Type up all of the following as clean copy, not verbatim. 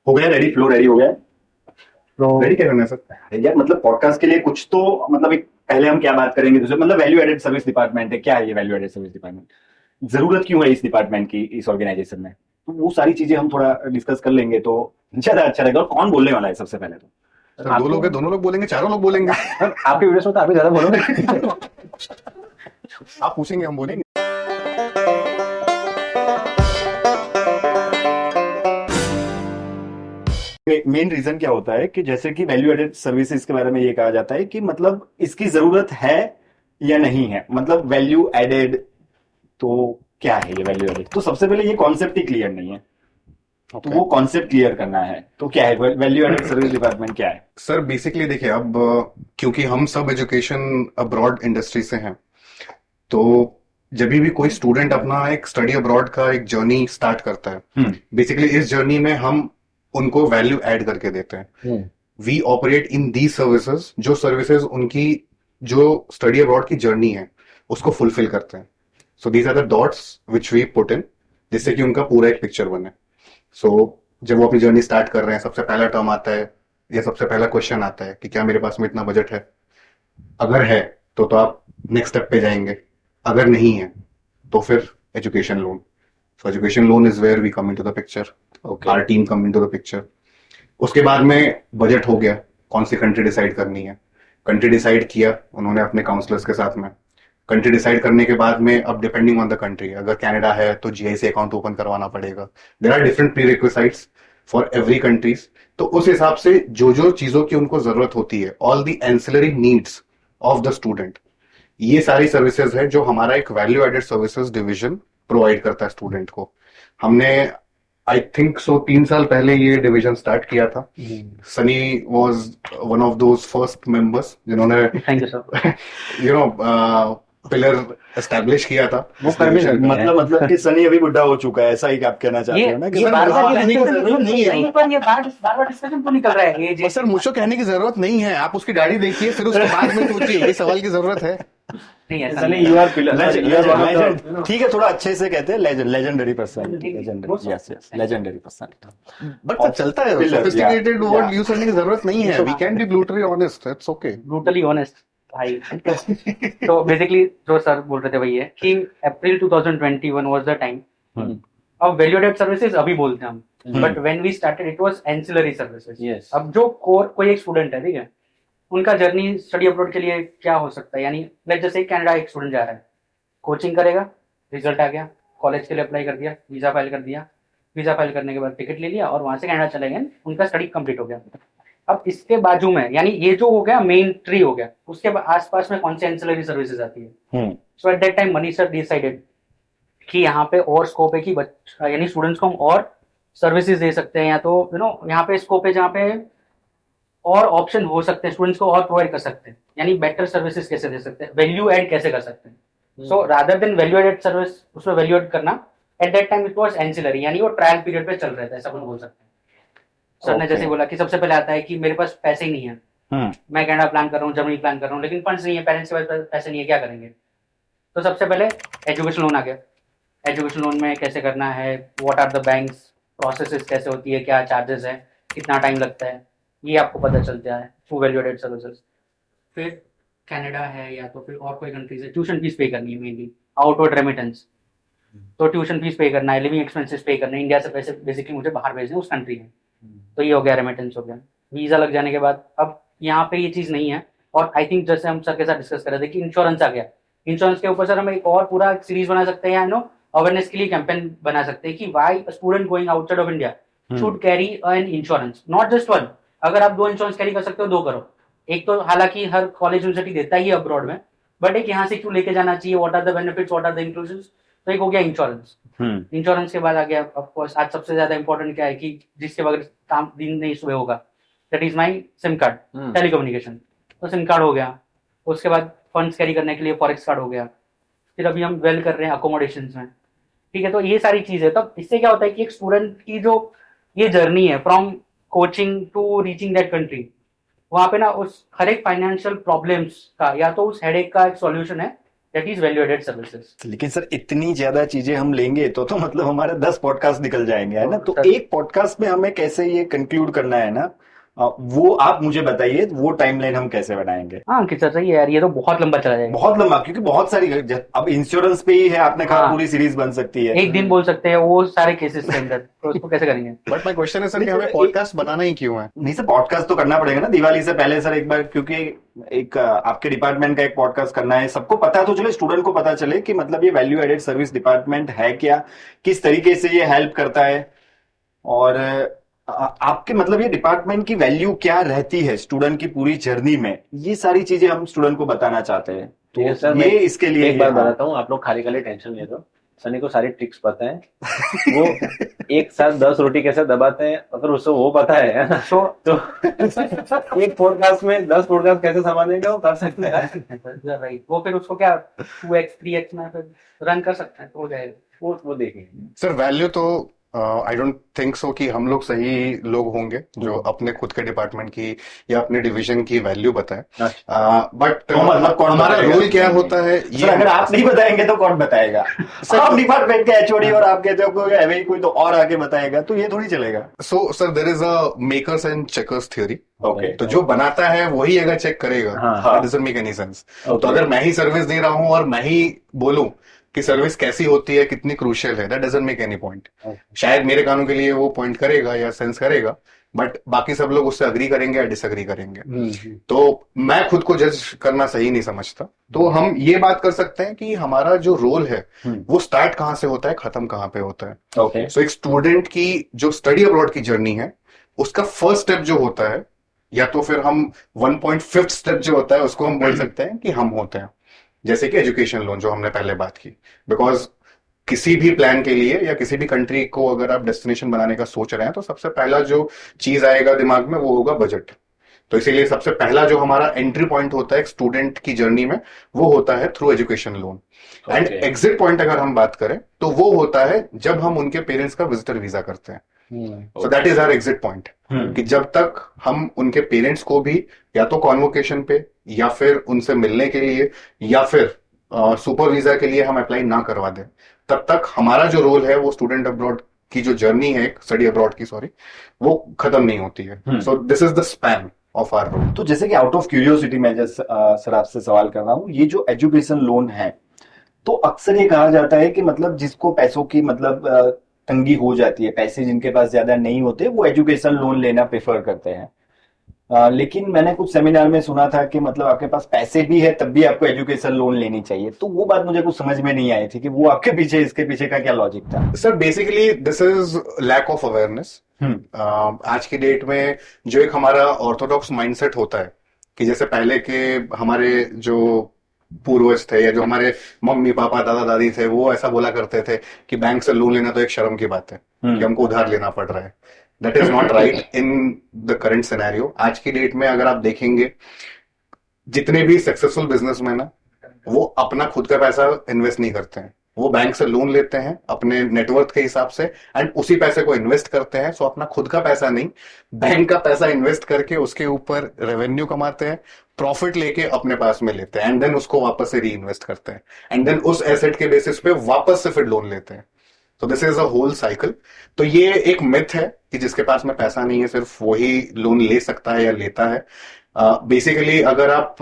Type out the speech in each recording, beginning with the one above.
हो गया ready, flow ready हो गया। तो रेडी क्या करना है सर? यार मतलब पॉडकास्ट के लिए कुछ तो मतलब एक पहले हम क्या बात करेंगे दूसरे, मतलब वैल्यू एडेड सर्विस डिपार्टमेंट है, क्या है ये वैल्यू एडेड सर्विस डिपार्टमेंट, जरूरत क्यों है इस डिपार्टमेंट की इस ऑर्गेनाइजेशन में, तो वो सारी चीजें हम थोड़ा डिस्कस कर लेंगे तो ज्यादा अच्छा रहेगा। और कौन बोलने वाला है सबसे पहले तो? सर दो लोग है, दोनों लोग बोलेंगे, चारों लोग बोलेंगे? सर आपके वीडियोस में तो आप ही ज्यादा बोलोगे। आप पूछेंगे हम बोलेंगे। मेन रीजन क्या होता है कि जैसे कि वैल्यू एडेड सर्विसेज के बारे में ये कहा जाता है कि मतलब इसकी जरूरत है या नहीं है, मतलब वैल्यू एडेड तो क्या है ये वैल्यू एडेड, तो सबसे पहले ये कॉन्सेप्ट ही क्लियर नहीं है, तो वो कॉन्सेप्ट क्लियर करना है। तो क्या है वैल्यू एडेड सर्विस डिपार्टमेंट, क्या है? सर बेसिकली देखिए, अब क्योंकि हम सब एजुकेशन अब्रॉड इंडस्ट्री से हैं, तो जब भी कोई स्टूडेंट अपना एक स्टडी अब्रॉड का एक जर्नी स्टार्ट करता है, बेसिकली इस जर्नी में हम उनको वैल्यू ऐड करके देते हैं। We operate in the services, जो सर्विसेज उनकी जो स्टडी अब्रॉड की जर्नी है उसको फुलफिल करते हैं। So these are the dots which we put in, जिससे कि उनका पूरा एक पिक्चर बने। सो जब वो अपनी जर्नी स्टार्ट कर रहे हैं, सबसे पहला टर्म आता है या सबसे पहला क्वेश्चन आता है कि क्या मेरे पास में इतना बजट है। अगर है तो आप नेक्स्ट स्टेप पे जाएंगे, अगर नहीं है तो फिर education loan. So education loan is where we come into the picture, our team come into the picture. उसके बाद में बजट हो गया, कौन सी कंट्री डिसाइड करनी है, कंट्री डिसाइड किया उन्होंने अपने काउंसलर्स के साथ में। कंट्री डिसाइड करने के बाद में अब डिपेंडिंग ऑन द कंट्री, अगर कनाडा है तो जीआईसी अकाउंट ओपन करवाना पड़ेगा। There are different prerequisites for every countries. तो उस हिसाब से जो जो चीजों की उनको जरूरत होती है, all the ancillary needs of the student, ये सारी सर्विसेज है जो हमारा एक value added services division provide करता है स्टूडेंट को। हमने आई थिंक सो 3 साल पहले ये डिवीजन स्टार्ट किया था। Sunny was one of those first members जिन्होंने thank you sir. You know pillar establish किया था। वो कर भी सकते हैं। मतलब कि सनी अभी बुढ़ा हो चुका है, ऐसा ही आप कहना चाहते हो ना कि ये बार बार कहने की जरूरत नहीं है। नहीं, पर ये बार बार डिस्कशन तो निकल रहा है ये सर मुझको कहने की जरूरत नहीं है, आप उसकी गाड़ी देखिए फिर उसके बाद में सोचिए, ये सवाल की जरूरत है। नहीं ऐसा सनी नहीं यू आर पिलर, ठीक है, थोड़ा अच्छे से कहते हैं legendary personality, legendary, yes yes, legendary personality. But sir चलता है, Pillar, sophisticated yeah, word yeah. Use करने की जरूरत नहीं है। We can be brutally honest, it's okay. Brutally honest भाई। तो बेसिकली जो सर बोल रहे थे वही है कि अप्रैल 2021 वाज द टाइम। अब वैल्यू एडेड सर्विसेज अभी बोलते हैं हम, but when we started it was ancillary services. अब जो कोर कोई एक स्टूडेंट है, ठीक है, उनका जर्नी स्टडी अब्रॉड के लिए क्या हो सकता है, यानी लाइक जैसे कनाडा एक स्टूडेंट जा रहा है, कोचिंग करेगा, रिजल्ट आ गया, कॉलेज के लिए अप्लाई कर दिया, वीजा फाइल कर दिया, वीजा फाइल करने के बाद टिकट ले लिया और वहां से कनाडा चले गए, उनका स्टडी कंप्लीट हो गया। अब इसके बाजू में, यानी ये जो हो गया मेन ट्री हो गया, उसके आसपास में कौन सी एंसिलरी सर्विसेज आती है। So at that time Mani sir decided कि यहाँ पे और स्कोप है कि यानी स्टूडेंट्स को हम और सर्विसेज दे सकते हैं, या तो यहाँ पे स्कोप है जहाँ पे और ऑप्शन हो सकते हैं, स्टूडेंट्स को और प्रोवाइड कर सकते हैं, यानी बेटर सर्विसेज कैसे दे सकते हैं, वैल्यू एड कैसे कर सकते हैं। So rather than value added service, उसमें वैल्यू एड करना, at that time it was ancillary, यानी वो ट्रायल पीरियड पे चल रहा था, ऐसा कुछ बोल सकते हैं। सर ने जैसे बोला कि सबसे पहले आता है कि मेरे पास पैसे ही नहीं है, मैं कनाडा प्लान कर रहा हूँ, जर्मनी प्लान कर रहा हूँ, लेकिन फंड्स नहीं है, पेरेंट्स के पास पैसे नहीं है, क्या करेंगे। तो सबसे पहले एजुकेशन लोन आ गया। एजुकेशन लोन में कैसे करना है, what are the banks, processes कैसे होती है, क्या चार्जेस है, कितना टाइम लगता है, ये आपको पता चलता है थ्रू वैल्यू एडेड सर्विसेज। फिर कनाडा है या तो फिर और कोई कंट्रीज है, ट्यूशन फीस पे करनी है मेनली, आउटवर्ड रेमिटेंस, तो ट्यूशन फीस पे करना है, लिविंग एक्सपेंसेस पे करना है, इंडिया से पैसे बेसिकली मुझे बाहर भेजने उस कंट्री में, तो ये हो गया, रेमिटेंस हो गया। वीजा लग जाने के बाद अब यहाँ पे ये चीज़ नहीं है, और आई थिंक जैसे हम सर के साथ डिस्कस कर रहे थे कि इंश्योरेंस आ गया। इंश्योरेंस के ऊपर सर हम एक और पूरा सीरीज बना सकते हैं, अवेयरनेस के लिए कैंपेन बना सकते हैं कि why a student going outside of India should carry an insurance, not just one. अगर आप 2 इंश्योरेंस कैरी कर सकते हो, 2 करो। एक तो हालांकि हर कॉलेज यूनिवर्सिटी देता ही है अब्रॉड में, बट एक यहाँ से क्यों लेके जाना चाहिए, what are the benefits, what are the inclusions. तो एक हो गया इंश्योरेंस। इंश्योरेंस के बाद आ गया ऑफ कोर्स आज सबसे ज्यादा इंपॉर्टेंट क्या है कि जिसके बगैर काम दिन नहीं सुबह होगा, that is my SIM card, telecommunication. तो सिम कार्ड हो गया, उसके बाद फंड्स कैरी करने के लिए फॉरेक्स कार्ड हो गया, फिर अभी हम वेल कर रहे हैं अकोमोडेशन में, ठीक है। तो ये सारी चीजें, तो इससे क्या होता है कि एक स्टूडेंट की जो ये जर्नी है from coaching to reaching that country, वहां पे ना उस हर एक फाइनेंशियल प्रॉब्लम्स का या तो उस हेडेक का एक सॉल्यूशन है, that is value added services. लेकिन सर इतनी ज्यादा चीजें हम लेंगे तो मतलब हमारे 10 पॉडकास्ट निकल जाएंगे, है ना? तो सर- एक पॉडकास्ट में हमें कैसे ये कंक्लूड करना है ना, वो आप मुझे बताइए, वो टाइमलाइन हम कैसे बनाएंगे? हाँ अंकित सर सही है यार, ये तो बहुत लंबा चला जाएगा। बहुत लंबा, क्योंकि बहुत सारी, अब इंश्योरेंस पे ही है, आपने कहा हाँ। पूरी सीरीज बन सकती है। एक दिन बोल सकते हैं वो सारे केसेस के अंदर, तो उसको कैसे करेंगे? बट माय क्वेश्चन है सर कि नहीं, हमें सर, पॉडकास्ट बनाना ही क्यों है? नहीं सर, पॉडकास्ट तो करना पड़ेगा ना दिवाली से पहले सर एक बार, क्योंकि एक आपके डिपार्टमेंट का एक पॉडकास्ट करना है, सबको पता तो चले, स्टूडेंट को पता चले कि मतलब ये वैल्यू एडेड सर्विस डिपार्टमेंट है क्या, किस तरीके से ये हेल्प करता है, और आपके मतलब ये डिपार्टमेंट की वैल्यू क्या रहती है स्टूडेंट की पूरी जर्नी में, ये सारी चीजें हम स्टूडेंट को बताना चाहते हैं। ठीक है तो सर, ये मैं इसके लिए एक बार हाँ। बताता हूँ, आप लोग खाली खाली टेंशन ले दो। सनी को सारी ट्रिक्स पता है, वो एक साथ 10 रोटी कैसे दबाते हैं, अगर उससे वो पता है तो एक पॉडकास्ट में 10 पॉडकास्ट कैसे संभालेगा वो कर सकते हैं। राइट, वो फिर उसको क्या 2x 3x में फिर रन कर सकते हैं, तो हो जाएगा। वो देखेंगे। सर वैल्यू तो आई डोंट थिंक सो कि हम लोग सही लोग होंगे जो अपने खुद के डिपार्टमेंट की या अपने डिवीजन की वैल्यू बताएं, बट तो मतलब कौन हमारा बताएगा? रोल क्या होता है सर अगर आप नहीं बताएंगे तो कौन बताएगा? आप डिपार्टमेंट के एचओडी और आप कहते हो कोई तो और आगे बताएगा, तो ये थोड़ी चलेगा। So sir there is a makers and checkers theory. Okay, तो जो बनाता है वही अगर चेक करेगा, हाँ। It doesn't make any sense. तो अगर मैं ही सर्विस दे रहा हूं और मैं ही बोलूं कि सर्विस कैसी होती है, कितनी क्रूशियल है, that doesn't make any point. शायद मेरे कानों के लिए वो पॉइंट करेगा या सेंस करेगा, बट बाकी सब लोग उससे अग्री करेंगे या डिसअग्री करेंगे। तो मैं खुद को जज करना सही नहीं समझता। तो हम ये बात कर सकते हैं कि हमारा जो रोल है वो स्टार्ट कहां से होता है, खत्म कहां पे होता है। ओके, सो एक स्टूडेंट की जो स्टडी अब्रॉड की जर्नी है, उसका फर्स्ट स्टेप जो होता है, या तो फिर हम 1.5 स्टेप जो होता है उसको हम बोल सकते हैं कि हम होते हैं, जैसे कि एजुकेशन लोन जो हमने पहले बात की। बिकॉज किसी भी प्लान के लिए या किसी भी कंट्री को अगर आप डेस्टिनेशन बनाने का सोच रहे हैं, तो सबसे पहला जो चीज आएगा दिमाग में वो होगा बजट। तो इसीलिए सबसे पहला जो हमारा एंट्री पॉइंट होता है एक स्टूडेंट की जर्नी में, वो होता है through education loan. And exit point अगर हम बात करें तो वो होता है जब हम उनके पेरेंट्स का विजिटर वीजा करते हैं। So that is our exit point, कि जब तक हम उनके पेरेंट्स को भी या तो कॉन्वोकेशन पे या फिर उनसे मिलने के लिए या फिर सुपर वीजा के लिए हम अप्लाई ना करवा दें, तब तक हमारा जो रोल है वो स्टूडेंट अब्रॉड की जो जर्नी है, स्टडी अब्रॉड की सॉरी, वो खत्म नहीं होती है। So this is the span of our role. तो जैसे कि आउट ऑफ क्यूरियोसिटी मैं सर आपसे सवाल कर रहा हूँ, ये जो एजुकेशन लोन है, तो अक्सर ये कहा जाता है कि मतलब जिसको पैसों की मतलब तंगी हो जाती है, पैसे जिनके पास ज्यादा नहीं होते, वो एजुकेशन लोन लेना प्रेफर करते हैं। लेकिन मैंने कुछ सेमिनार में सुना था कि मतलब आपके पास पैसे भी है तब भी आपको एजुकेशन लोन लेनी चाहिए, तो वो बात मुझे कुछ समझ में नहीं आई थी कि वो आपके पीछे, इसके पीछे का क्या लॉजिक था? Sir basically this is lack of awareness. आज की डेट में जो एक हमारा ऑर्थोडॉक्स माइंडसेट होता है कि जैसे पहले के हमारे जो पूर्वज थे या जो हमारे मम्मी पापा दादा दादी थे, वो ऐसा बोला करते थे कि बैंक से लोन लेना तो एक शर्म की बात है कि हमको उधार लेना पड़ रहा है। That is not right in the current scenario. आज की डेट में अगर आप देखेंगे, जितने भी सक्सेसफुल बिजनेसमैन है वो अपना खुद का पैसा इन्वेस्ट नहीं करते हैं, वो बैंक से लोन लेते हैं अपने नेटवर्थ के हिसाब से एंड उसी पैसे को इन्वेस्ट करते हैं। सो अपना खुद का पैसा नहीं, बैंक का पैसा इन्वेस्ट करके उसके ऊपर रेवेन्यू कमाते हैं, प्रॉफिट लेके अपने पास में लेते हैं एंड देन उसको वापस से री इन्वेस्ट करते हैं एंड देन उस एसेट के बेसिस पे वापस से फिर लोन लेते हैं। तो this is a whole cycle. तो ये एक मिथ है कि जिसके पास में पैसा नहीं है सिर्फ वही लोन ले सकता है या लेता है। बेसिकली अगर आप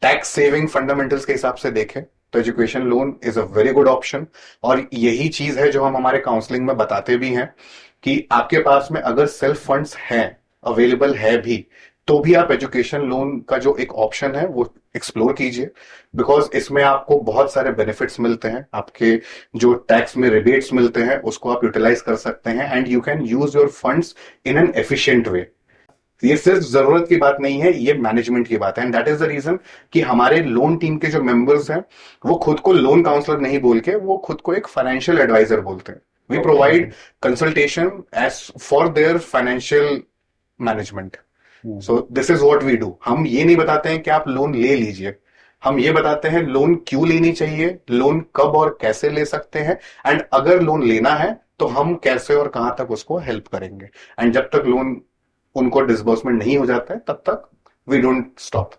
टैक्स सेविंग फंडामेंटल्स के हिसाब से देखें तो education loan is a very good option, और यही चीज है जो हम हमारे काउंसलिंग में बताते भी हैं कि आपके पास में अगर सेल्फ फंड्स हैं, अवेलेबल है भी, तो भी आप एजुकेशन लोन का जो एक ऑप्शन है वो एक्सप्लोर कीजिए। बिकॉज इसमें आपको बहुत सारे बेनिफिट्स मिलते हैं, आपके जो टैक्स में रिबेट्स मिलते हैं उसको आप यूटिलाइज कर सकते हैं and you can use your funds in an efficient way. ये सिर्फ जरूरत की बात नहीं है, ये मैनेजमेंट की बात है and that is the reason कि हमारे लोन टीम के जो मेंबर्स हैं वो खुद को लोन काउंसलर नहीं बोल के वो खुद को एक फाइनेंशियल एडवाइजर बोलते हैं। We provide consultation as for their financial management. So this is what we do. हम ये नहीं बताते हैं कि आप लोन ले लीजिए, हम ये बताते हैं लोन क्यों लेनी चाहिए, लोन कब और कैसे ले सकते हैं, एंड अगर लोन लेना है तो हम कैसे और कहां तक उसको हेल्प करेंगे। एंड जब तक लोन उनको डिसबर्समेंट नहीं हो जाता है तब तक we don't stop.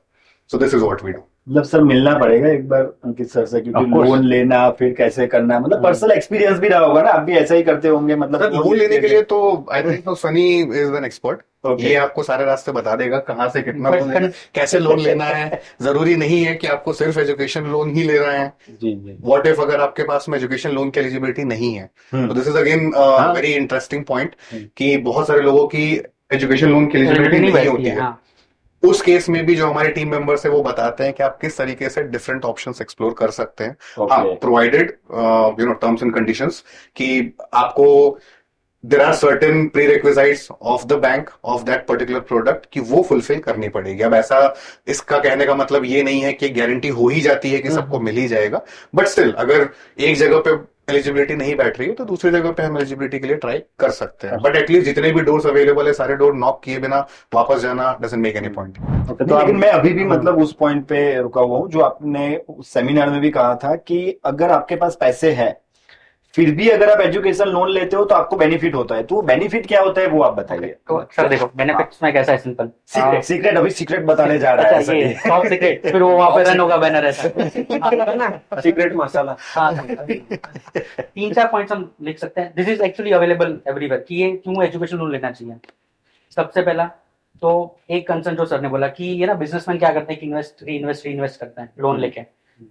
So this is what we do. मतलब सर मिलना पड़ेगा एक बार अंकित सर से, क्योंकि Of course. लोन लेना फिर कैसे करना, मतलब पर्सनल एक्सपीरियंस भी रहा होगा ना, आप भी ऐसा ही करते होंगे मतलब। सर लोन लेने के लिए तो आई थिंक तो Sunny is an expert. Okay. ये आपको सारे रास्ते बता देगा, कहाँ से कितना लोन लेना है, कैसे लोन लेना है। जरूरी नहीं है कि आपको सिर्फ एजुकेशन लोन ही लेना है। जी जी व्हाट इफ अगर आपके पास में एजुकेशन लोन की एलिजिबिलिटी नहीं है, तो दिस इज अगेन हाँ। वेरी इंटरेस्टिंग पॉइंट हम्म। कि बहुत सारे लोगों की एजुकेशन लोन की एलिजिबिलिटी नहीं नहीं बैठती होती है, है। हाँ। उस केस में भी जो हमारे टीम मेंबर्स है वो बताते हैं कि आप किस तरीके से डिफरेंट ऑप्शंस एक्सप्लोर कर सकते हैं, Okay. Provided terms and conditions कि आपको there are certain prerequisites of the bank of that particular product कि वो फुलफिल करनी पड़ेगी। अब ऐसा इसका कहने का मतलब ये नहीं है कि गारंटी हो ही जाती है कि सबको मिल ही जाएगा, बट स्टिल अगर एक जगह पे एलिजिबिलिटी नहीं बैठ रही है तो दूसरी जगह पे हम एलिजिबिलिटी के लिए ट्राई कर सकते हैं। बट एटलीस्ट जितने भी डोर्स अवेलेबल है सारे डोर नॉक किए बिना वापस जाना doesn't make any point. Okay, तो लेकिन मैं अभी भी मतलब उस पॉइंट पे रुका हुआ हूँ जो आपने सेमिनार में भी कहा था कि अगर आपके पास पैसे हैं फिर भी अगर आप एजुकेशन लोन लेते हो तो आपको बेनिफिट होता है, तो वो बेनिफिट क्या होता है वो आप बताइए। तो सर देखो बेनिफिट्स में कैसा है, सिंपल सीक्रेट सीक्रेट अभी सीक्रेट बताने जा रहा है अच्छा सर ये ये। टॉप सीक्रेट, फिर वो वहां पे रन होगा बैनर ऐसा। सीक्रेट मसाला। हाँ, 3-4 पॉइंट्स हम लिख सकते हैं। This is actually available everywhere कि ये क्यों एजुकेशन लोन लेना चाहिए। सबसे पहला तो एक कंसर्न जो सर ने बोला कि ये ना बिजनेसमैन क्या करते हैं कि इन्वेस्ट रीइन्वेस्ट करते हैं लोन लेके।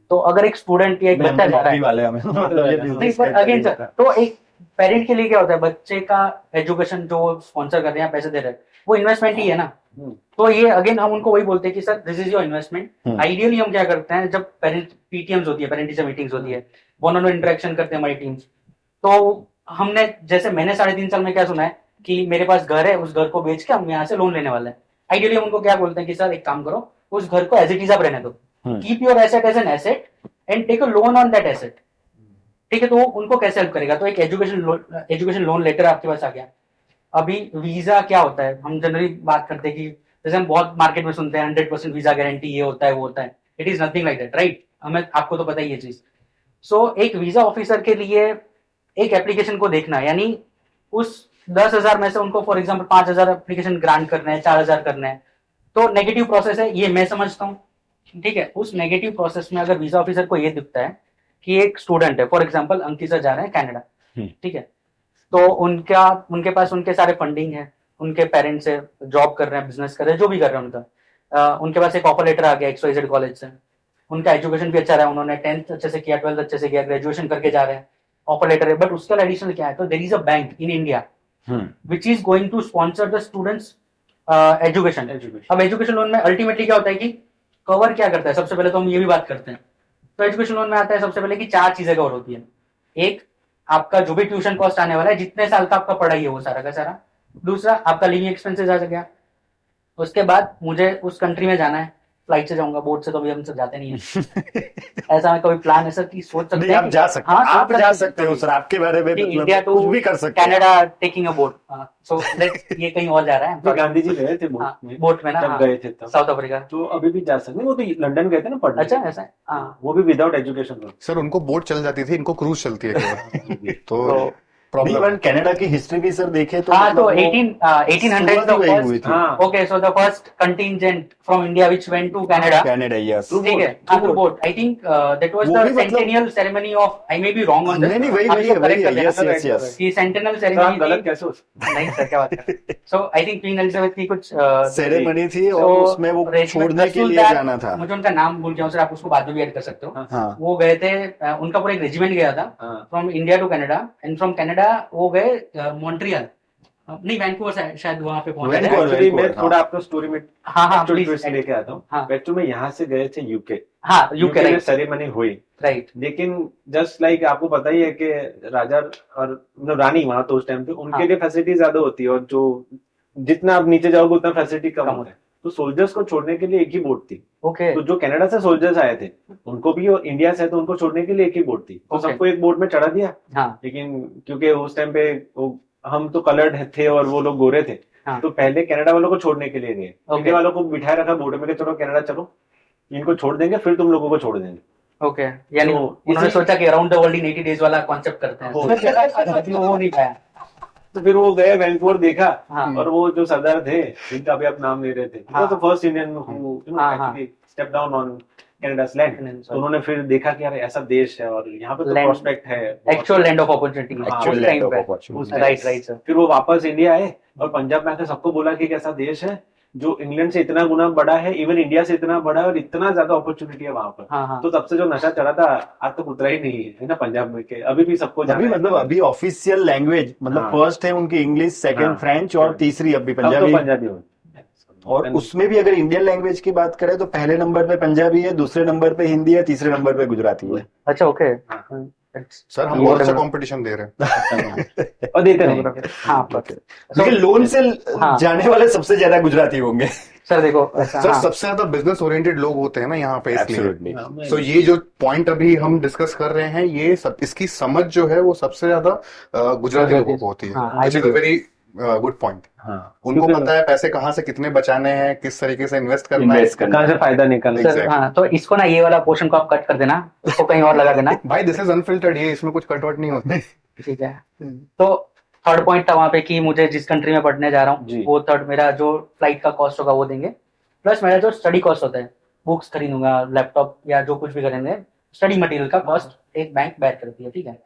तो अगर एक स्टूडेंट या एक बच्चा जा रहा है, वाले हमें नहीं पर अगेन सर, तो एक पेरेंट के लिए क्या होता है, बच्चे का एजुकेशन जो स्पॉन्सर कर रहे हैं पैसे दे रहे हैं वो इन्वेस्टमेंट ही है ना। तो ये अगेन हम उनको वही बोलते हैं कि sir this is your investment. Ideally हम क्या करते हैं, जब पेरेंट पीटीएम्स होती है, पेरेंट टीचर मीटिंग्स होती है, वन ऑन वन इंटरेक्शन करते हैं हमारी टीम्स, तो हमने जैसे मैंने 3.5 साल में क्या सुना है कि मेरे पास घर है, उस घर को बेच के हम यहाँ से लोन लेने वाले हैं। आइडियली हम उनको क्या बोलते हैं कि सर एक काम करो, उस घर को एज इट इज आप रहने दो, keep your asset as an asset and take a loan on that asset. ठीक है, तो वो उनको कैसे हेल्प करेगा। तो एक एजुकेशन लोन लेटर आपके पास आ गया। अभी वीजा क्या होता है, हम जनरली बात करते हैं कि जैसे हम बहुत मार्केट में सुनते हैं 100% वीजा गारंटी, ये होता है वो होता है। It is nothing like that, right. हमें आपको तो पता ही ये चीज। सो एक वीजा ऑफिसर के लिए एक एप्लीकेशन को देखना, यानी उस 10,000 में से उनको फॉर एग्जाम्पल 5,000 एप्लीकेशन ग्रांट करना है, 4,000 करना है, तो नेगेटिव प्रोसेस है, ये मैं समझता हूँ। ठीक है, उस नेगेटिव प्रोसेस में अगर वीजा ऑफिसर को ये दिखता है कि एक स्टूडेंट है, फॉर एग्जांपल अंकित सर जा रहे हैं कनाडा, ठीक है, तो उनके पास उनके सारे फंडिंग है, उनके पेरेंट्स है, जॉब कर रहे हैं, बिजनेस कर रहे हैं, जो भी कर रहे हैं उनका, उनके पास एक ऑफर लेटर आ गया XYZ कॉलेज से, उनका एजुकेशन भी अच्छा रहा है, उन्होंने 10th अच्छे से किया, 12th अच्छे से किया, ग्रेजुएशन करके जा रहे हैं, ऑफर लेटर है। बट उसका एडिशनल क्या है, तो there is a bank in India which is going to sponsor the students education. अब एजुकेशन लोन में अल्टीमेटली क्या होता है कि कवर क्या करता है, सबसे पहले तो हम ये भी बात करते हैं। तो एजुकेशन लोन में आता है सबसे पहले कि 4 चीजें कवर होती है। एक, आपका जो भी ट्यूशन कॉस्ट आने वाला है, जितने साल का आपका पढ़ाई है वो सारा का सारा। दूसरा, आपका लिविंग एक्सपेंसेस आ गया। उसके बाद मुझे उस कंट्री में जाना है, फ्लाइट से जाऊंगा, बोट से तो अभी हम सब जाते नहीं है। ऐसा में कभी प्लान ऐसा की सोच सकते हैं, आप जा सकते हैं, आप जा सकते हो सर, आपके बारे में इंडिया टू कुछ भी कर सकते हैं। Canada taking a boat. So ये कहीं और जा रहा है, गांधी जी गए थे बोट में ना, जब गए थे तब साउथ अफ्रीका। तो अभी भी जा सकते हैं, वो तो लंदन गए थे ना पढ़ने। अच्छा ऐसा है, हाँ। वो भी विदाउट एजुकेशन। सर उनको बोट चल जाती थी, इनको क्रूज चलती है केवल। तो प्रॉब्लम इवन कनाडा की हिस्ट्री भी सर देखे तो हाँ, तो मतलब वो 1800 शुरुआत ही वही हुई थी। हाँ। Okay, so the first contingent from India which went to Canada, Canada, yes. ठीक है, through boat. I think that was वो द भी मतलब- centennial ceremony of, I may be wrong on this, नहीं, वही है, यस यस यस। कि centennial sir, ceremony आप गलत कैसे हो नहीं सर, क्या बात कर रहे हैं। सो आई थिंक क्वीन एलिजाबेथ की कुछ सेरेमनी थी और so, उसमें वो रेशमा छोड़ने के लिए तहसीलदार, जाना था। मुझे उनका नाम भूल गया हूं सर, आप उसको बाद में भी ऐड कर सकते हो। हाँ, वो गए थे, उनका पूरा एक रेजिमेंट गया था from India to Canada, and from Canada वो गए मॉन्ट्रियल, नहीं वैंकूवर शायद वहां पे पहुंचे थे। वैंकूवर, एक्चुअली मैं हाँ। थोड़ा आपको स्टोरी में हाँ एक्चुअली प्लीज, ट्विस्ट लेके आता हूँ। हाँ। एक्चुअली में यहाँ से गए थे यूके, हाँ यूके, में राइट सेरेमनी हुई, राइट। लेकिन जस्ट लाइक आपको पता ही है कि राजा और मतलब रानी वहां तो उस टाइम पे उनके हाँ। लिए फैसिलिटी ज्यादा होती है, और जो जितना आप नीचे जाओगे उतना फैसिलिटी कम होता है। तो सोल्जर्स को छोड़ने के लिए एक ही बोट थी। ओके, तो जो कनाडा से सोल्जर्स आए थे उनको भी, और इंडिया से, तो उनको छोड़ने के लिए एक ही बोट थी। तो Okay. सबको एक बोट में चढ़ा दिया, हाँ लेकिन क्योंकि उस टाइम पे हम तो कलर्ड थे और वो लोग गोरे थे, हाँ। तो पहले कनाडा वालों को छोड़ने के लिए गए, Okay. इंडिया वालों को बिठाए रखा बोट में कि चलो कनाडा चलो, इनको छोड़ देंगे फिर तुम लोगों को छोड़ देंगे। ओके, यानी तो उन्होंने इसी- सोचा कि around the world in 80 days वाला कॉन्सेप्ट करते हैं, तो वो नहीं पाया। तो फिर वो गए वैंकूवर देखा, हाँ। और वो जो सरदार थे जिनका भी आप नाम ले रहे थे, हाँ। तो फर्स्ट इंडियन हाँ, हाँ। Step down on Canada's land। तो उन्होंने फिर देखा कि यार ऐसा देश है और यहाँ पे तो Land- प्रोस्पेक्ट है, actual land of opportunity Actual land of opportunity. Right right sir. फिर वो वापस इंडिया आए और पंजाब बैंक ने सबको बोला कि एक ऐसा देश है जो इंग्लैंड से इतना गुना बड़ा है, इवन इंडिया से इतना बड़ा है और इतना ज्यादा अपॉर्चुनिटी है वहां पर। हाँ हाँ तो तब से जो नशा चढ़ा था आज तक उतरा ही नहीं है ना पंजाब में के, अभी भी सबको जाना अभी है। मतलब अभी ऑफिशियल लैंग्वेज मतलब हाँ। फर्स्ट है उनकी इंग्लिश, सेकंड हाँ। फ्रेंच और तीसरी अभी अब तो पंजाबी। पंजाबी हो और उसमें भी अगर इंडियन लैंग्वेज की बात करें तो पहले नंबर पे पंजाबी है, दूसरे नंबर पे हिंदी है, तीसरे नंबर पे गुजराती है। अच्छा ओके। हाँ। सर हम बहुत अच्छा कंपटीशन दे रहे हैं। और देते नहीं। हाँ लेकिन लोन से हाँ। जाने वाले सबसे ज्यादा गुजराती होंगे। सर देखो ऐसा सर हाँ सबसे ज्यादा बिजनेस ओरिएंटेड लोग होते हैं ना यहाँ पे, इसलिए Absolutely. सो ये जो पॉइंट अभी हम डिस्कस कर रहे हैं, ये सब इसकी समझ जो है वो सबसे ज्यादा गुजराती लोगों को होती है, हाँ, which is a very good point. हाँ उनको क्योंकि पता है पैसे कहाँ से कितने बचाने हैं, किस तरीके से इन्वेस्ट करना है। Invest करना कहाँ से फायदा निकालना है। Sir Exactly. हाँ, तो इसको ना ये वाला पोर्शन को आप कट कर देना, उसको कहीं और लगा देना। भाई दिस इज अनफिल्टर्ड, ये इसमें कुछ कटवट नहीं होता। ठीक है। तो थर्ड पॉइंट था वहां पे कि मुझे जिस कंट्री में पढ़ने जा रहा जी। हूँ वो थर्ड मेरा जो फ्लाइट का कॉस्ट होगा वो देंगे, प्लस मेरा जो स्टडी कॉस्ट होता है, बुक्स खरीदूंगा, लैपटॉप या जो कुछ भी करेंगे, स्टडी मटेरियल का कॉस्ट एक बैंक बैर करती है। ठीक है।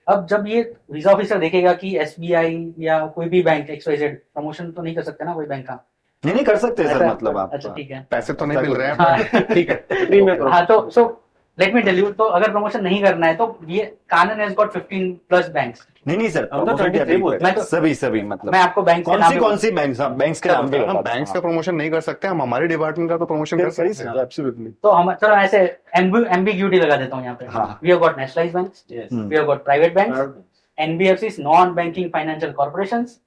अब जब ये वीजा ऑफिसर देखेगा कि एसबीआई या कोई भी बैंक XYZ प्रमोशन तो नहीं कर सकते ना कोई बैंक का। नहीं कर सकते सर, ऐसा- मतलब आप अच्छा ठीक है। पैसे तो नहीं मिल रहे हैं, हाँ। ठीक है। फ्री में हाँ तो so let me tell you, तो अगर प्रमोशन नहीं करना है तो ये कानन हैज गॉट 15 प्लस बैंक्स। नहीं सर, अब तो promotion 23 क्या बोलते हैं। सभी मतलब मैं आपको बैंक कौन सी बैंक्स के नाम भी हम बैंक्स का प्रमोशन नहीं कर सकते, हम हमारे डिपार्टमेंट का तो प्रमोशन कर सकते हैं। एब्सोल्युटली। तो हम चलो ऐसे एम्बिग्यूटी लगा देता हूँ यहाँ पे। हाँ। We have got nationalised banks, Yes. We have got private banks, NBFCs, non banking financial corporations,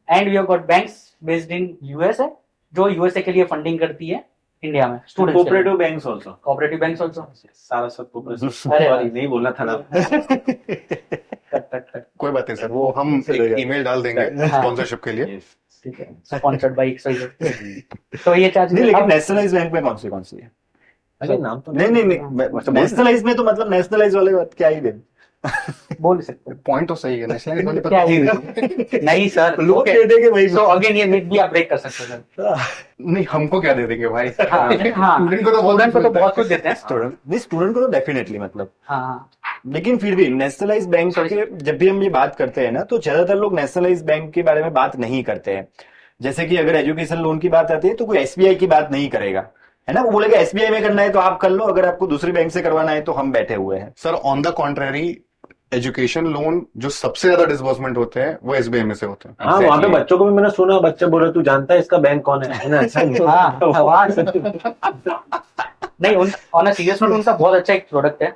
and we have got banks based in USA जो यूएसए के लिए फंडिंग करती है इंडिया में students. Cooperative banks also. Cooperative banks also. सारा सब cooperative. अरे sorry नहीं बोलना था ना। कट। कोई बात नहीं सर, वो हम एक ईमेल डाल देंगे हाँ। स्पॉन्सरशिप के लिए। ठीक है। Sponsored by XYZ। तो ये चार्ज नहीं, लेकिन नेशनलाइज बैंक में कौन सी है? अरे नाम तो नहीं नेशनलाइज में तो मतलब नेशनलाइज वाले बात क्या ही दें। बोल सकते हो। पॉइंट तो सही है, नेशनल वाले क्या ही नहीं सर। लोग कह देंगे भाई सो अगेन ये मिथ भी आप ब्रेक कर सकते हो सर। नहीं, हमको क्या दे देंगे भाई? हाँ हाँ स्टूडेंट को तो स्टूडेंट को तो बहुत कुछ देते हैं। स्टूडेंट को तो डेफिनेटली मतलब, हाँ हाँ लेकिन फिर भी नेशनलाइज बैंक के जब भी हम ये बात करते हैं ना तो ज्यादातर लोग नेशनलाइज बैंक के बारे में बात नहीं करते हैं। जैसे कि अगर एजुकेशन लोन की बात आती है तो कोई SBI की बात नहीं करेगा, है ना। वो बोलेगा SBI में करना है तो आप कर लो, अगर आपको दूसरी बैंक से करवाना है तो हम बैठे हुए हैं। Sir on the contrary, education loan जो सबसे ज्यादा डिसबर्समेंट होते हैं वो SBI में से होते हैं। हाँ वहाँ पे बच्चों को भी मैंने सुना, बच्चे बोल रहे तू जानता है इसका बैंक कौन है ना? ऐसा नहीं। हाँ नहीं ऑन अ सीरियस नोट उनका बहुत अच्छा एक प्रोडक्ट है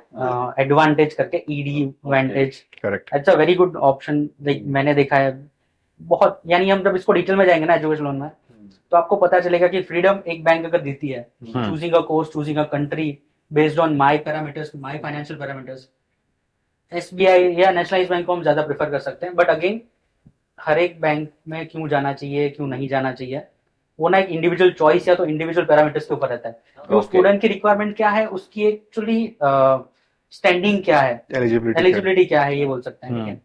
एडवांटेज करके, advantage. Correct. It's a very good option. Like मैंने देखा है बहुत, यानी हम जब इसको डिटेल में जाएंगे ना एजुकेशन लोन में तो आपको पता चलेगा कि फ्रीडम एक बैंक अगर देती है, choosing a course, choosing a country based on my parameters, my financial parameters, SBI या नेशनलाइज बैंक को हम ज्यादा प्रेफर कर सकते हैं। बट अगेन हर एक बैंक में क्यों जाना चाहिए क्यों नहीं जाना चाहिए वो ना एक इंडिविजुअल चॉइस या तो इंडिविजुअल पैरामीटर्स के ऊपर रहता है। तो स्टूडेंट की रिक्वायरमेंट क्या है, उसकी एक्चुअली स्टैंडिंग क्या है, एलिजिबिलिटी क्या है, ये बोल सकते हैं। ठीक है।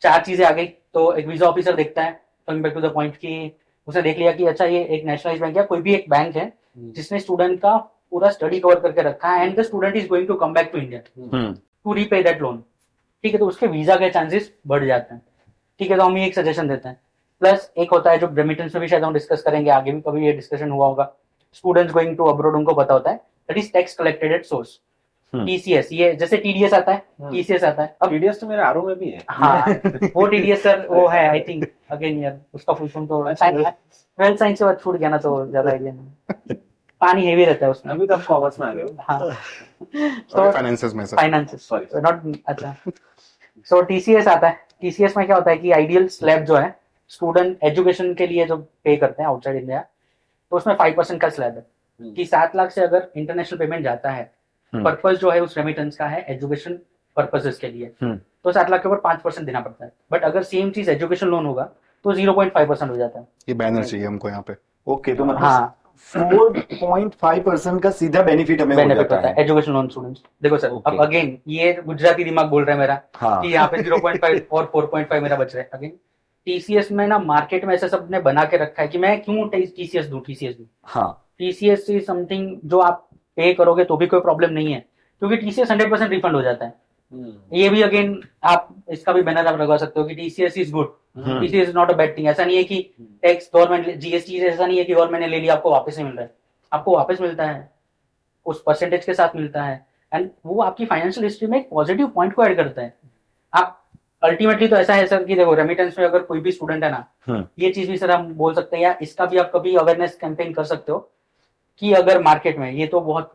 4 चीजें आ गई तो एक वीजा ऑफिसर देखता है, coming back to the point कि उसने देख लिया कि अच्छा ये एक नेशनलाइज बैंक या कोई भी एक बैंक है जिसने स्टूडेंट का पूरा स्टडी कवर करके रखा है and the student is going to come back to India to repay that loan. ठीक है। तो उसके वीजा के चांसेस बढ़ जाते हैं। ठीक है। तो हम ये एक सजेशन देते हैं। प्लस एक होता है जो रेमिटेंस में भी शायद हम डिस्कस करेंगे आगे भी, कभी ये डिस्कशन हुआ होगा, स्टूडेंट्स गोइंग टू अब्रॉड उनको पता होता है that is tax collected at source, TCS। ये जैसे TDS आता है, TCS आता है। अब TDS तो मेरे आरओ में भी है। हाँ वो TDS सर वो है आई थिंक, अगेन यार उसका फुल फॉर्म तो ट्वेल्थ साइंस से बाद छूट गया ना तो ज्यादा आइडिया नहीं। पानी हेवी रहता है उसमें। अभी तो आप कॉमर्स में आ गए हो। हाँ और फाइनेंसेस में सर। Finance Sorry. नॉट अच्छा। सो TCS आता है। TCS में क्या होता है कि आइडियल स्लैब जो है स्टूडेंट एजुकेशन के लिए जो पे करते हैं आउटसाइड इंडिया, तो उसमें 5% का स्लैब है कि 7 लाख से अगर इंटरनेशनल पेमेंट जाता है, पर्पस जो है उस रेमिटेंस का है एजुकेशन पर्पसेस के लिए, तो 7 लाख के ऊपर 5% देना पड़ता है। बट अगर सेम चीज एजुकेशन लोन होगा तो 0.5% हो जाता है। ये बैनर चाहिए हमको यहाँ पे। ओके, तो मतलब हाँ 4.5% का सीधा बेनिफिट हमें हो बेनिफिट जाता होता है है एजुकेशन लोन स्टूडेंट्स। देखो सर Okay. अब अगेन ये गुजराती दिमाग बोल रहा है मेरा हाँ कि यहाँ पे 0.5 और 4.5 मेरा बच रहा है। अगेन TCS में ना मार्केट में ऐसा सबने बना के रखा है कि मैं क्यों TCS दूं। हाँ TCS इज समथिंग जो आप पे करोगे तो भी कोई प्रॉब्लम नहीं है, क्योंकि टीसीएस 100% रिफंड हो जाता है। ये भी अगेन आप इसका भी बैनर आप लगा सकते हो कि TCS is good, TCS is not a bad thing. ऐसा नहीं है कि टैक्स गवर्नमेंट जीएसटी ऐसा नहीं है कि गवर्नमेंट ने ले लिया आपको वापस नहीं मिल रहा है, आपको वापस मिलता है, उस परसेंटेज के साथ मिलता है, एंड वो आपकी फाइनेंशियल हिस्ट्री में एक पॉजिटिव पॉइंट को ऐड करता है। आप अल्टीमेटली तो ऐसा है सर कि देखो रेमिटेंस में अगर कोई भी स्टूडेंट है ना, ये चीज भी सर हम बोल सकते हैं, या इसका भी आप कभी अवेयरनेस कैंपेन कर सकते हो कि अगर मार्केट में, ये तो बहुत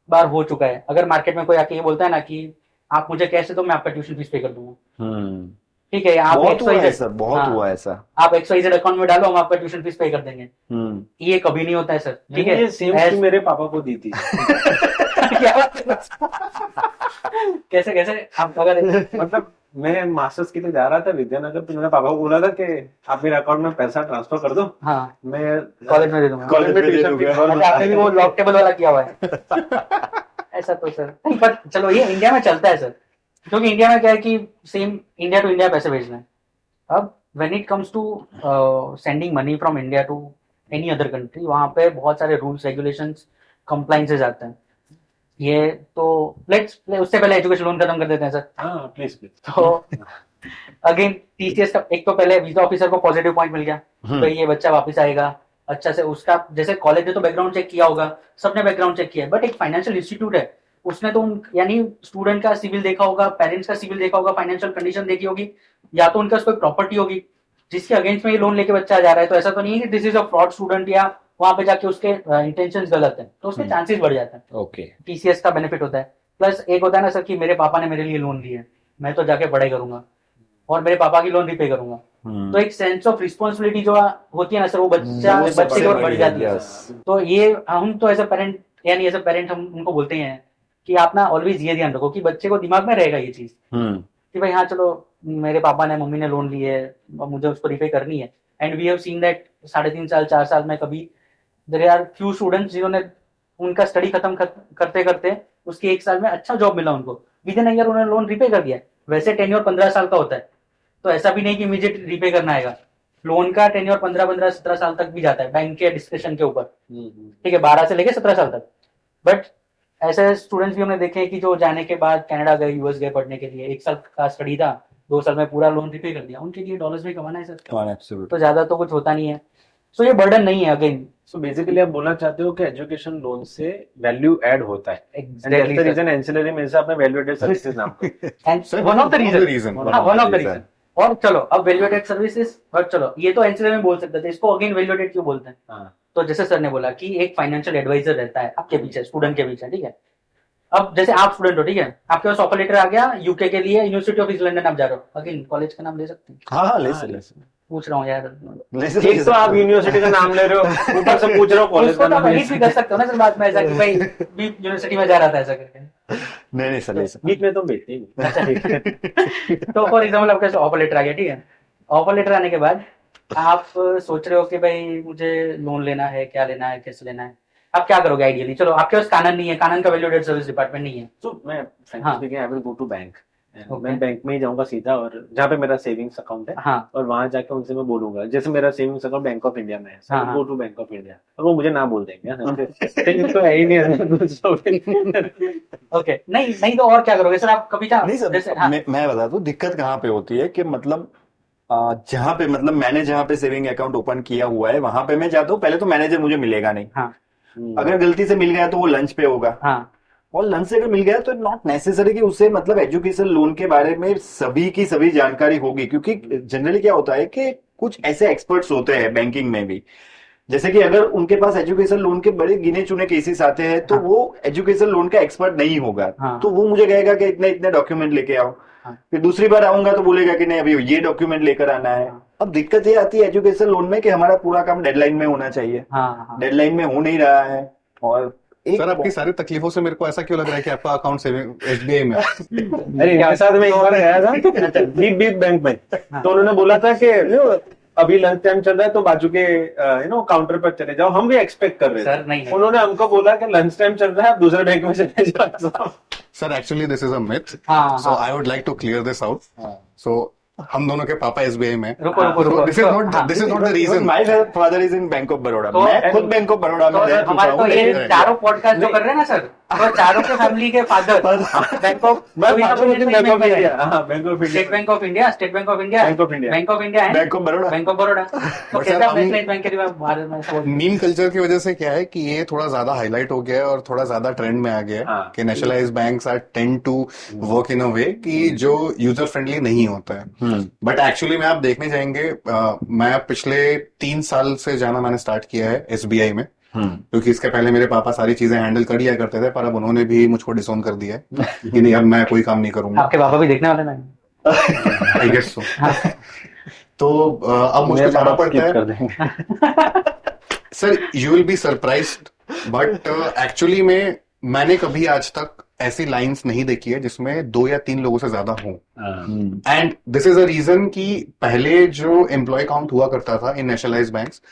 बार हो चुका है, अगर मार्केट में कोई आके ये बोलता है ना कि आप मुझे कैश दो मैं आपका ट्यूशन फीस पे कर दूंगा, ठीक है, आप बहुत हुआ है XYZ सर, बहुत हुआ है ऐसा। आप XYZ अकाउंट में डालो हम आपका ट्यूशन फीस पे कर देंगे, ये कभी नहीं होता है सर, ठीक है। ये सेम As- मेरे पापा को दी थी। क्या बात है? कैसे कैसे आप अगर मतलब मैं मास्टर्स के लिए जा रहा था विद्यानगर, तो मेरे पापा को बोला था कि आप मेरे अकाउंट में पैसा ट्रांसफर कर दो, हाँ मैं कॉलेज में दे दूंगा। कॉलेज में दे ट्यूशन दूंगा। फीस भर अच्छा, आपने भी वो लॉक टेबल वाला किया हुआ है। ऐसा तो सर नहीं, पर चलो ये इंडिया में चलता है सर, क्योंकि इंडिया में क्या है कि सेम इंडिया टू इंडिया पैसे भेजना है। अब when it comes to sending money from India to any other country, वहां पे बहुत सारे रूल्स रेगुलेशंस कंप्लाइंसेस आते हैं। ये तो लेट्स उससे पहले एजुकेशन लोन खत्म कर देते हैं सर। हाँ प्लीज प्लीज। तो अगेन टीसीएस का एक तो पहले वीजा ऑफिसर को पॉजिटिव पॉइंट मिल गया, तो ये बच्चा वापस आएगा अच्छा से, उसका जैसे कॉलेज ने तो बैकग्राउंड चेक किया होगा, सबने बैकग्राउंड चेक किया है, बट एक फाइनेंशियल इंस्टीट्यूट है, उसने तो यानी स्टूडेंट का सिविल देखा होगा, पेरेंट्स का सिविल देखा होगा, फाइनेंशियल कंडीशन देखी होगी, या तो उनका कोई प्रॉपर्टी होगी जिसके अगेंस्ट में ये लोन लेके बच्चा जा रहा है। तो ऐसा तो नहीं है कि this is a fraud student या वहां पे जाके उसके इंटेंशंस गलत है, तो उसके चांसेस बढ़ जाते हैं। ओके, टीसीएस का बेनिफिट होता है। प्लस एक होता है ना सर कि मेरे पापा ने मेरे लिए लोन लिया है, मैं तो जाके पढ़ाई करूंगा और मेरे पापा की लोन रिपे करूंगा, तो एक सेंस ऑफ रिस्पॉन्सिबिलिटी जो होती है ना सर, वो बच्चे की ओर बढ़ जाती है। तो ये हम तो एज अ पेरेंट, यानी एज अ पेरेंट हम उनको बोलते हैं कि आप ना ऑलवेज ये ध्यान रखो कि बच्चे को दिमाग में रहेगा ये चीज कि भाई हाँ चलो मेरे पापा ने मम्मी ने लोन ली है, मुझे उसको रिपे करनी है। And we have seen that 3.5 साल 4 साल में कभी देयर आर फ्यू स्टूडेंट्स जिन्होंने उनका स्टडी खत्म करते करते उसके 1 साल में अच्छा जॉब मिला उनको, विद इन ईयर उन्होंने लोन रिपे कर दिया। वैसे टेन्योर 15 साल का होता है, तो ऐसा भी नहीं कि इमीडिएट रिपे करना आएगा, लोन का टेन्योर 15-17 साल तक भी जाता है बैंक के डिस्कशन के ऊपर, ठीक है, 12 से लेके 17 साल तक। बट ऐसे स्टूडेंट्स भी हमने देखे कि जो जाने के बाद कनाडा गए, यूएस गए पढ़ने के लिए, 1 साल का स्टडी था, 2 साल में पूरा लोन रिपे कर दिया, उनके लिए डॉलर्स में कमाना है सर, तो ज्यादा तो कुछ होता नहीं है। सो ये बर्डन नहीं है अगेन। सो बेसिकली आप बोलना चाहते हो कि एजुकेशन लोन से वैल्यू ऐड होता है, Exactly, द रीजन एंसिलरी में से आपने वैल्यू एडेड सर्विसेज नाम and one of the reason, one of the reason. और चलो अब वैल्यू एडेड सर्विसेज, बट चलो ये तो एंसिलरी में बोल सकते थे, इसको अगेन वैल्यू एडेड क्यों बोलते हैं? हाँ। तो जैसे सर ने बोला कि एक फाइनेंशियल एडवाइजर रहता है आपके पीछे, स्टूडेंट के पीछे, ठीक है। अब जैसे आप स्टूडेंट हो, ठीक है, आपके पास ऑफर लेटर आ गया यूके के लिए, यूनिवर्सिटी ऑफ ईस्ट लंदन आप जा रहे हो, अगेन कॉलेज का नाम ले सकते हैं? हाँ ले सकते, पूछ रहा हूँ यार, एक तो आप यूनिवर्सिटी का नाम ले रहे हो, ऊपर से पूछ रहे हो कॉलेज उसको का तो नाम। वही भी कर सकते हो ना सर बाद में, ऐसा कि भाई भी यूनिवर्सिटी में जा रहा था ऐसा करके। नहीं सर ले सकते। बीच में तो बेचते ही नहीं। तो फॉर एग्जाम्पल आपके ऑफर लेटर आ गया, ठीक है, ऑफर लेटर आने के बाद आप सोच रहे हो कि भाई मुझे लोन लेना है, क्या लेना है, कैसे लेना है, आप क्या करोगे आइडियली? चलो आपके पास कानन नहीं है, कानन का वैल्यू एडेड सर्विस डिपार्टमेंट नहीं है, तो मैं हाँ। I will go to bank, Okay. मैं बैंक में ही जाऊंगा सीधा, और जहाँ पे मेरा सेविंग्स अकाउंट है, हाँ और वहां जाके उनसे मैं बोलूंगा, जैसे मेरा savings account Bank of India में है, हाँ, go to Bank of India, और वो मुझे ना बोल देंगे सेविंग्स तो है ही नहीं। ओके, नहीं तो और क्या करोगे सर आप कभी नहीं सर, जैसे हाँ, मैं बता दूं दिक्कत कहाँ पे होती है कि मतलब जहाँ पे मतलब मैंने जहाँ पे सेविंग अकाउंट ओपन किया हुआ है वहां पे मैं जाता हूँ, पहले तो मैनेजर मुझे मिलेगा नहीं, हाँ अगर गलती से मिल गया तो वो लंच पे होगा, हाँ और लंच से अगर मिल गया तो नॉट नेसेसरी कि उसे मतलब एजुकेशन लोन के बारे में सभी की सभी जानकारी होगी, क्योंकि जनरली क्या होता है कि कुछ ऐसे एक्सपर्ट्स होते हैं बैंकिंग में भी, जैसे कि अगर उनके पास एजुकेशन लोन के बड़े गिने चुने केसेस आते हैं तो हाँ। वो एजुकेशन लोन का एक्सपर्ट नहीं होगा, हाँ। तो वो मुझे कहेगा कि इतने इतने डॉक्यूमेंट लेके आओ, हाँ। फिर दूसरी बार आऊंगा तो बोलेगा कि नहीं अभी ये डॉक्यूमेंट लेकर आना है। हाँ। अब दिक्कत ये आती है एजुकेशन लोन में कि हमारा पूरा काम डेडलाइन में होना चाहिए, हाँ डेडलाइन में हो नहीं रहा है, और सर आपकी सारी तकलीफों से मेरे को ऐसा क्यों लग रहा है कि आपका अकाउंट सेविंग एसबीआई में? अरे इनके साथ में एक बार गया था बीट बैंक में, तो उन्होंने बोला था कि अभी लंच टाइम चल रहा है तो बाजू के काउंटर पर चले जाओ, हम भी एक्सपेक्ट कर रहे सर थे, नहीं उन्होंने हमको बोला कि लंच टाइम चल रहा है आप दूसरे बैंक में चले जाओ। Sir, actually this is a myth. हाँ, So हाँ। I would like to clear this out. So हम दोनों के पापा एसबीआई में। रुको रुको रुको। This is not the reason. My father is in Bank of Baroda, तो- मैं खुद बैंक ऑफ बड़ौदा में रह चुका हमारे तो हूँ, ये लेकिन- चारों पॉडकास्ट जो कर रहे हैं ना सर, तो चारों के फैमिली के father bank of bank of India, हाँ, bank of India, state bank of India, state bank of India, bank of India, bank of India है, bank of Baroda. Bank of Baroda. तो But कैसे sir, आप हम- नेशनलाइज बैंक के बारे में सोच? मीम कल्चर की वजह से क्या है कि ये थोड़ा ज्यादा हाईलाइट हो गया है और थोड़ा ज्यादा ट्रेंड में आ गया है हाँ। कि nationalised banks are tend to work in a way कि जो यूजर फ्रेंडली नहीं होता है। बट एक्चुअली में आप देखने जाएंगे, मैं पिछले 3 साल से जाना मैंने स्टार्ट किया है एसबीआई में, क्योंकि इसके पहले मेरे पापा सारी चीजें हैंडल कर लिया करते थे, पर अब उन्होंने भी मुझको डिसोन कर दिया है कि नहीं, अब मैं कोई काम नहीं करूंगा। आपके पापा भी देखने वाले ना? I guess so. तो अब मुझको जाना पड़ता है। कर देंगे। Sir you will be surprised, but actually में मैंने कभी आज तक ऐसी लाइंस नहीं देखी है जिसमें 2 या 3 लोगों से ज्यादा हों। And this is a reason कि पहले जो एम्प्लॉय काउंट हुआ करता था इन नेशनलाइज्ड बैंक्स,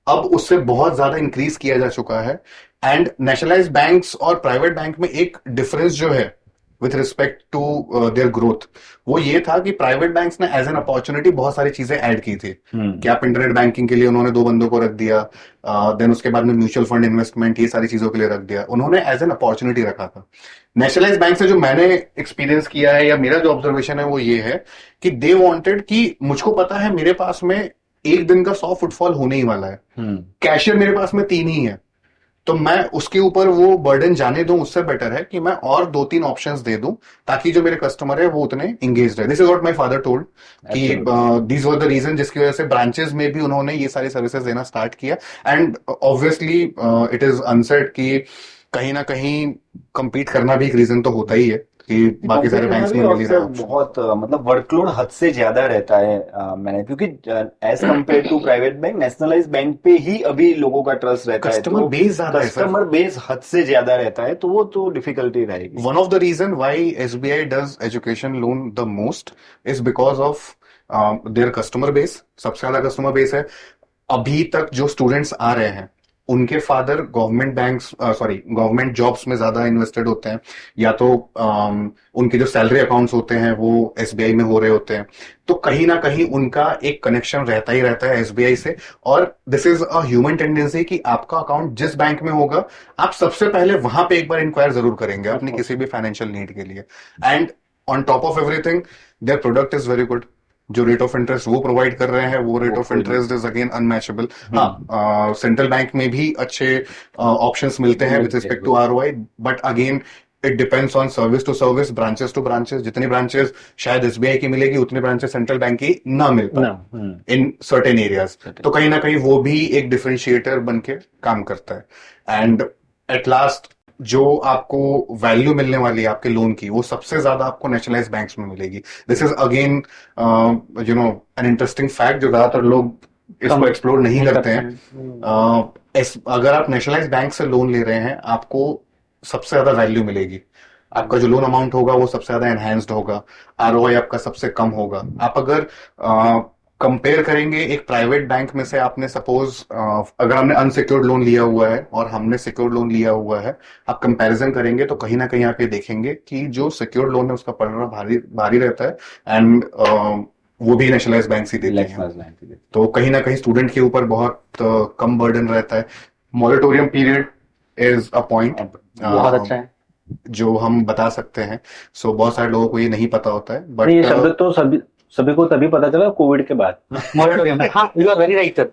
अब उससे बहुत ज्यादा इंक्रीज किया जा चुका है। एंड नेशनलाइज्ड बैंक्स और प्राइवेट बैंक में एक डिफरेंस जो है with respect to their growth, वो ये था कि प्राइवेट बैंक्स ने एज एन अपॉर्चुनिटी बहुत सारी चीजें ऐड की थी कि आप इंटरनेट बैंकिंग के लिए उन्होंने 2 बंदों को रख दिया, देन उसके बाद में म्यूचुअल फंड इन्वेस्टमेंट, ये सारी चीजों के लिए रख दिया, उन्होंने एज एन अपॉर्चुनिटी रखा था। नेशनलाइज बैंक से जो मैंने एक्सपीरियंस किया है या मेरा जो ऑब्जर्वेशन है वो ये है कि दे वांटेड कि मुझको पता है मेरे पास में एक दिन का 100 फुटफॉल होने ही वाला है, कैशियर मेरे पास में 3 ही है, तो मैं उसके ऊपर वो बर्डन जाने दूं, उससे बेटर है कि मैं और 2-3 ऑप्शंस दे दूं ताकि जो मेरे कस्टमर है वो उतने एंगेज रहे। This is what my father told कि दीज वर द रीजन जिसकी वजह से ब्रांचेस में भी उन्होंने ये सारी सर्विसेज देना स्टार्ट किया। And obviously it is unsaid कि कहीं ना कहीं compete करना भी एक रीजन तो होता ही है कि बाकी सारे बैंक्स में मिल ही रहा है। बहुत मतलब वर्कलोड हद से ज्यादा रहता है, मैंने क्योंकि as compare to private bank, nationalise bank पे ही अभी लोगों का ट्रस्ट रहता है, कस्टमर बेस ज्यादा है सर। कस्टमर बेस हद से ज्यादा रहता है, तो वो तो डिफिकल्टी रहेगी। One of the reason why SBI does education loan the most is because of their customer base। सबसे ज्यादा कस्टमर बेस है। अभी तक जो स्टूडेंट्स आ रहे हैं उनके father government banks government jobs में ज्यादा इन्वेस्टेड होते हैं, या तो उनके जो सैलरी अकाउंट्स होते हैं वो एसबीआई में हो रहे होते हैं, तो कहीं ना कहीं उनका एक कनेक्शन रहता ही रहता है एसबीआई से। और this is a human tendency कि आपका अकाउंट जिस बैंक में होगा आप सबसे पहले वहां पे एक बार इंक्वायर जरूर करेंगे अपनी किसी भी फाइनेंशियल नीड के लिए। And on top of everything their product is very good. जो रेट ऑफ इंटरेस्ट वो प्रोवाइड कर रहे हैं वो rate of interest is again unmatchable. हाँ, सेंट्रल बैंक में भी अच्छे ऑप्शंस मिलते हैं with respect to ROI, but again it depends on service to service, branches to branches. जितनी ब्रांचेस शायद एसबीआई की मिलेगी उतनी ब्रांचेस सेंट्रल बैंक की ना मिल पाए इन सर्टेन एरियाज, तो कहीं ना कहीं वो भी एक डिफरेंशिएटर बन के काम करता है। एंड एट लास्ट जो आपको वैल्यू मिलने वाली है आपके लोन की वो सबसे ज्यादा आपको नेशनलाइज बैंक्स में मिलेगी। This is again you know an interesting fact जो ज्यादातर लोग इसको एक्सप्लोर नहीं करते हैं। अगर आप नेशनलाइज बैंक से लोन ले रहे हैं आपको सबसे ज्यादा वैल्यू मिलेगी, आपका जो लोन अमाउंट होगा वो सबसे ज्यादा एनहांस्ड होगा, आरओआई आपका सबसे कम होगा। आप अगर कंपेयर करेंगे एक प्राइवेट बैंक में से, आपने सपोज अगर हमने अनसिक्योर्ड लोन लिया हुआ है और हमने सिक्योर्ड लोन लिया हुआ है, आप कंपैरिजन करेंगे तो कहीं ना कहीं आप ये देखेंगे कि जो सिक्योर्ड लोन है उसका पड़ना भारी रहता है। एंड वो भी नेशनलाइज बैंक से देते हैं, तो कहीं ना कहीं स्टूडेंट के ऊपर बहुत कम बर्डन रहता है। Moratorium period is a point बहुत अच्छा है जो हम बता सकते हैं। सो बहुत सारे लोगों को ये नहीं पता होता है, बट ये शब्द तो सभी को तभी पता चला कोविड के बाद। मोरेटोरियम। हाँ, you are very right sir.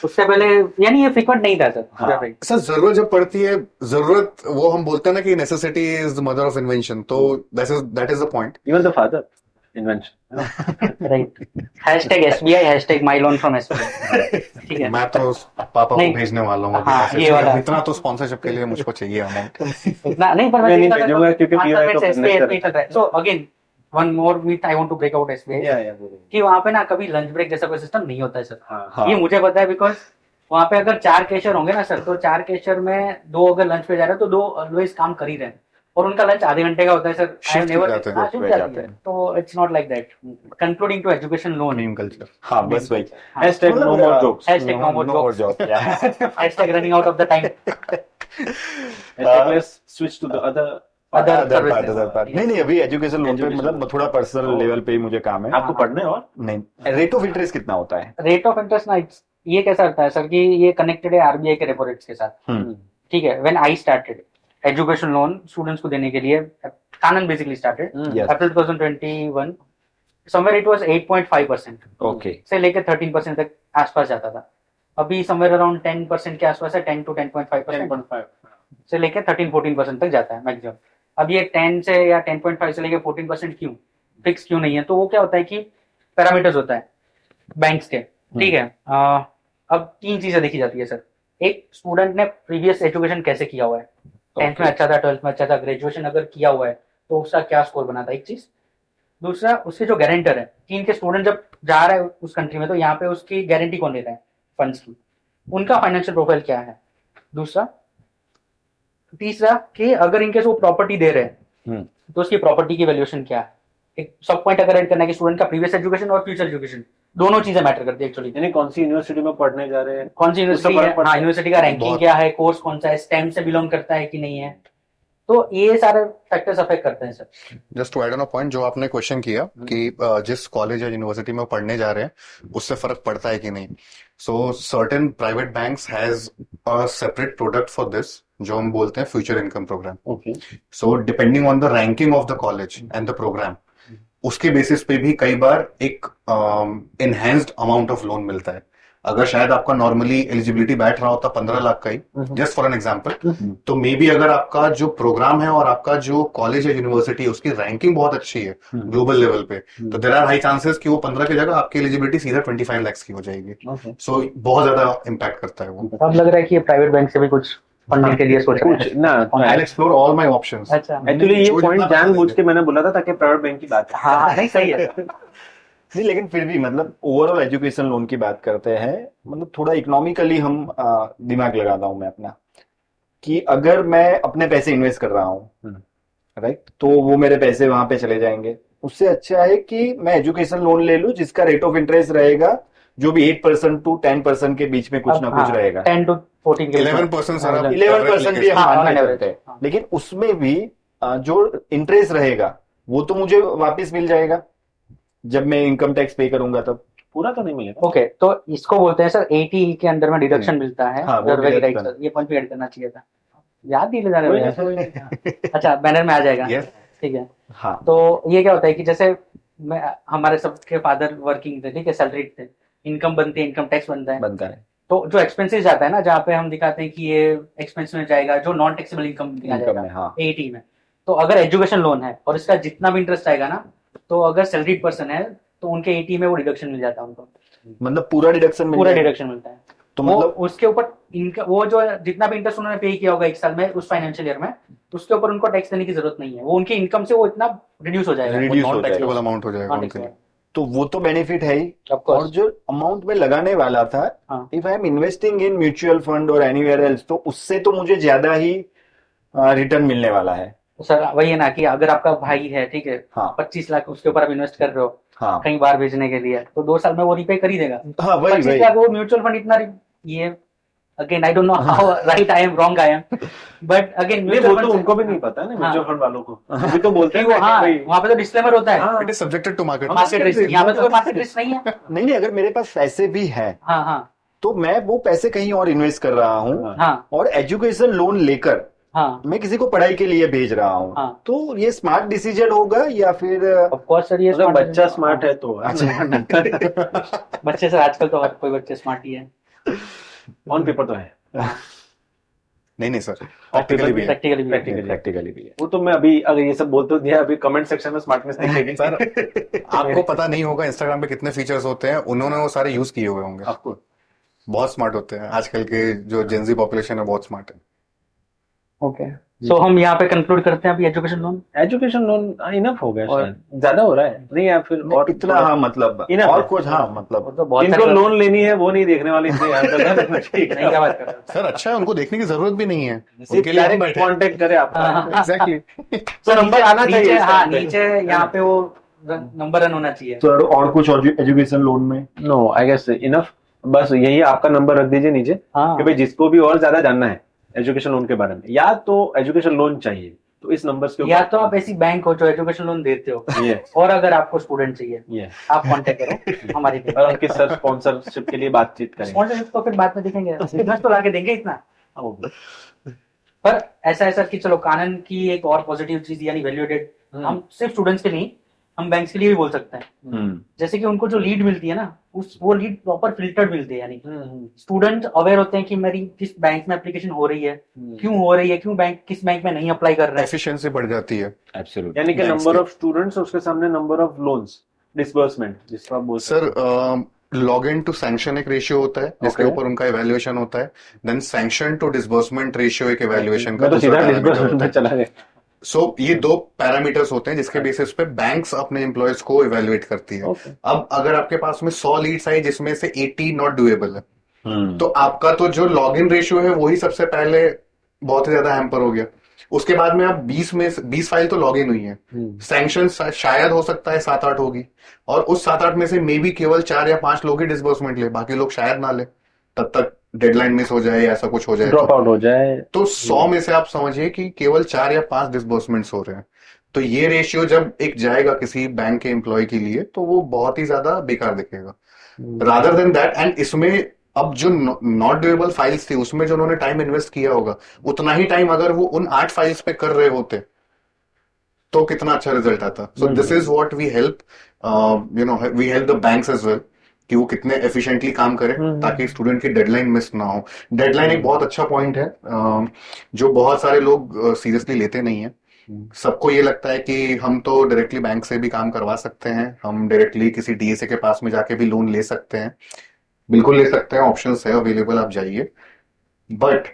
उससे पहले यानी ये फ्रीक्वेंट नहीं था सर। हाँ। सर जरूरत जब पड़ती है, जरूरत वो हम बोलते हैं ना कि necessity is the mother of invention, तो that is the point. Even the father invention. Right. #SBI #MyLoanFromSBI। ठीक है। मैं तो पापा को नहीं। भेजने वाला हूँ हाँ, ये वाला। इतना तो स्पॉन्सरशिप के लिए मुझको चाहिए अमाउंट। इतना नहीं, पर मैं नहीं भेजूंगा क्योंकि POI तो business कर रहा है। So again one more myth I want to break out SBI कि वहाँ पे ना कभी लंच ब्रेक जैसा कोई सिस्टम नहीं होता है सर। हाँ। ये मुझे पता है बिकॉज वहाँ पे अगर 4 कैशियर होंगे ना सर, तो 4 कैशियर में 2 अगर लंच पे जा रहे हैं तो 2 ऑलवेज काम कर ही रहे हैं, और उनका लंच आधे घंटे का होता है सर। Shift हो जाते हैं, शिफ्ट जाती है, तो it's not like that. Concluding to education loan, meme culture. हाँ बस भाई, #no more jokes। #running out of the time। Let's switch to the other other नहीं अभी एजुकेशन लोन पे मतलब थोड़ा पर्सनल लेवल पे ही मुझे काम है। आपको पढ़ना है और नहीं, रेट ऑफ इंटरेस्ट कितना होता है? रेट ऑफ इंटरेस्ट ना ये कैसा होता है सर कि ये कनेक्टेड है आरबीआई के रेपो रेट्स के साथ। ठीक है, when I started education loan students को देने के लिए, कानन basically started Yes. April 2021, somewhere it was 8.5% okay. से लेकर 13% तक आसपास जाता था। अभी समवेयर अराउंड 10% के आसपास है, 10 to 10.5% 10.5 से लेकर 13-14% तक जाता है मैक्सिमम। अब ये 10 से या 10.5 से लेकर 14% क्यों फिक्स क्यों नहीं है? तो वो क्या होता है कि पैरामीटर्स होता है बैंक्स के। ठीक है, अब 3 चीजें देखी जाती है सर। एक, स्टूडेंट ने प्रीवियस एजुकेशन कैसे किया हुआ है, 10th में अच्छा था, 12th में अच्छा था, ग्रेजुएशन अगर किया हुआ है तो उसका क्या स्कोर बना था, एक चीज। दूसरा, उसके जो गारंटर है कि इनके स्टूडेंट जब जा रहा है उस कंट्री में तो यहाँ पे उसकी गारंटी कौन लेता है फंड्स की, उनका फाइनेंशियल प्रोफाइल क्या है। दूसरा, तीसरा कि अगर इनकेस वो प्रॉपर्टी दे रहे हैं तो उसकी प्रॉपर्टी की वैल्यूएशन क्या है। एक सब पॉइंट अगर ऐड करना है कि स्टूडेंट का प्रीवियस एजुकेशन और फ्यूचर एजुकेशन दोनों चीजें मैटर करती है एक्चुअली। यानी कौन सी यूनिवर्सिटी में पढ़ने जा रहे हैं, कौन सी यूनिवर्सिटी उससे है, फर्क पड़ता हाँ है। यूनिवर्सिटी का रैंकिंग बहुत। क्या है, कोर्स कौन सा है, स्टेम से बिलोंग करता है कि नहीं है, तो ये सारे फैक्टर्स अफेक्ट करते हैं sir. Just to add on a point जो आपने क्वेश्चन किया कि जिस कॉलेज या यूनिवर्सिटी में पढ़ने जा रहे हैं उससे फर्क पड़ता है कि नहीं। So certain private banks has a separate product for this जो हम बोलते हैं future income program. Okay, so depending on the ranking of the college and the program, उसके बेसिस पे भी कई बार एक एनहेंस्ड अमाउंट ऑफ लोन मिलता है। अगर शायद आपका नॉर्मली एलिजिबिलिटी बैठ रहा होता 15 लाख का ही, जस्ट फॉर एन एग्जांपल, तो मे बी अगर आपका जो प्रोग्राम है और आपका जो कॉलेज या यूनिवर्सिटी है उसकी रैंकिंग बहुत अच्छी है ग्लोबल लेवल पे, तो देयर आर हाई चांसेस कि वो 15 की जगह आपकी एलिजिबिलिटी सीधा 25 लाख की हो जाएगी। सो बहुत ज्यादा इम्पैक्ट करता है वो। अब लग रहा है कि ये प्राइवेट बैंक से भी कुछ फंडिंग के लिए सोच रहे कुछ हैं। ना, I will explore all my options. अच्छा, एक्चुअली ये जो पॉइंट जितना जानबूझ के मैंने बोला था ताकि प्राइवेट बैंक की बात है। हाँ नहीं सही है। नहीं लेकिन फिर भी मतलब ओवरऑल एजुकेशन लोन की बात करते हैं, मतलब थोड़ा इकोनॉमिकली हम दिमाग लगाता हूं मैं अपना, कि अगर मैं अपने पैसे इन्वेस्ट कर रहा हूं, राइट, तो वो मेरे पैसे वहां पे चले जाएंगे। उससे अच्छा है कि मैं एजुकेशन लोन ले लूं जिसका रेट ऑफ इंटरेस्ट रहेगा जो भी 8% to 10% के बीच में कुछ ना कुछ रहेगा। 10 to 14 के 11% सर, आप 11% भी हम हाँ, मान on सकते average, हैं, हाँ। लेकिन उसमें भी जो इंटरेस्ट रहेगा वो तो मुझे वापस मिल जाएगा जब मैं इनकम टैक्स पे करूंगा तब। पूरा तो नहीं मिलेगा। ओके, तो इसको बोलते हैं सर 80 के अंदर में डिडक्शन मिलता है। हाँ, वो You're very right, deduction। sir। ये पॉइंट भी ऐड करना चाहिए था, याद नहीं ले जा रहे कोई हो नहीं, यार। कोई नहीं। अच्छा, बैनर में आ जाएगा। Yes। ठीक है, हाँ, तो ये क्या होता है कि जैसे हमारे सबके फादर वर्किंग थे, ठीक है, सैलरीड थे, इनकम बनती है, इनकम टैक्स बनता है, बनता है तो जो एक्सपेंसेस जाता है ना, जहाँ पे हम दिखाते हैं कि ये एक्सपेंस में जाएगा, जो नॉन टैक्सेबल इनकम दिखा इनकम जाएगा में। हाँ, एटी में। तो अगर एजुकेशन लोन है और इसका जितना भी इंटरेस्ट आएगा ना, तो अगर सैलरीड पर्सन है तो उनके एटी में वो डिडक्शन मिल जाता है उनको, मतलब पूरा डिडक्शन मिल पूरा जाएगा। डिडक्शन मिलता है। तो वो मतलब उसके ऊपर इनका वो जो जितना भी इंटरेस्ट उन्होंने पे किया होगा एक साल में उस फाइनेंशियल ईयर में, उसके ऊपर उनको टैक्स देने की जरूरत नहीं है। वो उनकी इनकम से वो इतना रिड्यूस हो जाएगा, Reduce हो नॉन जाएगा। टैक्सेबल टैक्सेबल अमाउंट हो जाएगा उनके लिए। तो वो तो बेनिफिट है ही। Of course. और जो अमाउंट में लगाने वाला था, हाँ। If I am investing in mutual fund और एनीवेयर एल्स, तो उससे तो मुझे ज्यादा ही रिटर्न मिलने वाला है। सर वही है ना कि अगर आपका भाई है, ठीक है, हाँ 25 लाख उसके ऊपर आप इन्वेस्ट कर रहे हो हाँ कहीं बाहर भेजने के लिए, तो 2 साल में वो रिपे कर ही देगा। हाँ, वही 25 वही। लाख वो म्यूचुअल फंड इतना ये again I don't know how right I am wrong I am, but again नहीं, वो तो उनको भी नहीं पता है ना, म्यूचुअल फंड वालों को अभी तो बोलते हैं हाँ, भाई। वहाँ पे तो डिस्क्लेमर होता है, हाँ, it is subjected to market. Market risk. यहाँ पे तो मार्केट रिस्क नहीं है। नहीं नहीं, अगर मेरे पास पैसे भी हैं हाँ हाँ तो मैं वो पैसे कहीं और इन्वेस्ट कर रहा हूँ, हाँ और एजुकेशन लोन लेकर हाँ मैं किसी को पढ़ाई के लिए भेज रहा हूँ, हाँ। तो ये स्मार्ट डिसीजन होगा या फिर ऑफ कोर्स सर, ये अगर smart बच्चा है। स्मार्ट है तो बच्चे सर आजकल तो हर कोई बच्चे स्मार्ट ही है, ऑन पेपर तो है, नहीं सर, प्रैक्टिकली भी है। प्रैक्टिकली भी है। प्रैक्टिकली भी है। वो तो मैं अभी अगर ये सब बोलते दिया अभी कमेंट सेक्शन में स्मार्टनेस दिखेगी सर आपको पता नहीं होगा इंस्टाग्राम पे कितने फीचर्स होते हैं, उन्होंने वो सारे यूज किए हुए होंगे। आपको बहुत स्मार्ट होते हैं आजकल के जो जेनजी पॉपुलेशन है, बहुत स्मार्ट है। ओके, सो हम यहाँ पे कंक्लूड करते हैं अभी एजुकेशन लोन इनफ हो गया, और- शायद ज्यादा हो रहा है नहीं, या फिर और इतना हाँ, मतलब Enough और है। कुछ हाँ, मतलब तो बहुत इनको सारे लोन लेनी है वो नहीं देखने वाले इतने यार ठीक नहीं, क्या बात कर रहे हो? सर अच्छा है, उनको देखने की जरूरत भी नहीं है, उनके लिए हम डायरेक्ट बैठे कांटेक्ट करे आप हाँ, एग्जैक्टली। तो नंबर आना नीचे, चाहिए हाँ नीचे यहाँ पे वो नंबर रन होना चाहिए। सर और कुछ एजुकेशन लोन में नो आई गेस इनफ, बस यही आपका नंबर रख दीजिए नीचे हाँ कि भाई जिसको भी और ज्यादा जानना है एजुकेशन लोन के बारे में, या तो एजुकेशन लोन चाहिए तो इस नंबर्स के या तो आप ऐसी बैंक हो जो एजुकेशन लोन देते हो, ये और अगर आपको स्टूडेंट चाहिए ये आप कांटेक्ट करो हमारी और उनके सर स्पॉन्सरशिप के लिए बातचीत करें। स्पॉन्सरशिप तो फिर बाद में देखेंगे, बिजनेस तो लाके देंगे इतना। पर ऐसा कि चलो कानन की एक और पॉजिटिव चीज यानी वैल्यू एडेड हम सिर्फ स्टूडेंट्स के नहीं, हम बैंक्स के लिए भी बोल सकते हैं। जैसे कि उनको जो लीड मिलती है ना, वो लीड प्रॉपर फिल्टर्ड मिलती है, यानी स्टूडेंट अवेयर होते हैं कि मेरी किस बैंक में एप्लीकेशन हो रही है, क्यों हो रही है, क्यों बैंक किस बैंक में नहीं अप्लाई कर रहे हैं, एफिशिएंसी बढ़ जाती है। एब्सोल्युटली। यानी कि नंबर ऑफ स्टूडेंट्स उसके सामने नंबर ऑफ लोन्स डिसबर्समेंट जिसको आप बोल sir log in to sanction एक रेशियो होता है जिसके Okay. ऊपर उनका इवैल्यूएशन होता है, then sanction to disbursement ratio एक इवैल्यूएशन का मैं तो दूसरा सीधा पैरामीटर डिसबर्समेंट होता में है। चला गया। सो ये दो पैरामीटर्स होते हैं जिसके बेसिस पे बैंक्स अपने एम्प्लॉयज को इवैल्यूएट करती है। Okay. अब अगर आपके पास में 100 लीड्स आई जिसमें से 80 नॉट डूएबल है, तो आपका तो जो लॉग इन रेशियो है वही सबसे पहले बहुत ही ज्यादा हैम्पर हो गया। उसके बाद में आप 20 फाइल तो लॉग इन हुई है, सैंक्शन शायद हो सकता है 7-8 होगी, और उस 7-8 में से मे बी केवल 4 या 5 लोग ही डिसबर्समेंट ले, बाकी लोग शायद ना ले, तब तक डेडलाइन मिस हो जाए या ऐसा कुछ हो जाए ड्रॉप आउट हो जाए। तो 100 में से आप समझिए कि केवल 4 या 5 डिसबर्समेंट्स हो रहे हैं। तो ये रेशियो जब एक जाएगा किसी बैंक के एम्प्लॉय के लिए तो वो बहुत ही ज्यादा बेकार दिखेगा रादर देन दैट। एंड इसमें अब जो नॉट ड्यूएबल फाइल्स थी उसमें जो उन्होंने टाइम इन्वेस्ट किया होगा, उतना ही टाइम अगर वो उन 8 फाइल्स पे कर रहे होते तो कितना अच्छा रिजल्ट आता। So this is what we help, we help the banks as well कि वो कितने एफिशिएंटली काम करें ताकि स्टूडेंट की डेडलाइन मिस ना हो। डेडलाइन एक बहुत अच्छा पॉइंट है जो बहुत सारे लोग सीरियसली लेते नहीं है। सबको ये लगता है कि हम तो डायरेक्टली बैंक से भी काम करवा सकते हैं, हम डायरेक्टली किसी डीएसए के पास में जाके भी लोन ले सकते हैं। बिल्कुल ले सकते हैं, ऑप्शंस है अवेलेबल, आप जाइए। बट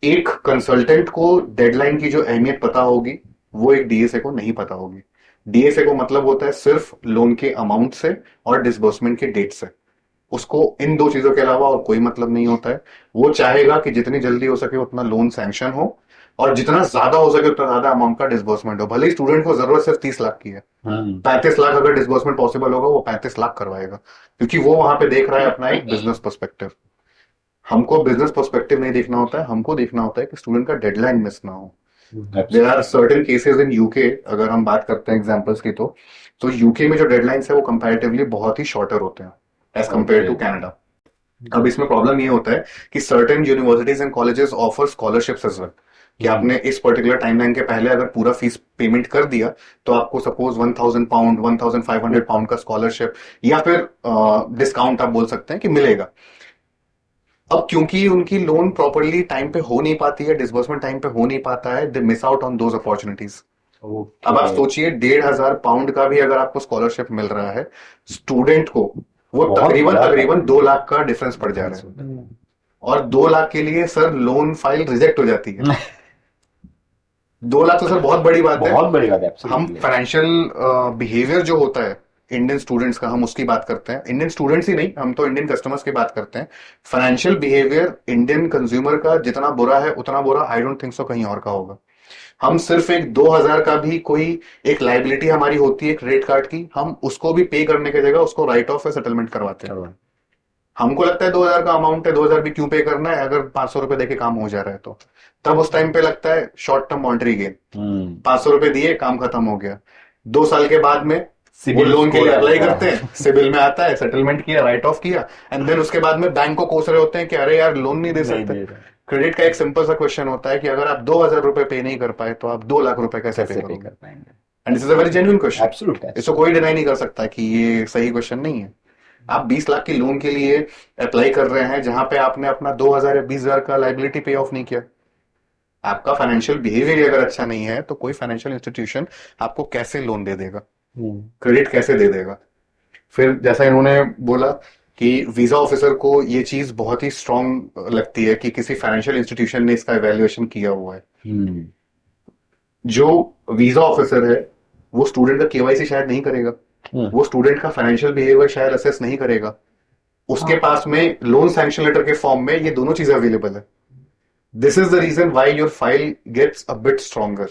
एक कंसल्टेंट को डेडलाइन की जो अहमियत पता होगी वो एक डीएसए को नहीं पता होगी। डीएसए को मतलब होता है सिर्फ लोन के अमाउंट से और डिसबर्समेंट के डेट से, उसको इन दो चीजों के अलावा और कोई मतलब नहीं होता है। वो चाहेगा कि जितनी जल्दी हो सके उतना लोन सैंक्शन हो और जितना ज्यादा हो सके उतना ज्यादा अमाउंट का डिसबर्समेंट हो। भले ही स्टूडेंट को जरूरत सिर्फ 30 लाख की है, 35 लाख अगर डिसबर्समेंट पॉसिबल होगा वो 35 लाख करवाएगा, क्योंकि वो वहां पे देख रहा है अपना एक बिजनेस पर्सपेक्टिव। हमको बिजनेस पर्सपेक्टिव नहीं देखना होता है, हमको देखना होता है कि स्टूडेंट का डेडलाइन मिस ना हो। There are certain cases in UK, अगर हम बात करते हैं एग्जांपल्स की तो यूके में जो डेडलाइंस है वो कंपैरेटिवली बहुत ही शॉर्टर होते हैं एज कंपेयर टू कनाडा। अब इसमें प्रॉब्लम ये होता है कि certain universities and colleges offer scholarships as well, कि आपने इस पर्टिकुलर टाइमलाइन के पहले अगर पूरा फीस पेमेंट कर दिया तो आपको सपोज 1000 पाउंड 1500 पाउंड का स्कॉलरशिप या फिर डिस्काउंट आप बोल सकते हैं कि मिलेगा। अब क्योंकि उनकी लोन प्रॉपरली टाइम पे हो नहीं पाती है, डिसबर्समेंट टाइम पे हो नहीं पाता है, they miss out on those opportunities. अब आप सोचिए 1500 पाउंड का भी अगर आपको स्कॉलरशिप मिल रहा है स्टूडेंट को, वो तकरीबन 2 लाख का डिफरेंस पड़ जा रहा है, और 2 लाख के लिए सर लोन फाइल रिजेक्ट हो जाती है। 2 लाख तो सर बहुत बड़ी बात है, बहुत बड़ी बात है। हम फाइनेंशियल बिहेवियर जो होता है इंडियन स्टूडेंट्स का, हम उसकी बात करते हैं। इंडियन स्टूडेंट्स ही नहीं, हम तो इंडियन कस्टमर्स की बात करते हैं। फाइनेंशियल बिहेवियर इंडियन कंज्यूमर का जितना बुरा है उतना बुरा आई डोंट थिंक सो कहीं और का होगा। हम सिर्फ एक 2000 का भी कोई एक लाइबिलिटी हमारी होती है क्रेडिट कार्ड की, हम उसको भी पे करने की जगह उसको राइट ऑफ या सेटलमेंट करवाते हैं। हमको लगता है 2000 का अमाउंट है, 2000 भी क्यों पे करना है अगर 500 रुपए देके काम हो जा रहा है तो। तब उस टाइम पे लगता है शॉर्ट टर्म मॉनिटरी गेन, 500 रुपए दिए काम खत्म हो गया। 2 साल के बाद में वो लोन के लिए अप्लाई करते हैं, सिविल में आता है, सेटलमेंट किया, राइट ऑफ किया, एंड देन उसके बाद में बैंक को कोस रहे होते हैं कि अरे यार लोन नहीं दे सकते। क्रेडिट का एक सिंपल सा क्वेश्चन होता है कि अगर आप 2000 रुपए पे नहीं कर पाए तो आप 2 लाख रुपए कैसे पे करोगे? And this is a very genuine question, absolutely. इसको कोई डिनाई नहीं कर सकता कि ये सही क्वेश्चन नहीं है। आप 20 लाख की लोन के लिए अप्लाई कर रहे हैं जहां पे आपने अपना 2000 या 20000 का लाइबिलिटी पे ऑफ नहीं किया। आपका फाइनेंशियल बिहेवियर अगर अच्छा नहीं है तो कोई फाइनेंशियल इंस्टीट्यूशन आपको कैसे लोन दे देगा, क्रेडिट कैसे दे देगा? फिर जैसा इन्होंने बोला कि वीजा ऑफिसर को ये चीज बहुत ही स्ट्रांग लगती है कि किसी फाइनेंशियल इंस्टीट्यूशन ने इसका इवैल्यूएशन किया हुआ है। जो वीजा ऑफिसर है वो स्टूडेंट का केवाईसी शायद नहीं करेगा, वो स्टूडेंट का फाइनेंशियल बिहेवियर शायद असेस नहीं करेगा, उसके पास में लोन सैंक्शन लेटर के फॉर्म में ये दोनों चीजें अवेलेबल है। This is the reason why your file gets a bit stronger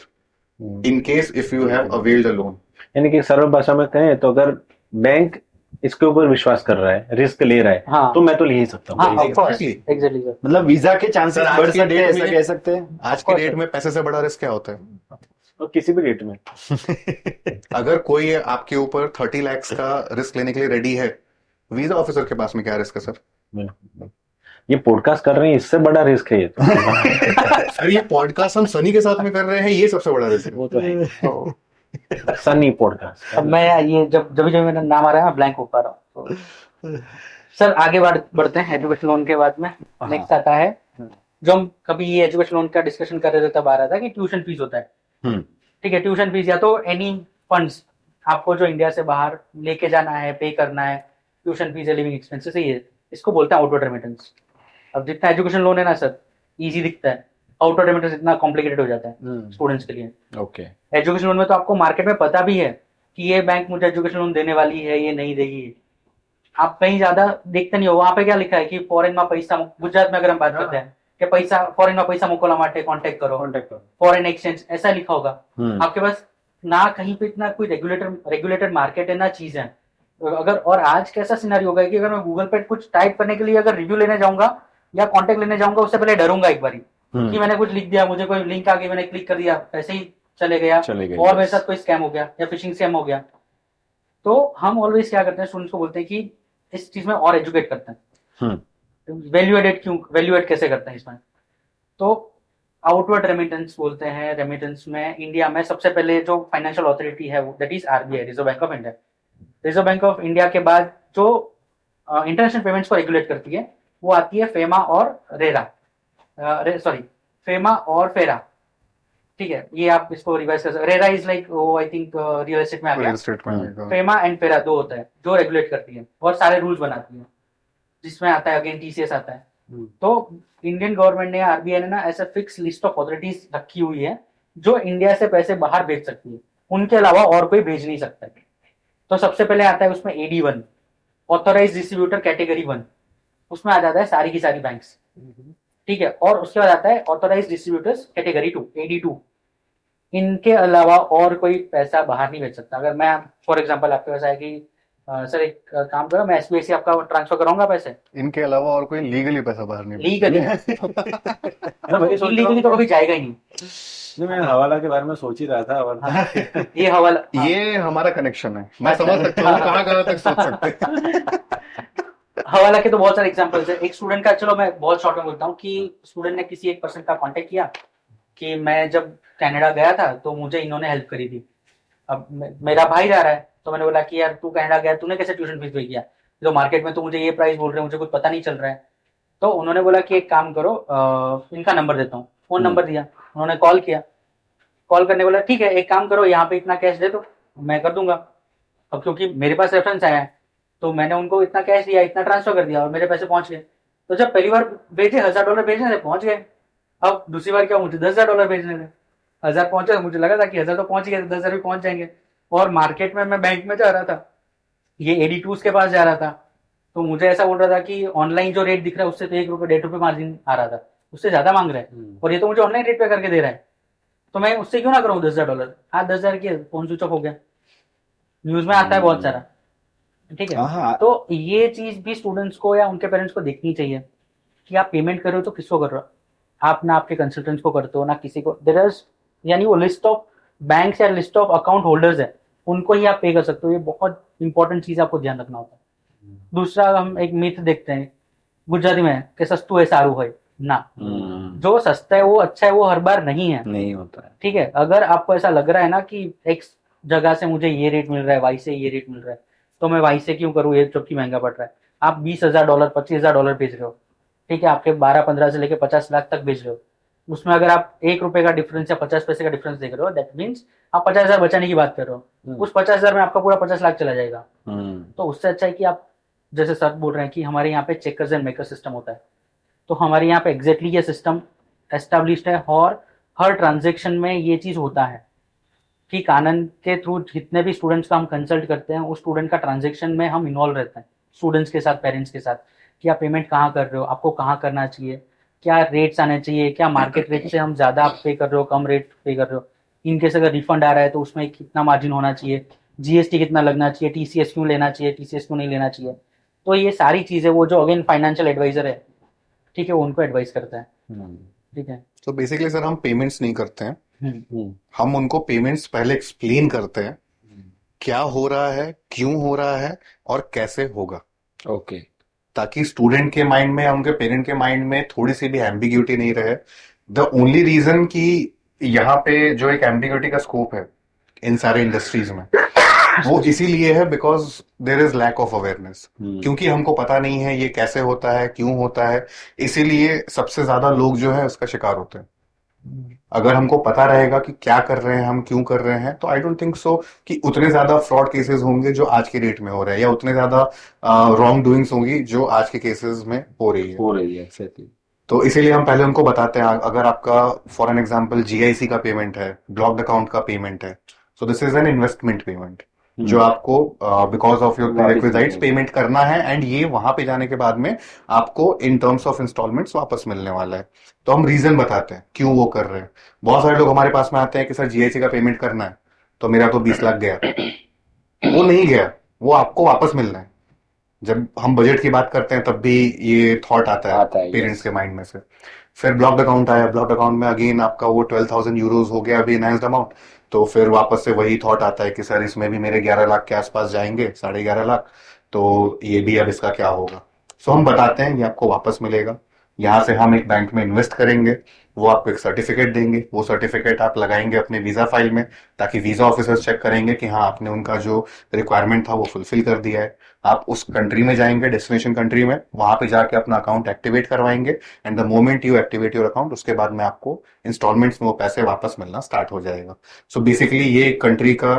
in case if you have availed a loan. यानी कि सरल भाषा में कहें तो अगर बैंक इसके ऊपर विश्वास कर रहा है, रिस्क ले रहा है, हाँ, तो मैं तो ले ही सकता हूँ। हाँ, exactly, मतलब वीजा के चांसेस सर, आज बढ़ की सकते हैं, डेट ऐसा में- कह सकते हैं। आज की डेट में पैसे से बड़ा रिस्क क्या होता है? और किसी भी रेट में। अगर कोई आपके ऊपर 30 lakhs का रिस्क लेने के लिए रेडी है, वीजा ऑफिसर के पास में क्या रिस्क है सर? ये पॉडकास्ट कर रहे हैं, इससे बड़ा रिस्क है ये तो। सर ये पॉडकास्ट हम सनी के साथ में कर रहे हैं, ये सबसे बड़ा रिस्क है। वो तो है। सनी पॉडकास्ट। अब मैं ये जब मेरा नाम आ रहा है ब्लैंक हो पा रहा हूँ तो सर आगे बढ़ते हैं एजुकेशन लोन के बाद में। नेक्स्ट आता है जो हम कभी ये एजुकेशन लोन का डिस्कशन कर रहे थे तब आ रहा था कि ट्यूशन फीस होता है। ठीक है, ट्यूशन फीस या तो एनी फंड्स आपको जो इंडिया से बाहर लेके जाना है, पे करना है, ट्यूशन फीस है, लिविंग एक्सपेंसेस है, ये इसको बोलते हैं आउटवर्ड रेमिटेंस। अब जितना एजुकेशन लोन है ना सर इजी दिखता है, आउटवर्ड रेमिटेंस इतना कॉम्प्लिकेटेड हो जाता है स्टूडेंट्स के लिए। ओके, एजुकेशन लोन में तो आपको मार्केट में पता भी है कि ये बैंक मुझे एजुकेशन लोन देने वाली है, ये नहीं देगी। आप कहीं ज्यादा देखते नहीं हो, वहां पे क्या लिखा है कि फॉरेन में पैसा, गुजरात में अगर हम बात करते हैं कि पैसा फॉरेन में पैसा मोकलवा माटे कांटेक्ट करो, फॉरेन एक्सचेंज ऐसा लिखा होगा। आपके पास ना कहीं पे इतना कोई रेगुलेटेड मार्केट है ना चीज है। अगर और आज कैसा सिनेरियो होगा कि अगर मैं गूगल पे कुछ टाइप करने के लिए अगर रिव्यू लेने जाऊंगा या कांटेक्ट लेने जाऊंगा, उससे पहले डरूंगा एक बारी कि मैंने कुछ लिख दिया, मुझे कोई लिंक आ गई, मैंने क्लिक कर दिया, ऐसे ही चले गया और मेरे साथ कोई स्कैम हो गया या फिशिंग स्कैम हो गया। तो हम ऑलवेज क्या करते हैं, स्टूडेंट्स को बोलते हैं कि इस चीज में और एजुकेट करते हैं। वैल्यू एड कैसे करते हैं इसमें? तो आउटवर्ड रेमिटेंस बोलते हैं। रेमिटेंस में इंडिया में सबसे पहले जो फाइनेंशियल अथॉरिटी है that is RBI, reserve bank of India. Reserve bank of India के बाद जो इंटरनेशनल पेमेंट्स को रेगुलेट करती है वो आती है फेमा और फेमा और फेरा। ठीक है, ये आप इसको रिवाइज कर सकते। रेरा इज लाइक वो आई थिंक रियल एस्टेट में आ गया। फेमा एंड फेरा दो होता है जो रेगुलेट करती है और सारे रूल्स बनाती है, जिसमें आता है अगेन टीसीएस आता है। तो इंडियन गवर्नमेंट ने, आरबीआई ने ना ऐसा फिक्स लिस्ट ऑफ अथॉरिटीज रखी हुई है जो इंडिया से पैसे बाहर भेज सकती है, उनके अलावा और कोई भेज नहीं सकता है। तो सबसे पहले आता है उसमें AD1, ऑथोराइज डिस्ट्रीब्यूटर कैटेगरी 1, उसमें आ जाता है सारी की सारी बैंक्स। ठीक है, और उसके बाद आता है ऑथोराइज डिस्ट्रीब्यूटर्स कैटेगरी 2, AD2। इनके अलावा और कोई पैसा बाहर नहीं भेज सकता। अगर मैं फॉर एग्जांपल आपके पास आए कि सर एक काम करो, मैं SBI से आपका ट्रांसफर कराऊंगा पैसे, इनके अलावा और कोई लीगली पैसा बाहर नहीं लीगली इलीगली तो कभी जाएगा ही नहीं। मैं हवाला के बारे में सोच ही रहा था, वरना ये हवाला, ये हमारा कनेक्शन है, मैं समझ सकता हूँ कहाँ तक सोच सकते हैं। हवाला के तो बहुत सारे एग्जांपल्स है। एक स्टूडेंट का, चलो मैं बहुत शॉर्ट में बोलता हूँ कि स्टूडेंट ने किसी एक पर्सन का कांटेक्ट किया कि मैं जब कनाडा गया था तो मुझे इन्होंने हेल्प करी थी। अब मेरा भाई जा रहा है तो मैंने बोला कि यार तू कनाडा गया, तूने कैसे ट्यूशन फीस पे किया? तो मार्केट में तो मुझे ये प्राइस बोल रहे हैं, मुझे कुछ पता नहीं चल रहा है। तो उन्होंने बोला कि एक काम करो, इनका नंबर देता हूँ। फोन नंबर दिया, उन्होंने कॉल किया। कॉल करने बोला ठीक है एक काम करो, यहाँ पे इतना कैश दे दो, मैं कर दूंगा। अब क्योंकि मेरे पास रेफरेंस आया है तो मैंने उनको इतना कैश दिया, इतना ट्रांसफर कर दिया और मेरे पैसे पहुंच गए। तो जब पहली बार भेजे $1000 भेजने थे, पहुंच गए। अब दूसरी बार क्या, मुझे $10,000 भेजने थे, 1000 पहुंचे। मुझे लगा था कि 1000 तो पहुंच गए, 10,000 भी पहुंच जाएंगे। और मार्केट में मैं बैंक में जा रहा था, ये AD2 के पास जा रहा था, तो मुझे ऐसा बोल रहा था कि ऑनलाइन जो रेट दिख रहा है उससे तो ₹1 ₹1.5 मार्जिन आ रहा था, उससे ज्यादा मांग रहा है और ये तो मुझे ऑनलाइन रेट पे करके दे रहा है, तो मैं उससे क्यों ना करूँ $10,000। हाँ 10,000 की फोन स्विच ऑफ हो गया, न्यूज में आता है बहुत सारा। ठीक है, तो ये चीज भी स्टूडेंट्स को या उनके पेरेंट्स को देखनी चाहिए कि आप पेमेंट कर रहे हो तो किसको कर रहे हो। आप ना आपके कंसल्टेंट्स को करते हो ना किसी को। देयर इज, यानी वो लिस्ट ऑफ बैंक्स या लिस्ट ऑफ अकाउंट होल्डर्स है, उनको ही आप पे कर सकते हो। ये बहुत इंपॉर्टेंट चीज आपको ध्यान रखना होता है। दूसरा, हम एक मिथ देखते हैं गुजराती में कि सस्तु है सारू है ना, जो सस्ता है वो अच्छा है, वो हर बार नहीं है, नहीं होता है। ठीक है, अगर आपको ऐसा लग रहा है ना कि एक्स जगह से मुझे ये रेट मिल रहा है, वाई से ये रेट मिल रहा है, तो मैं वाई से क्यों करूँ ये जबकि महंगा पड़ रहा है। आप $20,000 $25,000 भेज रहे हो, ठीक है, आपके 12-15 से लेके 50 लाख तक भेज रहे हो, उसमें अगर आप ₹1 का डिफरेंस या 50 पैसे का डिफरेंस देख रहे हो, दैट मीन्स आप 50,000 बचाने की बात कर रहे हो। उस 50,000 में आपका पूरा 50 लाख चला जाएगा। तो उससे अच्छा है कि आप, जैसे सर बोल रहे हैं कि हमारे यहाँ पे चेकर्स एंड मेकर सिस्टम होता है, तो हमारे यहाँ पे एग्जैक्टली ये सिस्टम एस्टेब्लिश्ड है और हर ट्रांजेक्शन में ये चीज होता है कि कानन के थ्रू जितने भी स्टूडेंट्स का हम कंसल्ट करते हैं, उस स्टूडेंट का ट्रांजेक्शन में हम इन्वॉल्व रहते हैं, स्टूडेंट्स के साथ, पेरेंट्स के साथ, कि आप पेमेंट कहाँ कर रहे हो, आपको कहाँ करना चाहिए, क्या रेट्स आने चाहिए, क्या मार्केट रेट से हम ज़्यादा आप पे कर रहे हो, कम रेट पे कर रहे हो, इनकेस अगर रिफंड आ रहा है तो उसमें कितना मार्जिन होना चाहिए, GST कितना लगना चाहिए, TCS क्यों लेना चाहिए, TCS क्यों नहीं लेना चाहिए। तो ये सारी चीज़ें वो जो अगेन फाइनेंशियल एडवाइजर है, ठीक है, वो उनको एडवाइस करता है। ठीक है, तो बेसिकली सर हम पेमेंट्स नहीं करते हैं, हम उनको पेमेंट्स पहले एक्सप्लेन करते हैं, क्या हो रहा है, क्यों हो रहा है और कैसे होगा, ओके। ताकि स्टूडेंट के माइंड में या उनके पेरेंट के माइंड में थोड़ी सी भी एम्बिग्यूटी नहीं रहे। द ओनली रीजन कि यहाँ पे जो एक एम्बिग्यूटी का स्कोप है इन सारे इंडस्ट्रीज में, वो इसीलिए है because there is lack of awareness. क्योंकि हमको पता नहीं है ये कैसे होता है, क्यों होता है, इसीलिए सबसे ज्यादा लोग जो है उसका शिकार होते हैं। अगर हमको पता रहेगा कि क्या कर रहे हैं हम, क्यों कर रहे हैं, तो आई डोंट थिंक सो कि उतने ज्यादा फ्रॉड केसेस होंगे जो आज के डेट में हो रहे हैं, या उतने ज्यादा रॉन्ग डूइंग्स होंगी जो आज के केसेस में हो रही है। exactly। तो इसीलिए हम पहले उनको बताते हैं, अगर आपका फॉर एन एग्जांपल जीआईसी का पेमेंट है, ब्लॉक्ड अकाउंट का पेमेंट है, so this is an investment payment जो आपको बिकॉज ऑफ योर प्रीरेक्विजिट्स पेमेंट करना है, एंड ये वहां पे जाने के बाद में आपको इन टर्म्स ऑफ इंस्टॉलमेंट्स वापस मिलने वाला है। तो हम रीजन बताते हैं क्यों वो कर रहे हैं। बहुत सारे लोग हमारे पास में आते हैं कि सर जीआईसी का पेमेंट करना है, तो मेरा तो 20 लाख गया। वो नहीं गया, वो आपको वापस मिलना है। जब हम बजट की बात करते हैं तब भी ये थॉट आता है पेरेंट्स के माइंड में से। फिर ब्लॉक्ड अकाउंट आया, ब्लॉक्ड अकाउंट में अगेन आपका वो 12,000 यूरोज हो गया अभी इनहेंस्ड अमाउंट, तो फिर वापस से वही थॉट आता है कि सर इसमें भी मेरे 11 लाख के आसपास जाएंगे, 11.5 लाख, तो ये भी अब इसका क्या होगा। सो हम बताते हैं ये आपको वापस मिलेगा, यहाँ से हम एक बैंक में इन्वेस्ट करेंगे, वो आपको एक सर्टिफिकेट देंगे, वो सर्टिफिकेट आप लगाएंगे अपने वीजा फाइल में, ताकि वीजा ऑफिसर्स चेक करेंगे कि हाँ आपने उनका जो रिक्वायरमेंट था वो फुलफिल कर दिया है। आप उस कंट्री में जाएंगे, डेस्टिनेशन कंट्री में, वहां पे जाके अपना अकाउंट एक्टिवेट करवाएंगे, and the moment you activate your account, उसके बाद में आपको इंस्टॉलमेंट्स में वो पैसे वापस मिलना स्टार्ट हो जाएगा। सो बेसिकली ये कंट्री का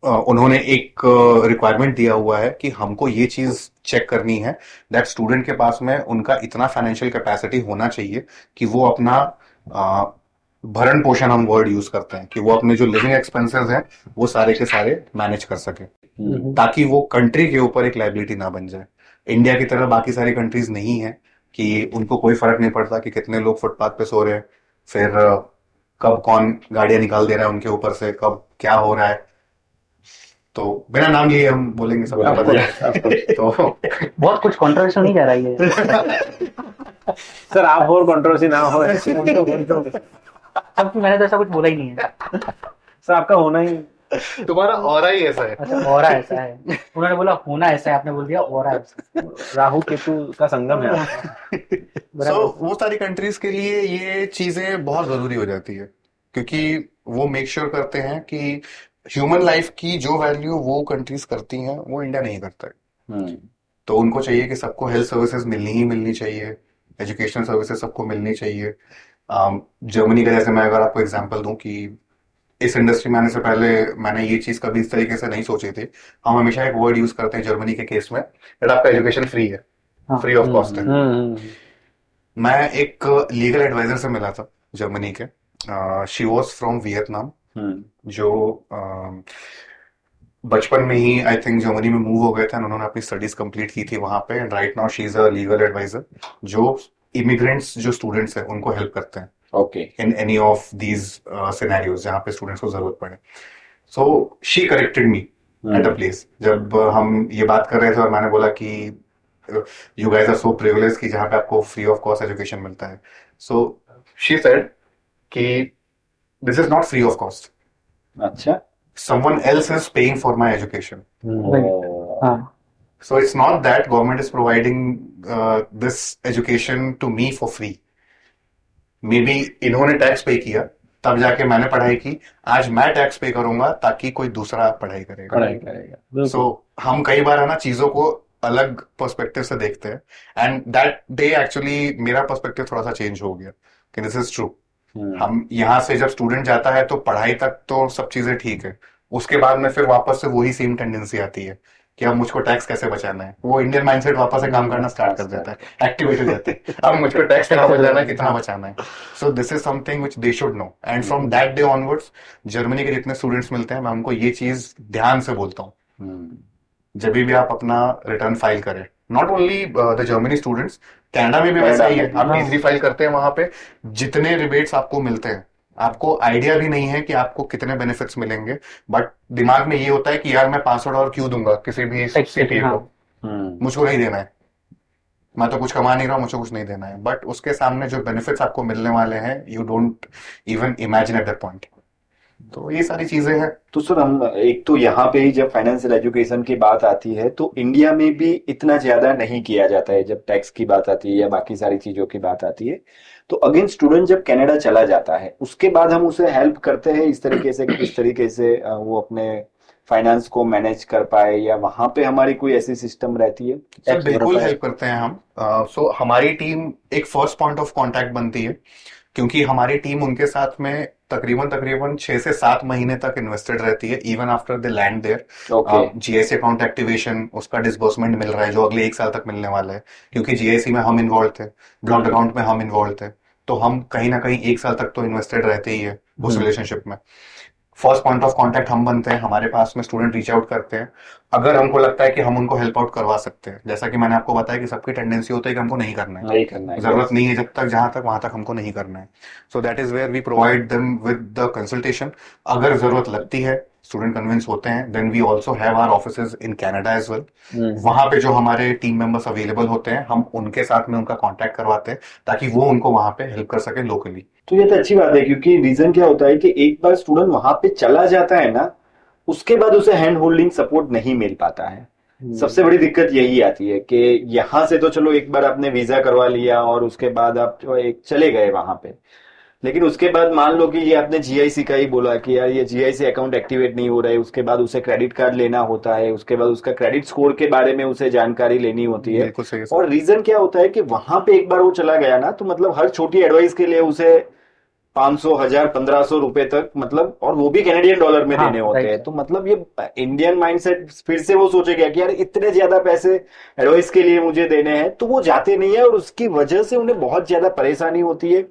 उन्होंने एक रिक्वायरमेंट दिया हुआ है कि हमको ये चीज चेक करनी है दैट स्टूडेंट के पास में उनका इतना फाइनेंशियल कैपेसिटी होना चाहिए कि वो अपना भरण पोषण, हम वर्ड यूज करते हैं, कि वो अपने जो लिविंग एक्सपेंसेस हैं वो सारे के सारे मैनेज कर सके, ताकि वो कंट्री के ऊपर एक लायबिलिटी ना बन जाए। इंडिया की तरह बाकी सारी कंट्रीज नहीं है कि उनको कोई फर्क नहीं पड़ता कि कितने लोग फुटपाथ पे सो रहे हैं, फिर कब कौन गाड़ियां निकाल दे रहा है उनके ऊपर से, कब क्या हो रहा है। तो बिना नाम लिए हम बोलेंगे सब तो बहुत कुछ कंट्रोवर्शियल नहीं जा रहा है ये। सर आप और कंट्रोवर्सी ना हो। जबकि मैंने तो ऐसा कुछ बोला ही नहीं है। सर आपका होना ही, तुम्हारा ऑरा ही ऐसा है। अच्छा, ऑरा ऐसा है, उन्होंने बोला होना ऐसा है, आपने बोल दिया ऑरा ऐसा। राहु केतु का संगम है। So, वो सारी कंट्रीज के लिए ये चीजें बहुत जरूरी हो जाती है, क्योंकि वो मेक श्योर करते हैं कि ह्यूमन लाइफ की जो वैल्यू वो कंट्रीज करती हैं वो इंडिया नहीं करता है। तो उनको चाहिए कि सबको हेल्थ सर्विसेज मिलनी ही मिलनी चाहिए, एजुकेशनल सर्विसेज सबको मिलनी चाहिए। जर्मनी का जैसे मैं अगर आपको एग्जांपल दूं कि इस इंडस्ट्री में आने से पहले मैंने ये चीज कभी इस तरीके से नहीं सोची थी। हम हमेशा एक वर्ड यूज करते हैं जर्मनी के केस में, दैट आपका एजुकेशन फ्री है, फ्री ऑफ कॉस्ट है। मैं एक लीगल एडवाइजर से मिला था जर्मनी के, शी वॉज फ्रॉम वियतनाम, जो बचपन में ही आई थिंक जर्मनी में मूव हो गए थे, उन्होंने अपनी स्टडीज कंप्लीट की थी वहां पे, and right now she is a legal adviser जो इमिग्रेंट्स जो स्टूडेंट्स हैं उनको हेल्प करते हैं okay, in any of these scenarios जहां पे स्टूडेंट्स को जरूरत पड़े। So she corrected me at a place जब हम ये बात कर रहे थे, और मैंने बोला कि you guys are so privileged कि जहां पे आपको फ्री ऑफ कॉस्ट एजुकेशन मिलता है। सो शी सेड कि this is not free of cost, अच्छा, someone else is paying for my education. हाँ, So it's not that government is providing this education to me for free. Maybe इन्होंने tax पे किया तब जाके मैंने पढ़ाई की, आज मैं टैक्स पे करूंगा ताकि कोई दूसरा पढ़ाई करेगा। So हम कई बार है ना चीजों को अलग पर्सपेक्टिव से देखते हैं, एंड दैट डे एक्चुअली मेरा पर्सपेक्टिव थोड़ा सा चेंज हो गया कि दिस इज ट्रू। हम यहाँ से जब स्टूडेंट जाता है तो पढ़ाई तक तो सब चीजें ठीक है, उसके बाद में फिर वापस से वही सेम टेंडेंसी आती है कि अब मुझको टैक्स कैसे बचाना है। वो इंडियन माइंडसेट वापस से काम करना स्टार्ट कर देता है, एक्टिवेट हो जाते हैं, अब मुझको टैक्स कितना बचाना है, कितना बचाना है। So this is something which they should know, and from that day onwards Germany के जितने स्टूडेंट्स मिलते हैं मैं उनको ये चीज ध्यान से बोलता हूँ, जब भी आप अपना रिटर्न फाइल करें, not only the Germany students, Canada में भी वैसा ही है। आप टी3 फाइल करते हैं, वहां पे जितने रिबेट्स आपको मिलते हैं, आपको आइडिया भी नहीं है कि आपको कितने बेनिफिट्स मिलेंगे, बट दिमाग में ये होता है कि यार मैं $500 क्यों दूंगा किसी भी सीपीए को, मुझको नहीं देना है। मैं तो कुछ कमा नहीं रहा हूँ, मुझे कुछ नहीं देना है, बट उसके सामने जो बेनिफिट्स आपको मिलने वाले हैं you don't even imagine at that point. तो ये सारी चीजें हैं। तो सर हम एक तो यहाँ पे ही जब फाइनेंशियल एजुकेशन की बात आती है तो इंडिया में भी इतना ज्यादा नहीं किया जाता है, जब टैक्स की बात आती है या बाकी सारी चीजों की बात आती है। तो अगेन स्टूडेंट जब कनाडा चला जाता है उसके बाद हम उसे हेल्प करते हैं इस तरीके से कि किस तरीके से वो अपने फाइनेंस को मैनेज कर पाए, या वहां पे हमारी कोई ऐसी सिस्टम रहती है? सर बिल्कुल हेल्प करते हैं हम। सो हमारी टीम एक फर्स्ट पॉइंट ऑफ कांटेक्ट बनती है, क्योंकि हमारी टीम उनके साथ में तकरीबन तकरीबन 6 से 7 महीने तक इन्वेस्टेड रहती है, even after the land there. GIC account activation, उसका डिसबर्समेंट मिल रहा है जो अगले 1 साल तक मिलने वाला है, क्योंकि जीआईसी में हम इन्वॉल्व थे, ब्लॉक्ड अकाउंट में हम इन्वॉल्व थे, तो हम कहीं ना कहीं 1 साल तक तो इन्वेस्टेड रहते ही है उस रिलेशनशिप में। फर्स्ट पॉइंट ऑफ कांटेक्ट हम बनते हैं, हमारे पास में स्टूडेंट रीच आउट करते हैं अगर हमको लगता है कि हम उनको हेल्प आउट करवा सकते हैं। जैसा कि मैंने आपको बताया कि सबकी टेंडेंसी होता है कि हमको नहीं करना है, नहीं करना है, जरूरत नहीं है, जब तक जहां तक वहां तक हमको नहीं करना है। So that is where we provide them with the consultation. अगर जरूरत लगती है, स्टूडेंट कन्विंस होते हैं, then we also have our offices in Canada as well. वहां पे जो हमारे टीम मेंबर्स अवेलेबल होते हैं, हम उनके साथ में उनका कॉन्टैक्ट करवाते हैं ताकि वो उनको वहां पे हेल्प कर सके लोकली। तो ये तो अच्छी बात है, क्योंकि रीजन क्या होता है कि एक बार स्टूडेंट वहां पे चला जाता है ना, उसके बाद उसे हैंड होल्डिंग सपोर्ट नहीं मिल पाता है। सबसे बड़ी दिक्कत यही आती है कि यहाँ से तो चलो एक बार आपने वीजा करवा लिया और उसके बाद आप जो एक चले गए वहां पे, लेकिन उसके बाद मान लो कि ये आपने जीआईसी का ही बोला कि यार ये जीआईसी अकाउंट एक्टिवेट नहीं हो रहा है, उसके बाद उसे क्रेडिट कार्ड लेना होता है, उसके बाद उसका क्रेडिट स्कोर के बारे में उसे जानकारी लेनी होती है। बिल्कुल सही है सर। और रीजन क्या होता है कि वहां पे एक बार वो चला गया ना, तो मतलब हर छोटी एडवाइस के लिए उसे 500, 1000, 1500 रुपए तक, मतलब, और वो भी कैनेडियन डॉलर में हाँ, देने होते right. हैं। तो मतलब ये इंडियन माइंडसेट फिर से वो सोचेगा कि यार इतने ज्यादा पैसे एडवाइस के लिए मुझे देने हैं, तो वो जाते नहीं है और उसकी वजह से उन्हें बहुत ज्यादा परेशानी होती है।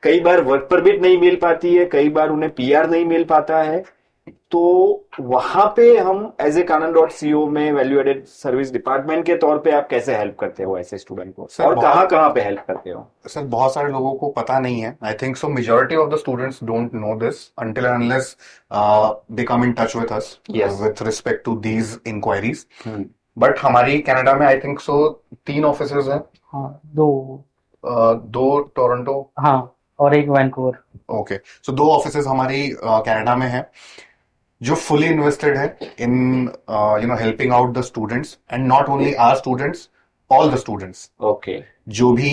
कई बार वर्क परमिट नहीं मिल पाती है, कई बार उन्हें पीआर नहीं मिल पाता है। तो वहां पे हम एज ए कानन.co में वैल्यू एडेड सर्विस डिपार्टमेंट के तौर पे आप कैसे हेल्प करते हो ऐसे स्टूडेंट को, सर, और कहाँ कहाँ पे हेल्प करते हो? सर बहुत सारे लोगों को पता नहीं है, I think so majority of the students don't know this until unless they come in touch with us with respect to these inquiries. But हमारी कनाडा में आई थिंक सो 3 ऑफिसेज हैं। हाँ, 2 टोरंटो, हाँ, और एक वैंकूवर। ओके, सो 2 ऑफिसेज हमारी Canada में है जो फुली इन्वेस्टेड है in helping out the students, and not only our students, all the students. Okay, जो भी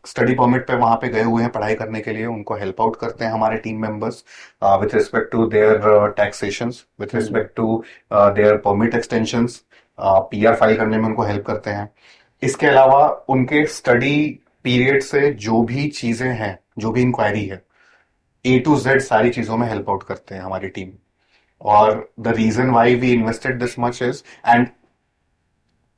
स्टडी परमिट पे वहां पे गए हुए हैं पढ़ाई करने के लिए, उनको हेल्प आउट करते हैं हमारे team members with respect to their taxations, with respect to their permit extensions, PR file करने में उनको हेल्प करते हैं। इसके अलावा उनके स्टडी पीरियड से जो भी चीजें हैं, जो भी इंक्वायरी है, A to Z सारी चीजों में हेल्प आउट करते हैं हमारी टीम। और the reason why we invested this much is, and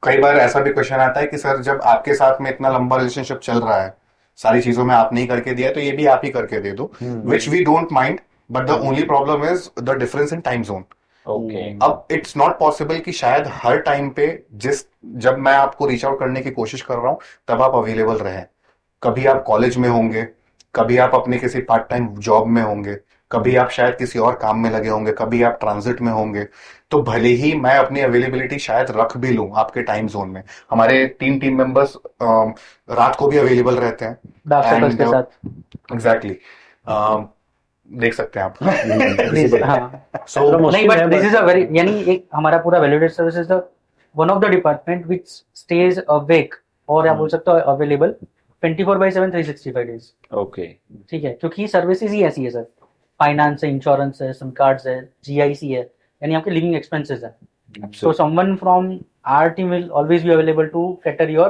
कई बार ऐसा भी क्वेश्चन आता है कि सर जब आपके साथ में इतना लंबा रिलेशनशिप चल रहा है, सारी चीजों में आपने ही करके दिया है, तो ये भी आप ही करके दे दो, which we don't mind, but the only problem is the difference in time zone. Okay, अब इट्स नॉट पॉसिबल कि शायद हर टाइम पे जब मैं आपको रीच आउट करने की कोशिश कर रहा हूं तब आप अवेलेबल रहे। कभी आप कॉलेज में होंगे, कभी आप अपने किसी पार्ट टाइम जॉब में होंगे, कभी आप शायद किसी और काम में लगे होंगे, कभी आप ट्रांजिट में होंगे। तो भले ही मैं अपनी अवेलेबिलिटी शायद रख भी लूं आपके टाइम जोन में, हमारे 3 टीम मेंबर्स रात को भी अवेलेबल रहते हैं डार्क सर्कल्स के साथ। एग्जैक्टली, देख सकते हैं आप। Please, हाँ। सो नहीं, but this is a very, यानी एक हमारा पूरा valuated service is the one of the department which stage awake, और आप बोल सकते हो अवेलेबल 24/7 365 डेज। ओके, ठीक है, क्योंकि सर्विसेज ही ऐसी है सर, फाइनेंस है, इंश्योरेंस है, सिम कार्ड्स है, जीआईसी है, यानी आपके लिविंग एक्सपेंसेस है। So someone from our team will always be available to cater your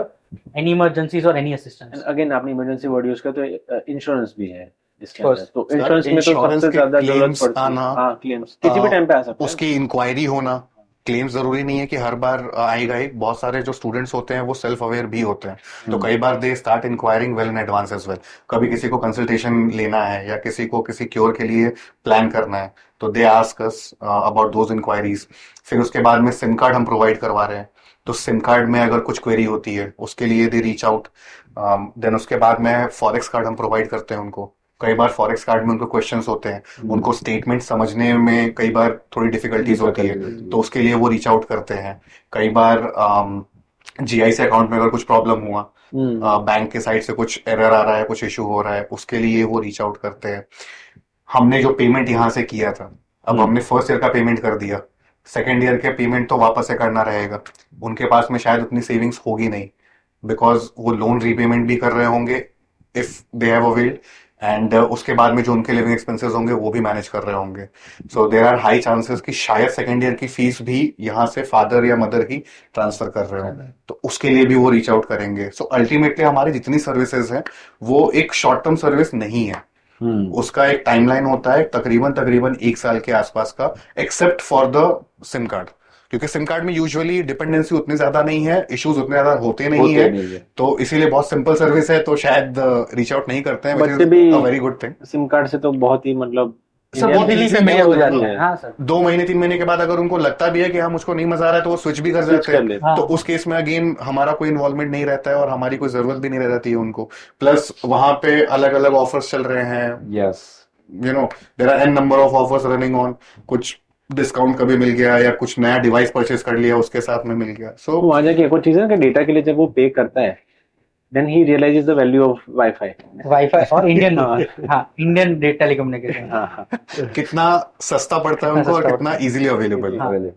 any emergencies or any assistance. Again आपने इमरजेंसी वर्ड यूज किया, तो इंश्योरेंस भी है इसके Of course. अंदर। तो इंश्योरेंस में तो insurance सबसे के ज्यादा जरूरत claims पड़ती है। आना, हाँ, क्लेम्स किसी भी टाइम पे आ सकता है। उसकी इंक्वायरी होना, क्लेम्स जरूरी नहीं है कि हर बार आएगा ही। बहुत सारे जो स्टूडेंट्स होते हैं वो सेल्फ अवेयर भी होते हैं, तो कई बार they start inquiring well in advance as well. कभी किसी को कंसल्टेशन लेना है या किसी को किसी क्योर के लिए प्लान करना है, तो they ask us about those inquiries. फिर उसके बाद में सिम कार्ड हम प्रोवाइड करवा रहे हैं, तो सिम कार्ड में अगर कुछ क्वेरी होती है उसके लिए दे रीच आउट। देन उसके बाद में फॉरेक्स कार्ड हम प्रोवाइड करते हैं उनको। कई बार फॉरेक्स कार्ड में उनको क्वेश्चंस होते हैं, उनको स्टेटमेंट समझने में कई बार थोड़ी डिफिकल्टीज होती है, तो उसके लिए वो रीच आउट करते हैं। कई बार GI से अकाउंट में अगर कुछ प्रॉब्लम हुआ, बैंक के साइड से कुछ एरर आ रहा है, कुछ इशू हो रहा है, उसके लिए वो रीच आउट करते हैं। हमने जो पेमेंट यहाँ से किया था, अब हमने फर्स्ट ईयर का पेमेंट कर दिया, सेकेंड ईयर के पेमेंट तो वापस से करना रहेगा। उनके पास में शायद उतनी सेविंग्स होगी नहीं, बिकॉज वो लोन रीपेमेंट भी कर रहे होंगे if they have availed, and उसके बाद में जो उनके लिविंग एक्सपेंसेस होंगे वो भी मैनेज कर रहे होंगे। So there are high chances कि शायद सेकेंड ईयर की फीस भी यहाँ से फादर या मदर की ट्रांसफर कर रहे हो, तो उसके लिए भी वो रीच आउट करेंगे। सो अल्टीमेटली हमारी जितनी सर्विसेज हैं वो एक शॉर्ट टर्म सर्विस नहीं है, उसका एक टाइमलाइन होता है तकरीबन 1 साल के आसपास का, except for the SIM card, क्योंकि सिम कार्ड में यूजुअली डिपेंडेंसी उतनी ज्यादा नहीं है, इश्यूज उतने ज्यादा होते नहीं है, तो इसीलिए बहुत सिंपल सर्विस है, तो शायद रीच आउट नहीं करते हैं, बच्चे भी very good thing. SIM card से तो बहुत ही मतलब सब बहुत Indian easy familiar familiar हो जाती है। है। हाँ सर 2 महीने 3 महीने के बाद अगर उनको लगता भी है कि हम उसको नहीं मजा आ रहा है तो वो स्विच भी कर Switch जाते कर हैं, लेते हैं। तो उस केस में अगेन हमारा कोई इन्वॉल्वमेंट नहीं रहता है और हमारी कोई जरूरत भी नहीं रह जाती है उनको। प्लस वहां पे अलग अलग ऑफर्स चल रहे हैं, yes, you know there are an number of offers running on, कुछ डिस्काउंट कभी मिल गया या कुछ नया डिवाइस परचेज कर लिया उसके साथ में मिल गया। सो वहां जाके एक और चीज है कि डेटा के लिए जब वो पे करता है then he realises the value of wifi. Wifi और इंडियन हाँ इंडियन टेलीकम्युनिकेशन हाँ कितना सस्ता पड़ता है उनको और कितना इजीली अवेलेबल हाँ। है।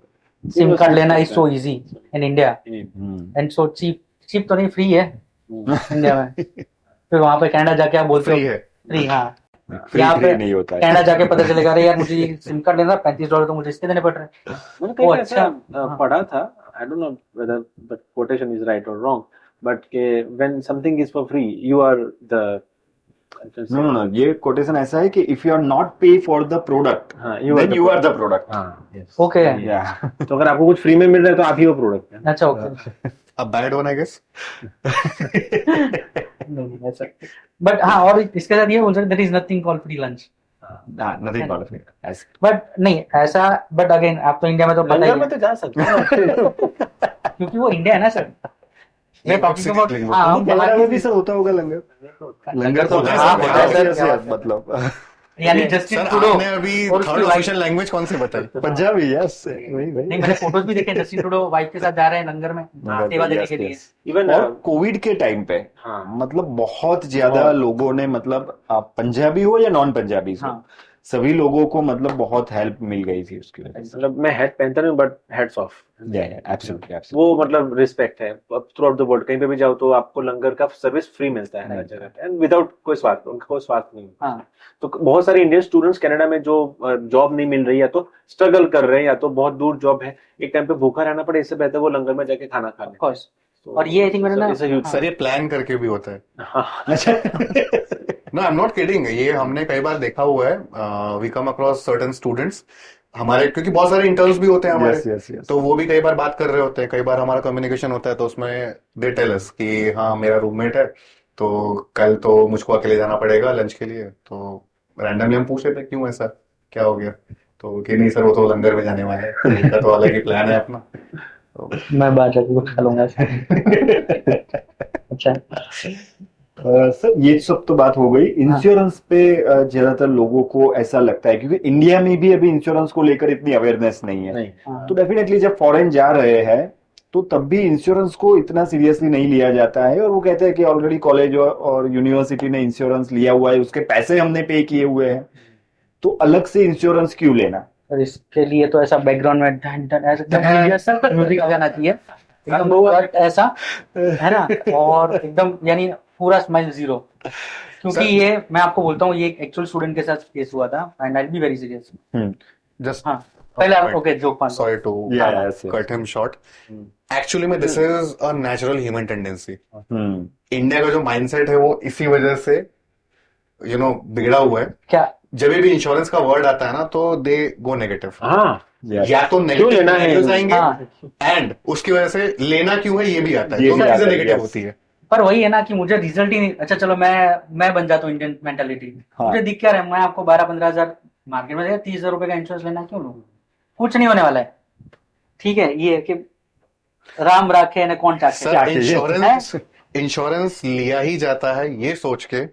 सिम कार्ड लेना is so easy in India hmm, and so cheap. Cheap तो नहीं, फ्री है इंडिया में। फिर वहां पे कनाडा जाके आप बोलते फ्री हो है, फ्री, हाँ फ्री यहाँ पे नहीं होता है। कनाडा जाके पता चलेगा अरे यार मुझे सिम कार्ड लेना $35 तो मुझे इसके देने पड़ रहे हैं। मैंने वो कहीं अच्छा, ऐसा पढ़ा था, I don't know whether the quotation is right और रॉन्ग, बट के when something is for free you are the no no no, ये कोटेशन ऐसा है कि if you are not pay for the product हाँ then you are the product. हाँ yes okay या तो अगर आपको कुछ फ्री में मिल रहा है तो आप ही वो प्रोडक्ट है। अच्छा ओके अब bad one I guess. But हाँ और इसके साथ ये बोल सकते there is nothing called free lunch. Nothing called free ऐसे। बट नहीं ऐसा, बट अगेन आप तो इंडिया में तो पता ही लंगर में है तो जा सकते हैं। क्योंकि वो इंडिया है ना सर। मैं talking about- हाँ, हम कनाडा बाहर में भी सर होता होगा लंगर। लंगर तो होता है, हाँ, सर, होता है, yes, सर, yes, yes, मतलब यानी जस्टिन सर ट्रूडो। आपने अभी और उसकी थर्ड wife- ऑफिशियल लैंग्वेज कौन सी बताई? पंजाबी, यस वही नहीं वही। मैंने फोटोज भी देखे, जस्टिन ट्रूडो वाइफ के साथ जा रहे हैं लंगर में सेवा देने के लिए। इवन और कोविड के टाइम पे हाँ मतलब बहुत ज्यादा लोगों ने, मतलब आप पंजाबी हो या नॉन पंजाबी हो, हाँ सभी लोगों को मतलब बहुत हेल्प मिल गई थी उसकी वजह से। मतलब मैं हेड पहनता हूँ but heads of, absolutely absolutely. वो मतलब रिस्पेक्ट है। थ्रू आउट द वर्ल्ड कहीं पे भी जाओ तो आपको लंगर का सर्विस फ्री मिलता है हर जगह पे, एंड विदाउट कोई स्वार्थ, उनका कोई स्वार्थ नहीं। हाँ तो बहुत सारे इंडियन स्टूडेंट्स कनाडा में जो जॉब नहीं मिल रही, या तो स्ट्रगल कर रहे हैं या तो बहुत दूर जॉब है, एक टाइम पे भूखा रहना पड़े, इससे बेहतर वो लंगर में जाके खाना खा ऑफ लें। कोर्स। और ये I think मैंने ना- सर ये प्लान करके भी होता है। अच्छा no I am not kidding, ये हमने कई बार देखा हुआ है। We come across certain students हमारे, क्योंकि बहुत सारे इंटर्न्स भी होते हैं हमारे, यस यस यस। तो वो भी कई बार बात कर रहे होते हैं, कई बार हमारा कम्युनिकेशन होता है तो उसमें दे टेल अस कि हाँ मेरा रूममेट है तो कल तो मुझको अकेले जाना पड़ेगा लंच के लिए, तो रैंडमली हम पूछ रहे थे क्यों ऐसा क्या हो गया, तो कि नहीं सर वो तो लंगर में जाने वाला है, इनका तो अलग ही प्लान है अपना। तो मैं बाहर जाके कुछ खा लूंगा। अच्छा सर ये सब तो बात हो गई इंश्योरेंस पे। ज्यादातर लोगों को ऐसा लगता है क्योंकि इंडिया में भी अभी इंश्योरेंस को लेकर इतनी अवेयरनेस नहीं है, नहीं तो डेफिनेटली जब फॉरेन जा रहे हैं तो तब भी इंश्योरेंस को इतना सीरियसली नहीं लिया जाता है, और वो कहते हैं कि ऑलरेडी कॉलेज और यूनिवर्सिटी ने इंश्योरेंस लिया हुआ है, उसके पैसे हमने पे किए हुए हैं, तो अलग से इंश्योरेंस क्यों लेना। और इसके लिए तो ऐसा बैकग्राउंड में डन डन ऐसा म्यूजिक आ जाना चाहिए एकदम बहुत ऐसा, है ना, और एकदम यानी पूरा स्माइल जीरो। क्योंकि ये मैं आपको बोलता हूँ ये एक एक्चुअल स्टूडेंट के साथ केस हुआ था and I will be very serious. Just हाँ पहले आप ओके जोक पान sorry to Yeah, yes, yes. cut him short. Actually में this is a natural human tendency. Hmm, India का जो माइंडसेट है वो इसी वजह से बिगड़ा हुआ है। क्या जब भी इंश्योरेंस का वर्ड आता है ना तो दे गो नेगेटिव, हाँ yes. या तो क्यों लेना है? नेगेटिव आएंगे हाँ एंड उसकी वजह से लेना क्यों है ये भी आता है, ये दोनों भी आता चीजें है, नेगेटिव yes. होती है। पर वही है ना कि मुझे रिजल्ट ही नहीं। अच्छा चलो मैं बन जाता हूँ इंडियन मेंटालिटी, हाँ। मुझे दिख क्या रहा है, मैं आपको 12-15 हजार मार्केट में 30,000 रुपए का इंश्योरेंस लेना क्यों लूँ, कुछ नहीं होने वाला है। ठीक है ये है कि राम राखे न कौन चाखे। सर इंश्योरेंस लिया ही जाता है ये सोच के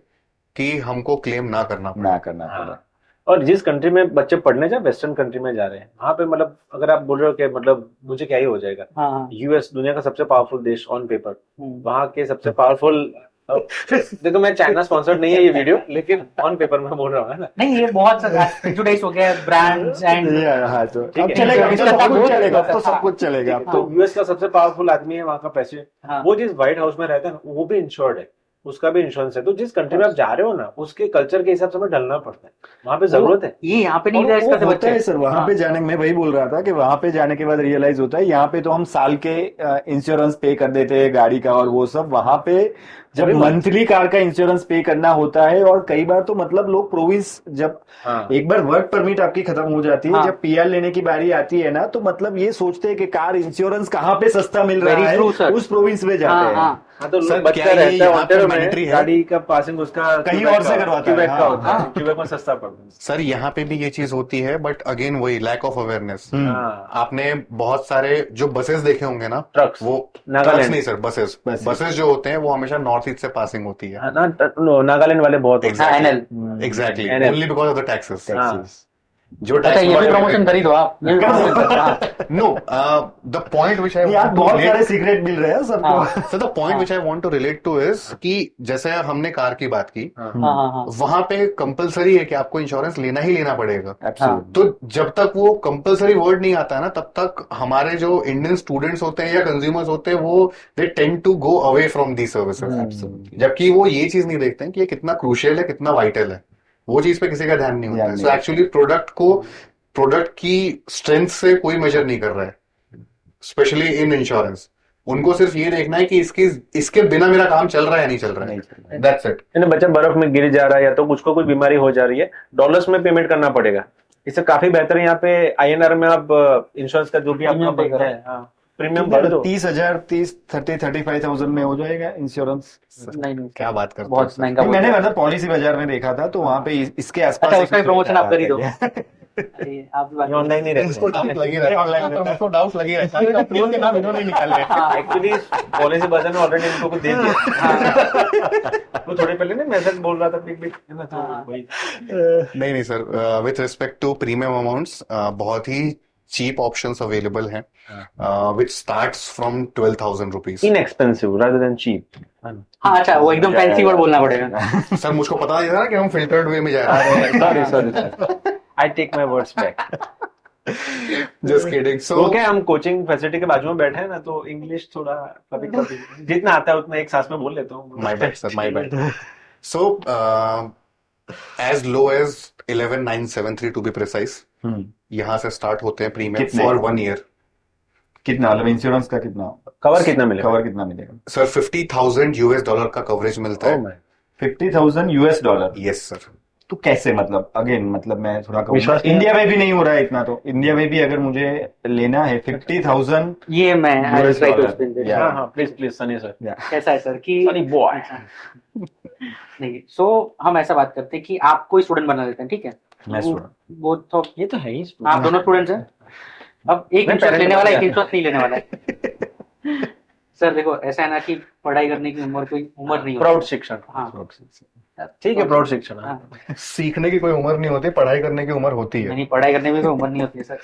कि हमको क्लेम ना करना पड़े। ना करना पड़ा। और जिस कंट्री में बच्चे पढ़ने जाए, वेस्टर्न कंट्री में जा रहे हैं, वहाँ पे मतलब अगर आप बोल रहे हो कि मतलब मुझे क्या ही हो जाएगा, हाँ यूएस दुनिया का सबसे पावरफुल देश ऑन पेपर, हम्म। वहाँ के सबसे पावरफुल देखो मैं चाइना स्पॉन्सर्ड नहीं है ये वीडियो, लेकिन ऑन पेपर में बोल रहा हूँ, है ना। नहीं ये बहुत प्रेजुडाइज हो गया ब्रांड्स एंड हाँ तो ठीक अब है। चलेगा, अब तो सब कुछ चलेगा, अब तो हाँ। सब कुछ चलेगा, अब तो तो यूएस का सबसे पावरफुल आदमी है वहाँ का प्रेसिडेंट, हाँ। वो जिस व्हाइट हाउस में रहता है ना, वो भी इंश्योर्ड है, उसका भी इंश्योरेंस है। तो जिस कंट्री में आप जा रहे हो ना, उसके कल्चर के हिसाब से हमें ढलना पड़ता है, वहाँ पे जरूरत है। ये यहाँ पे नहीं और रहा वो इसका से होता है बच्चे सर, वहां हाँ। पे जाने मैं वही बोल रहा था कि वहां पे जाने के बाद रियलाइज होता है, यहाँ पे तो हम साल के इंश्योरेंस पे कर देते हैं गाड़ी का और वो सब, वहां पे जब अरे वाह। मंथली कार का इंश्योरेंस पे करना होता है, और कई बार तो मतलब लोग प्रोविंस जब हाँ। एक बार वर्क परमिट आपकी खत्म हो जाती है, हाँ। जब पीआर लेने की बारी आती है ना, तो मतलब ये सोचते हैं कि कार इंश्योरेंस कहाँ पे सस्ता मिल रहा Very है, true, sir. उस प्रोविंस में जाते हाँ हैं। हाँ हाँ तो सर, लोग क्या बच्चा ये रहता है यहाँ पे ओंटारियो में, mandatory है? गाड़ी का पासिंग उसका कहीं क्यूबेक और से का करवाता है, क्यूबेक का हाँ। होता है, क्यूबेक में सस्ता पड़ता है। सर यहाँ पे भी ये चीज होती है, बट अगेन वही लैक ऑफ अवेयरनेस। हाँ। आपने बहुत सारे जो बसेस देखे होंगे ना, ट्रक्स, वो नागालैंड। ट्रक्स नहीं सर, बसेस बसेस जो होते हैं वो हमेशा नॉर्थ ईस्ट से पासिंग होती है। हाँ, ना नागालैंड वाले बहुत होते हैं। हाँ, NL। Exactly, NL। Only because of the taxes. हाँ। जो अच्छा टैक्स ये भी प्रमोशन खरीदो आप ये भी promotion करो, हाँ। No, the point which I यार बहुत सारे सीक्रेट मिल रहे हैं सबको। हाँ। So the point which I want to relate to is कि जैसे हमने कार की बात की, हाँ हाँ हाँ वहां पे कंपलसरी है कि आपको इंश्योरेंस लेना ही लेना पड़ेगा। Absolutely. तो जब तक वो कंपलसरी वर्ड नहीं आता है ना, तब तक हमारे जो इंडियन स्टूडेंट्स होते हैं या कंज्यूमर्स होते हैं, वो they tend to go away from the services, जबकि वो ये चीज नहीं देखते हैं कि ये कितना क्रूशियल है, कितना वाइटल है। वो चीज पे किसी का ध्यान नहीं होता ध्यान है। नहीं सो एक्चुअली प्रोडक्ट की स्ट्रेंथ से कोई मेजर नहीं कर रहा है, स्पेशली इन इंश्योरेंस। उनको सिर्फ ये देखना है कि इसके बिना मेरा काम चल रहा है या नहीं चल रहा है, दैट्स इट। यानी बच्चा बर्फ में गिर जा रहा है या तो उसको कोई बीमारी हो जा रही है, डॉलर्स में पेमेंट करना पड़ेगा। इससे काफी बेहतर है यहाँ पे आईएनआर में आप इंश्योरेंस का जो भी आपका Premium pay बनता है प्रीमियम भर दो। 30,000 35,000 में हो जाएगा इंश्योरेंस। नहीं क्या बात करते बहुत हो महंगा मैंने बोलते मतलब पॉलिसी बाजार में देखा था, तो वहां पे इसके आसपास अच्छा, उसका भी promotion आप कर ही दो। हैं। हैं। आप भी बात ये ऑनलाइन नहीं उसको रहते। डाउट लगी रहता है, ऑनलाइन उसको डाउट लगी रहता है, कंपनियों के नाम इन्होंने निकाले हैं। हाँ, एक्चुअली पॉलिसी बाजार में ऑलरेडी इनको कुछ दे दिया। वो थोड़े पहले ना मैसेज बोल रहा था बिग बिग, है ना, तो वही। नहीं sir, with respect to premium amounts, बहुत ही चीप ऑप्शंस अवेलेबल हैं, which starts from 12,000 rupees. Inexpensive rather than cheap. हाँ अच्छा वो एकदम फैंसी वर्ड बोलना पड़ेगा। सर मुझको पता नहीं था ना कि हम फिल्टर्ड वे में जा रहे हैं। Sorry I take my words back. Just kidding. So वो क्या हम कोचिंग फैसिलिटी के बाजू में बैठे हैं ना, तो इंग्लिश थोड़ा कभी कभी जितना आता है उतना एक सांस में बोल लेता हूँ। My bad sir, my bad. So as low as 11,973 to be precise, यहाँ से स्टार्ट होते हैं प्रीमियम कितने? For 1 year. कितना मतलब इंश्योरेंस का कितना कवर कितना मिलेगा? कवर कितना मिलेगा? सर $50,000 का कवरेज मिलता Oh है। my. $50,000। Yes sir. तो कैसे मतलब अगेन मतलब मैं थोड़ा कहूँगा, विश्वास नहीं इंडिया में भी नहीं हो रहा है इतना, तो इंडिया में भी अगर मुझे लेना है 50,000 ये मैं US try to dollar. explain this. Yeah. हाँ हाँ प्लीज सनी सर। कैसा है सर कि सनी बॉय। नहीं सो हम ऐसा बात करते हैं कि आप कोई स्टूडेंट बना लेते हैं, ठीक है? मैं स्टूडेंट, वो तो ये तो है ही। आप दोनों स्टूडेंट्स हैं। अब एक मैं इंश्योरेंस parent लेने वाला है, एक बन इंश्योरेंस नहीं लेने वाला है। सर देखो ऐसा है ना कि पढ़ाई करने की उम्र कोई उम्र नहीं प्राउड होती। शिक्षण। हाँ ठीक है, प्राउड शिक्षण। हाँ। सीखने की कोई उम्र नहीं होती, पढ़ाई करने की उम्र होती है। नहीं पढ़ाई करने में कोई उम्र नहीं होती है sir.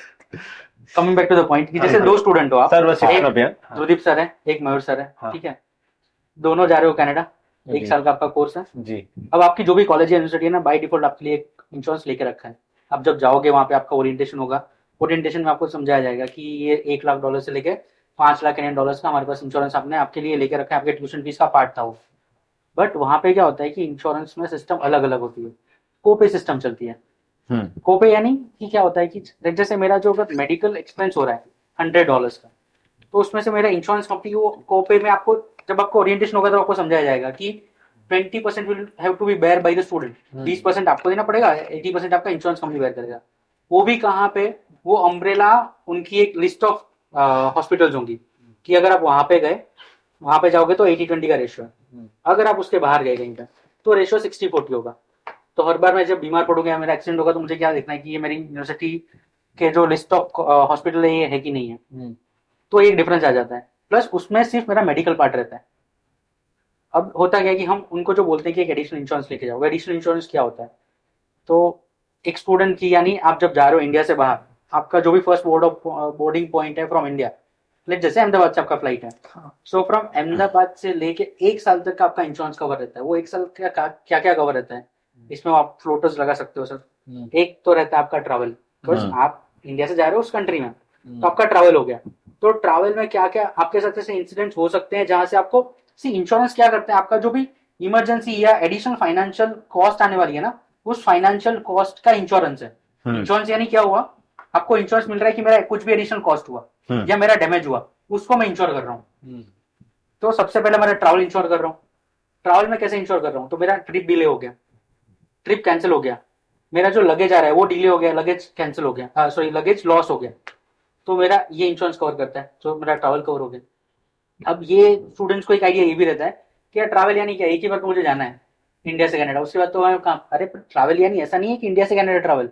Coming back to the point कि जैसे दो स्टूडेंट हो आप, सर्व शिक्षण एक अभियान। ध्रुदीप सर है, एक मयूर सर है, हाँ। ठीक है? दोनों जा रहे हो कनाडा, जी। 1 साल का आपका कोर्स है। जी। अब आपकी जो भी कॉलेज या यूनिवर्सिटी है ना, बाय डिफॉल्ट आपके लिए एक इंश्योरेंस लेके रखा है। अब जब जाओगे वहाँ पे आपका ओरिएंटेशन होगा, ओरिएंटेशन में आपको समझाया जाएगा कि ये $1,00,000 से लेके $5,00,000 का हमारे पास इंश्योरेंस आपने आपके लिए लेके रखा है, आपके ट्यूशन फीस का पार्ट था वो। बट वहाँ पे क्या होता है कि इंश्योरेंस में सिस्टम अलग अलग होती है, कोपे सिस्टम चलती है। कोपे यानी कि क्या होता है कि जैसे मेरा जो अगर मेडिकल एक्सपेंस हो रहा है $100 का, तो उसमें से मेरा इंश्योरेंस कंपनी वो कोपे में आपको जब आपको ओरिएंटेशन होगा तो आपको समझाया जाएगा कि 20% will have to be bear by the student, 20% आपको देना पड़ेगा, 80% आपका इंश्योरेंस कंपनी बेयर करेगा। वो भी कहाँ पे, वो अम्ब्रेला उनकी एक लिस्ट ऑफ हॉस्पिटल्स होंगी कि अगर आप वहां पे गए, वहां पे जाओगे तो 80-20 का रेशियो है। अगर आप उसके बाहर गए कहीं पे तो रेशियो 60-40 होगा। तो हर बार मैं जब बीमार पड़ूंगा या मेरा एक्सीडेंट होगा तो मुझे क्या देखना है कि ये मेरी यूनिवर्सिटी के जो लिस्ट ऑफ हॉस्पिटल है ये है कि नहीं है। तो एक डिफरेंस आ जाता है। प्लस उसमें सिर्फ मेरा मेडिकल पार्ट रहता है। अब होता क्या है कि हम उनको जो बोलते हैं कि एक एडिशनल इंश्योरेंस लेके जाओ, एडिशनल इंश्योरेंस क्या होता है? तो एक स्टूडेंट की, यानी आप जब जा रहे हो इंडिया से बाहर, आपका जो भी फर्स्ट बोर्डिंग पॉइंट है फ्रॉम इंडिया, लाइक जैसे अहमदाबाद से आपका फ्लाइट है, सो फ्रॉम अहमदाबाद से लेके 1 साल तक का आपका इंश्योरेंस कवर रहता है। वो 1 साल का क्या क्या कवर रहता है, इसमें आप फ्लोटर्स लगा सकते हो सर। एक तो रहता है आपका ट्रैवल, बिकॉज आप इंडिया से जा रहे हो उस कंट्री में, तो आपका ट्रैवल हो गया। तो ट्रैवल में क्या क्या आपके साथ ऐसे इंसिडेंट्स हो सकते हैं जहां से आपको, सी इंश्योरेंस क्या करते हैं, आपका जो भी इमरजेंसी या एडिशनल फाइनेंशियल कॉस्ट आने वाली है ना, उस फाइनेंशियल कॉस्ट का इंश्योरेंस है। इंश्योरेंस यानी क्या हुआ, आपको इंश्योरेंस मिल रहा है कि मेरा कुछ भी एडिशनल कॉस्ट हुआ या मेरा डैमेज हुआ, उसको मैं इंश्योर कर रहा हूँ। तो सबसे पहले मैं ट्रैवल इंश्योर कर रहा हूँ। ट्रैवल में कैसे इंश्योर कर रहा हूँ, तो मेरा ट्रिप डिले हो गया, ट्रिप कैंसिल हो गया, मेरा जो लगेज आ रहा है वो डिले हो गया, लगेज कैंसिल हो गया, सॉरी लगेज लॉस हो गया, तो मेरा ये इंश्योरेंस कवर करता है, तो मेरा ट्रैवल कवर हो गया। अब ये स्टूडेंट्स को एक आइडिया ये भी रहता है कि यार ट्रैवल यानी क्या, एक ही बार तो मुझे जाना है इंडिया से कनाडा, उसके बाद तो मैं काम, अरे ट्रैवल यानी ऐसा नहीं है कि इंडिया से कनाडा ट्रैवल,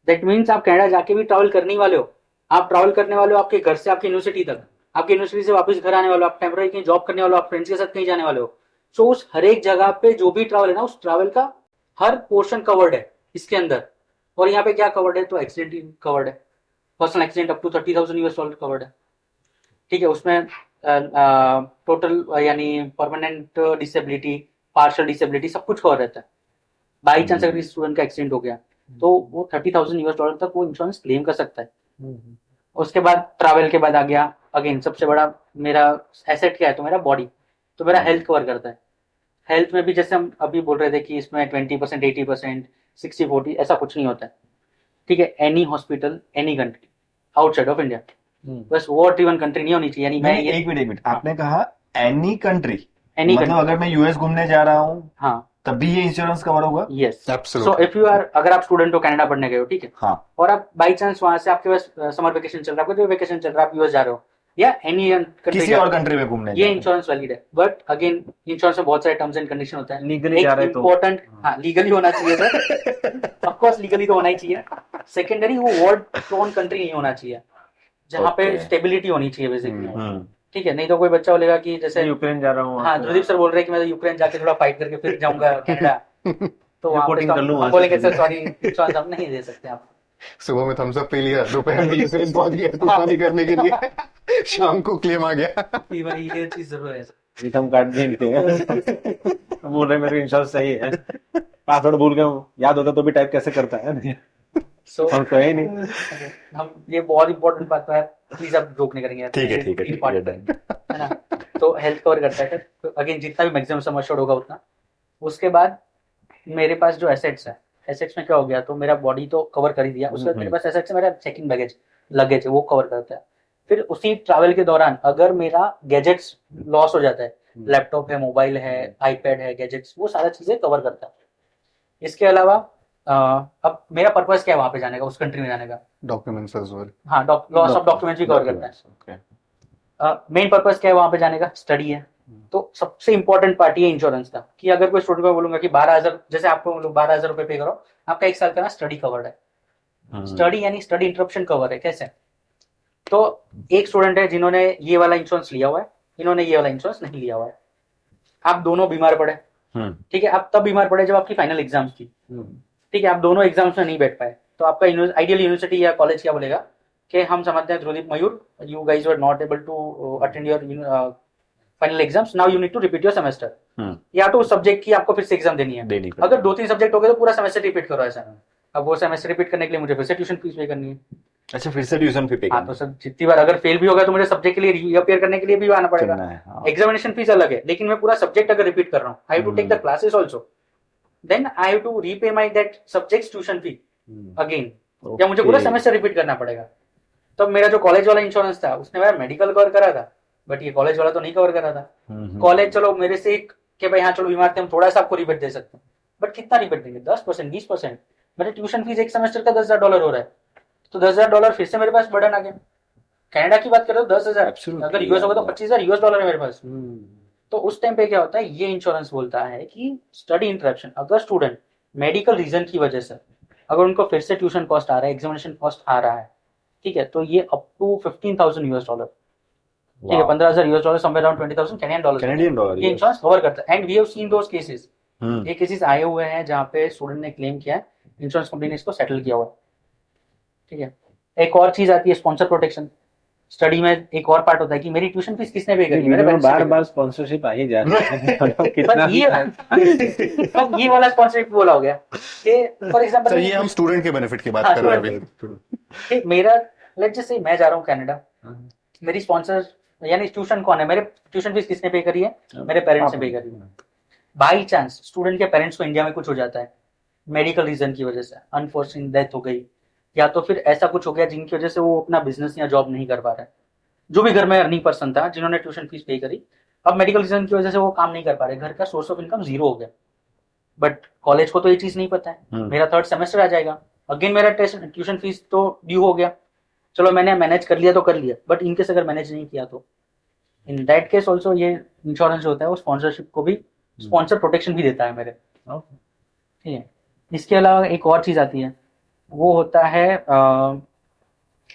दैट मीन्स आप कनाडा जाके भी ट्रैवल करने वाले हो। आप ट्रैवल करने वाले हो आपके घर से आपकी यूनिवर्सिटी तक, आपकी यूनिवर्सिटी से वापस घर आने वाले हो, आप टेम्पररी कहीं जॉब करने वाले हो, आप फ्रेंड्स के साथ कहीं जाने वाले हो। सो उस हर एक जगह पे जो भी ट्रैवल है ना, उस ट्रैवल का हर पोर्शन कवर्ड है इसके अंदर। और यहाँ पे क्या कवर्ड है, तो एक्सीडेंट कवर्ड है, personal accident up to $30,000 covered है। ठीक है, उसमें टोटल यानी परमानेंट डिसेबिलिटी, पार्शियल डिसेबिलिटी, सब कुछ कवर रहता है। बाई चांस अगर स्टूडेंट का एक्सीडेंट हो गया तो वो $30,000 तक वो इंश्योरेंस क्लेम कर सकता है। उसके बाद ट्रैवल के बाद आ गया अगेन सबसे बड़ा मेरा एसेट क्या है, तो मेरा बॉडी, तो मेरा हेल्थ कवर करता है। हेल्थ में भी जैसे हम अभी बोल रहे थे कि इसमें 20%, 80%, 60-40 ऐसा कुछ नहीं होता है। ठीक है, any hospital, any country outside of India, बस वॉर ड्रिवन कंट्री नहीं होनी चाहिए। यानी मैं ये एक मिनट आपने कहा एनी कंट्री, एनी मतलब अगर मैं यूएस घूमने जा रहा हूँ हाँ तब भी ये इंश्योरेंस कवर होगा? Yes, Absolutely. So if you are, अगर आप स्टूडेंट हो कनाडा पढ़ने गए हो, ठीक है, हाँ, और आप बाई चांस वहां से आपके पास समर वेकेशन चल रहा है, आपका वेकेशन चल रहा है, आप यूएस जा रहे हो या एनी कंट्री, किसी और कंट्री में घूमने ये इंश्योरेंस वैलिड है। बट अगेन इंश्योरेंस में बहुत सारे टर्म्स एंड कंडीशन होता है। लीगली जा रहे तो इम्पोर्टेंट, हाँ लीगली होना चाहिए सर, ऑफ कोर्स लीगली तो होना ही चाहिए। सेकेंडरी, वो वॉर प्रोन कंट्री नहीं होना चाहिए, जहाँ पे Okay. स्टेबिलिटी होनी चाहिए बेसिकली। ठीक है, नहीं तो कोई बच्चा बोलेगा कि जैसे यूक्रेन जा रहा हूँ, हाँ ध्रुदीप सर बोल रहे हैं कि मैं यूक्रेन जाके थोड़ा फाइट करके फिर जाऊंगा कनाडा, तो वहाँ पे Reporting कर लूँ हम वहाँ बोलेंगे से। सर सॉरी इंश्योरेंस हम नहीं दे सकते आप। सुबह में थम्स अप पी लिया, दोपहर में यूक्रेन पहुंच गया तूफानी करने के लिए, शाम को क्लेम आ गया। कि भाई ये चीज जरूर है सर। रिटर्न कार्ड भेजते हैं बोल रहे मेरे इंश्योरेंस सही है, पासवर्ड भूल गया हूँ, याद होता तो भी टाइप कैसे करता है सो हम तो है नहीं। हम ये बहुत इंपॉर्टेंट बात है, प्लीज आप जोक नहीं करेंगे। ठीक है, ठीक है, ठीक है, Important है ना। तो हेल्थ कवर करता है, तो अगेन जितना भी मैक्सिमम सम अश्योर्ड होगा उतना। उसके बाद मेरे पास जो एसेट्स है, एसेट्स में क्या हो गया, तो मेरा बॉडी तो कवर कर ही दिया, उसके बाद मेरे पास एसेट्स है, मेरा चेक इन बैगेज, लगेज है, वो कवर करता है। फिर उसी ट्रैवल के दौरान अगर मेरा गैजेट्स लॉस हो जाता है, लैपटॉप है, मोबाइल है, आईपैड है, गैजेट्स, वो सारा चीजें कवर करता है। इसके अलावा अब मेरा पर्पस क्या है वहां पे जाने का, उस कंट्री में जाने का, डॉक्यूमेंट्स एज वेल। हाँ लॉस ऑफ डॉक्यूमेंट्स भी कवर करता है। मेन पर्पस क्या है वहां पे जाने का, स्टडी है। तो सबसे इंपॉर्टेंट पार्ट ये इंश्योरेंस का, कि अगर कोई स्टूडेंट को बोलूंगा कि 12,000, जैसे आपको 12,000 रुपए पे करो, आपका 1 साल का ना स्टडी कवर्ड है। स्टडी यानी स्टडी इंटरप्शन कवर है। कैसे, तो एक स्टूडेंट है जिन्होंने ये वाला इंश्योरेंस लिया हुआ है, इन्होंने ये वाला इंश्योरेंस नहीं लिया हुआ है, आप दोनों बीमार पड़े, ठीक है, आप तब बीमार पड़े जब आपकी फाइनल एग्जाम्स थी, ठीक है, आप दोनों एग्जाम्स में नहीं बैठ पाए, तो आपका आइडियल यूनिवर्सिटी या कॉलेज क्या बोलेगा कि हम समझते हैं Dhrudeep Mayur, you guys were not able to attend your final exams, now you need to repeat your semester. या तो उस सब्जेक्ट की आपको फिर से एग्जाम देनी है, अगर 2-3 सब्जेक्ट हो गए तो पूरा सेमेस्टर रिपीट करो ऐसा। अब वो सेमेस्टर रिपीट करने के लिए मुझे फिर से ट्यूशन फीस पे करनी है। अच्छा, फिर से ट्यूशन फी पे हाँ, तो सर जितनी बार अगर फेल भी होगा तो मुझे सब्जेक्ट के लिए रीअपियर करने के लिए भी आना पड़ेगा। एग्जामिनेशन फीस अलग है, लेकिन मैं पूरा सब्जेक्ट अगर रिपीट कर रहा हूँ, I have to take the classes also, then I have to repay my that subjects tuition fee again, या मुझे पूरा सेमेस्टर रिपीट करना पड़ेगा। तो मेरा जो कॉलेज वाला इंश्योरेंस था उसने मेरा मेडिकल कवर करा था, बट ये कॉलेज वाला तो नहीं कवर करा था। कॉलेज चलो मेरे से कि भाई हाँ चलो बीमार थे, हम थोड़ा सा आपको रिबेट दे सकते हैं, बट कितना रिबेट देंगे, 10%, 20%। मेरे ट्यूशन फीस एक सेमेस्टर का $10,000 हो रहा है, तो $10,000 फिर से मेरे पास बर्डन आ गया। कनाडा की बात करो 10,000, अगर यूएस होगा तो $25,000 है मेरे पास। तो उस टाइम पे क्या होता है, ये इंश्योरेंस बोलता है कि स्टडी इंटरप्शन, अगर स्टूडेंट मेडिकल रीजन की वजह से अगर उनको फिर से ट्यूशन कॉस्ट आ रहा है, एग्जामिनेशन कॉस्ट आ रहा है, ठीक है, तो ये अप टू $15,000, ठीक है, $15,000, समवेयर अराउंड $20,000 कैनेडियन डॉलर, ये इंश्योरेंस कवर करता है। And we have seen those cases, ये केसेस आए हुए हैं जहाँ पे स्टूडेंट ने क्लेम किया है इंश्योरेंस कंपनी ने इसको सेटल किया हुआ है, ठीक है। एक और चीज आती है स्पॉन्सर प्रोटेक्शन। स्टडी में एक और पार्ट होता है कि मेरी ट्यूशन फीस किसने पे करी, मेरे पेरेंट्स ने बार pay बार स्पॉन्सरशिप आ ही जा रही है करी। कितना पर ये वाला स्पॉन्सरशिप बोला हो गया कि फॉर सर एग्जांपल ये हम स्टूडेंट के बेनिफिट की बात हाँ, कर रहे हैं अभी। मेरा लेट्स जस्ट से मैं जा रहा हूँ कनाडा, मेरी स्पॉन्सर यानी ट्यूशन कौन है, मेरे ट्यूशन फीस किसने पे करी है, मेरे पेरेंट्स ने पे करी है। बाई चांस स्टूडेंट के पेरेंट्स को इंडिया में कुछ हो जाता है मेडिकल रीजन की वजह से, अनफॉर्चुनेट डेथ हो गई, या तो फिर ऐसा कुछ हो गया जिनकी वजह से वो अपना बिजनेस या जॉब नहीं कर पा रहा है, जो भी घर में अर्निंग पर्सन था जिन्होंने ट्यूशन फीस पे करी, अब मेडिकल रीजन की वजह से वो काम नहीं कर पा रहे, घर का सोर्स ऑफ इनकम जीरो हो गया। बट कॉलेज को तो ये चीज नहीं पता है, मेरा 3rd सेमेस्टर आ जाएगा, अगेन मेरा ट्यूशन फीस तो ड्यू हो गया, चलो मैंने मैनेज कर लिया तो कर लिया, बट इनकेस अगर मैनेज नहीं किया तो इन दैट केस ऑल्सो ये इंश्योरेंस जो होता है वो स्पॉन्सरशिप को भी स्पॉन्सर प्रोटेक्शन भी देता है मेरे, ठीक है। इसके अलावा एक और चीज आती है, वो होता है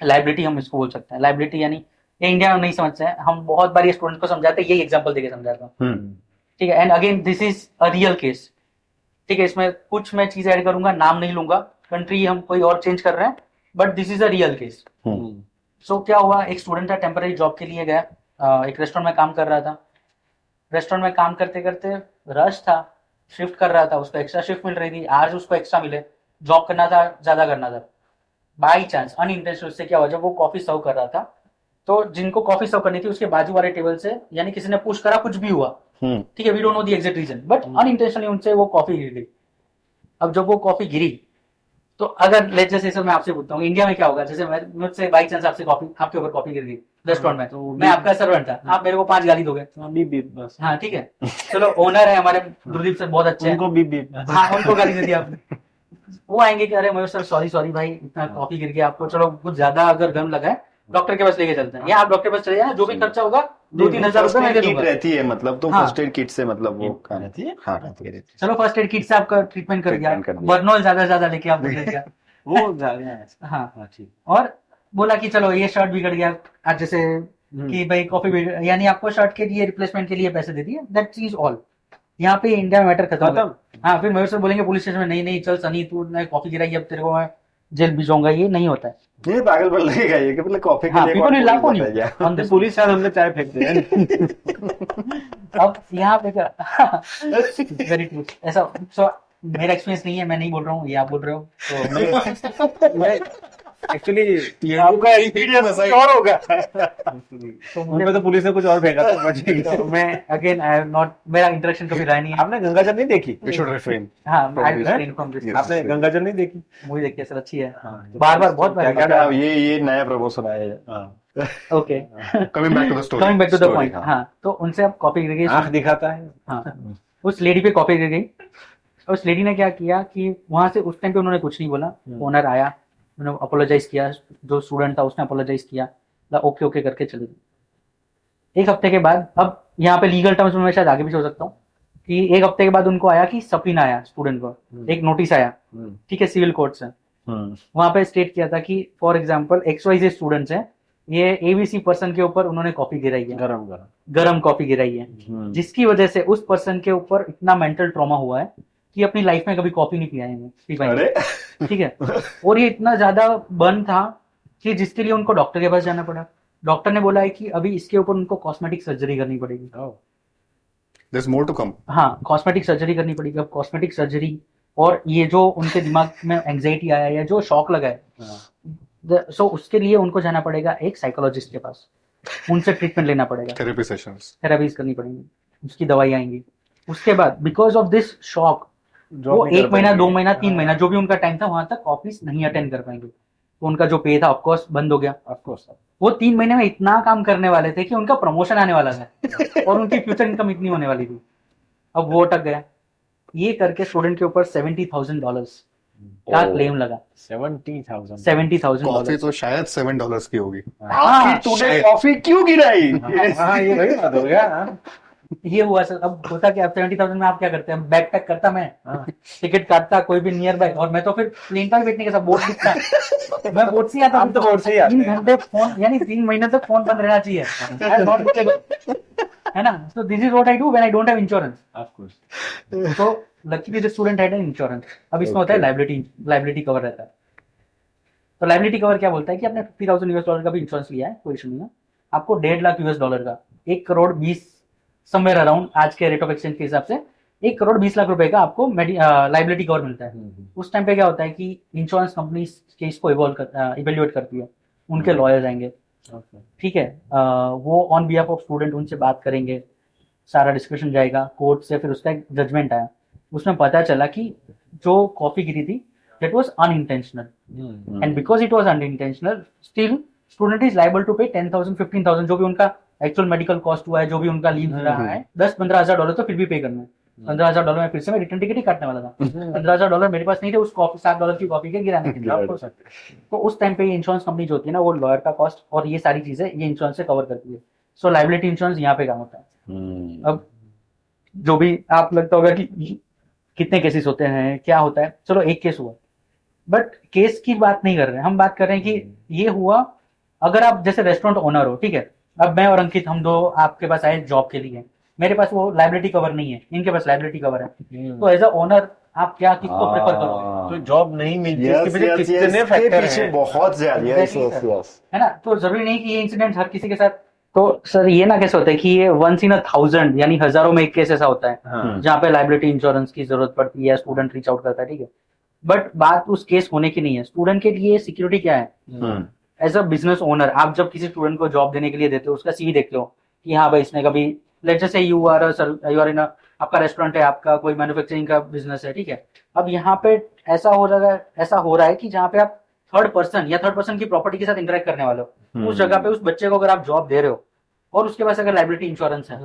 लाइबिलिटी, हम इसको बोल सकते हैं लाइबिलिटी, यानी ये इंडिया में नहीं समझते हैं हम, बहुत बार ये स्टूडेंट को समझाते हैं, यही एग्जांपल देके समझाता हूँ, ठीक है। And again this is a real case, ठीक है। इसमें कुछ मैं चीज ऐड करूंगा, नाम नहीं लूंगा, कंट्री हम कोई और चेंज कर रहे हैं, but this is a real case. So क्या हुआ, एक स्टूडेंट था, टेम्पररी जॉब के लिए गया, एक रेस्टोरेंट में काम कर रहा था, रेस्टोरेंट में काम करते करते रश था, शिफ्ट कर रहा था, उसको एक्स्ट्रा शिफ्ट मिल रही थी, आज उसको एक्स्ट्रा मिले, जॉब करना था, ज्यादा करना था। बाई चांस अनइंटेंशनल से क्या हुआ, जब वो कॉफी सर्व कर रहा था तो जिनको कॉफी सर्व करनी थी उसके बाजू वाले टेबल से यानी किसी ने पुश करा, कुछ भी हुआ, ठीक है, we don't know the exact reason, but unintentionally उनसे वो कॉफी गिर गई। अब जब वो कॉफी गिरी तो अगर लेट्स जैसे सर मैं आपसे पूछता हूँ इंडिया में क्या होगा, जैसे मुझसे बाई चांस आपसे कॉफी, आपके ऊपर कॉफी गिर गई रेस्टोरेंट में, तो मैं आपका सर्वेंट था, आप मेरे को 5 गाली दोगे, बस हाँ ठीक है, चलो ओनर है हमारे गुरदीप सर बहुत अच्छे हैं, उनको बीप हाँ उनको गाली दे दी आपने, वो आएंगे कि अरे मयूर सर सॉरी भाई इतना कॉफी गिर गया आपको, चलो कुछ ज्यादा अगर गर्म लगा है डॉक्टर के पास लेके चलते हैं, या आप डॉक्टर के पास चले जाए, जो भी खर्चा होगा 2-3 हजार रुपए मैं दे किट दूंगा। रहती है, मतलब तो हाँ। फर्स्ट एड किट से मतलब वो काम रहती है? हाँ रहती है। चलो फर्स्ट एड किट से आपका ट्रीटमेंट कर दिया, Treatment कर दिया। बर्नॉल ज्यादा लेके आप दे दिया, वो ज्यादा है। हाँ, हाँ ठीक। और बोला कि चलो ये शर्ट बिगड़ गया, आज जैसे कि भाई कॉफी यानी आपको शर्ट के लिए रिप्लेसमेंट के लिए पैसे दे दिए, दैट चीज ऑल, यहाँ पे इंडिया में मैटर खत्म हो गया। हाँ, फिर मयूर सर बोलेंगे पुलिस स्टेशन में, नहीं चल सनी तू ने कॉफी गिराई, अब तेरे को मैं जेल भिजवाऊंगा, ये नहीं होता है। ये पागलपन लगेगा ये कि मतलब कॉफी के हाँ, लिए people कौन will laugh on police you. बताइए। On this पुलिस शायद हमने चाय फेंक दिया। अब यहाँ पे क्या वेरी ट्रू ऐसा, सो मेरा एक्सपीरियंस नहीं है, मैं नहीं बोल रहा हूँ, ये आप बोल रहे हो, तो मैं एक्चुअली आपका एक्सपीरियंस और होगा। उनपे तो पुलिस ने कुछ और फेंका था बच गई। तो मैं अगेन आई हैव नॉट, मेरा इंटरेक्शन कभी रहा नहीं है। आपने गंगाजल नहीं देखी? We should refrain. हाँ, I Yes. refrain from this. Yes. आपने गंगाजल नहीं देखी? मूवी देखी सर, अच्छी है, तो बार बहुत बार। क्या ये नया प्रमोशन आया है। Okay, Coming back to the story. Coming back to the Story, point. हाँ, तो उनसे अब कॉपी गिर गई, आंख दिखाता है। हाँ, उस लेडी पे कॉपी गिर गई, उस लेडी ने क्या किया कि वहां से उस टाइम पे उन्होंने कुछ नहीं बोला, ओनर आया, उन्होंने अपोलोजाइज किया, जो स्टूडेंट था उसने अपोलोजाइज किया, ओके करके चले गए। एक हफ्ते के बाद, अब यहाँ पे लीगल टर्म्स में मैं शायद आगे भी हो सकता हूँ, कि एक हफ्ते के बाद उनको आया कि सपीना आया स्टूडेंट को, एक नोटिस आया, ठीक है, सिविल कोर्ट से, वहां पे स्टेट किया था कि फॉर एग्जांपल XYZ स्टूडेंट्स हैं, ये ABC पर्सन के ऊपर उन्होंने कॉपी गिराई है, गरम कॉपी गिराई है, जिसकी वजह से उस पर्सन के ऊपर इतना मेंटल ट्रॉमा हुआ है कि अपनी लाइफ में कभी कॉफी नहीं पिया अरे ठीक है, और ये इतना ज्यादा बर्न था कि जिसके लिए उनको डॉक्टर के पास जाना पड़ा। डॉक्टर ने बोला है कि अभी इसके ऊपर उनको कॉस्मेटिक सर्जरी करनी पड़ेगी। There's more to come. हाँ, कॉस्मेटिक सर्जरी करनी पड़ेगी। अब कॉस्मेटिक सर्जरी और ये जो उनके दिमाग में एंग्जाइटी आया या जो शॉक लगा है, सो उसके लिए उनको जाना पड़ेगा एक साइकोलॉजिस्ट के पास, उनसे ट्रीटमेंट लेना पड़ेगा, Therapy sessions. थेरेपीज करनी पड़ेंगी, उसकी दवाई आएंगी। उसके बाद बिकॉज ऑफ दिस शॉक वो 1 महीना 2 महीना 3 महीना जो भी उनका टाइम था वहां तक ऑफिस नहीं अटेंड कर पाएंगे, तो उनका जो पे था ऑफकोर्स बंद हो गया। ऑफकोर्स वो 3 महीने में इतना काम करने वाले थे कि उनका प्रमोशन आने वाला था और उनकी फ्यूचर इनकम इतनी होने वाली थी, अब वो अटक गया। ये करके स्टूडेंट के ऊपर $70,000 का क्लेम लगा। 70,000 कॉफी तो शायद $7 की होगी। तूने कॉफी क्यों गिराई? हाँ, ये वही बात हो गया। ये हुआ सर। अब होता क्या, 70,000 में आप क्या करते हैं, बैग पैक करता मैं, हाँ। टिकट काटता कोई भी नियर बाय, और मैं तो फिर प्लेन पर बैठने के साथ बोर्ड दिखता है, मैं बोर्ड से ही आता हूँ। आप तो बोर्ड से ही आते 3 हैं। घंटे फोन, यानी 3 महीने तक फोन बंद रहना चाहिए, है ना। सो this is what I do when I don't have insurance. Of course. तो luckily the student had an insurance. अब इसमें होता है लाइबिलिटी कवर रहता है। तो लाइबिलिटी कवर क्या बोलता है कि आपने $50,000 का भी इंश्योरेंस लिया है, कोई इशू नहीं है, आपको $1.5 लाख का, 1,20,00,000 समवेयर अराउंड आज के रेट ऑफ एक्सचेंज के हिसाब से 1,20,00,000 रुपए का आपको लाइबिलिटी कवर मिलता है। उस टाइम पे क्या होता है कि इंश्योरेंस कंपनी केस को इवेल्युएट करती है, उनके लॉयर्स आएंगे, Okay. ठीक है, वो ऑन बिहाफ ऑफ स्टूडेंट उनसे बात करेंगे, सारा डिस्कशन जाएगा कोर्ट से, फिर उसका एक जजमेंट आया, उसमें पता चला कि जो कॉपी गिरी थी that was unintentional, and because it was unintentional still student is liable to pay 10,000 15,000 जो भी उनका एक्चुअल मेडिकल कॉस्ट हुआ है, जो भी उनका लीव रहा है, $10-15,000 तो फिर भी पे करना है। $15,000 में फिर से मैं रिटर्न टिकट ही काटने वाला था, $15,000 मेरे पास नहीं थे उस कॉपी $7 की कॉपी के गिराने के लिए। तो उस टाइम पे ये इंश्योरेंस कंपनी जो होती है ना, वो लॉयर का कॉस्ट और ये सारी चीजें ये इंश्योरेंस से कवर करती है। सो लाइबिलिटी इंश्योरेंस यहाँ पे काम होता है। अब जो भी आप लगता होगा कि कितने केसेस होते हैं, क्या होता है, चलो एक केस हुआ, बट केस की बात नहीं कर रहे हैं हम, बात कर रहे हैं कि ये हुआ अगर आप जैसे रेस्टोरेंट ओनर हो, ठीक है, अब मैं और अंकित हम दो आपके पास आए जॉब के लिए, मेरे पास वो लाइबिलिटी कवर नहीं है, इनके पास लाइबिलिटी कवर है, तो एज अ ओनर आप क्या किसको प्रेफर करोगे? तो जॉब नहीं मिलती, Yes, इसके पीछे yes, कितने yes, फैक्टर पीछे हैं। बहुत ज्यादा। yes, Exactly, yes, sir. yes. है ना, तो जरूरी नहीं कि ये इंसिडेंट हर किसी के साथ। तो सर ये ना कैसे होता है कि ये 1 in 1,000 यानी हजारों में एक केस ऐसा होता है हाँ। जहाँ पे लाइबिलिटी इंश्योरेंस की जरूरत पड़ती है, स्टूडेंट रीच आउट करता है, ठीक है, बट बात उस केस होने की नहीं है। स्टूडेंट के लिए सिक्योरिटी क्या है? एज अ बिजनेस ओनर आप जब किसी स्टूडेंट को जॉब देने के लिए देते हो, उसका सीवी देखते हो कि हाँ भाई इसने कभी, let's say you are in आपका रेस्टोरेंट है, आपका कोई मैन्युफैक्चरिंग का बिजनेस है, ठीक है, अब यहाँ पे ऐसा हो रहा है कि जहाँ पे आप थर्ड पर्सन की प्रॉपर्टी के साथ इंटरेक्ट करने वाले हो, उस जगह पे उस बच्चे को अगर आप जॉब दे रहे हो और उसके पास अगर लाइबिलिटी इंश्योरेंस है,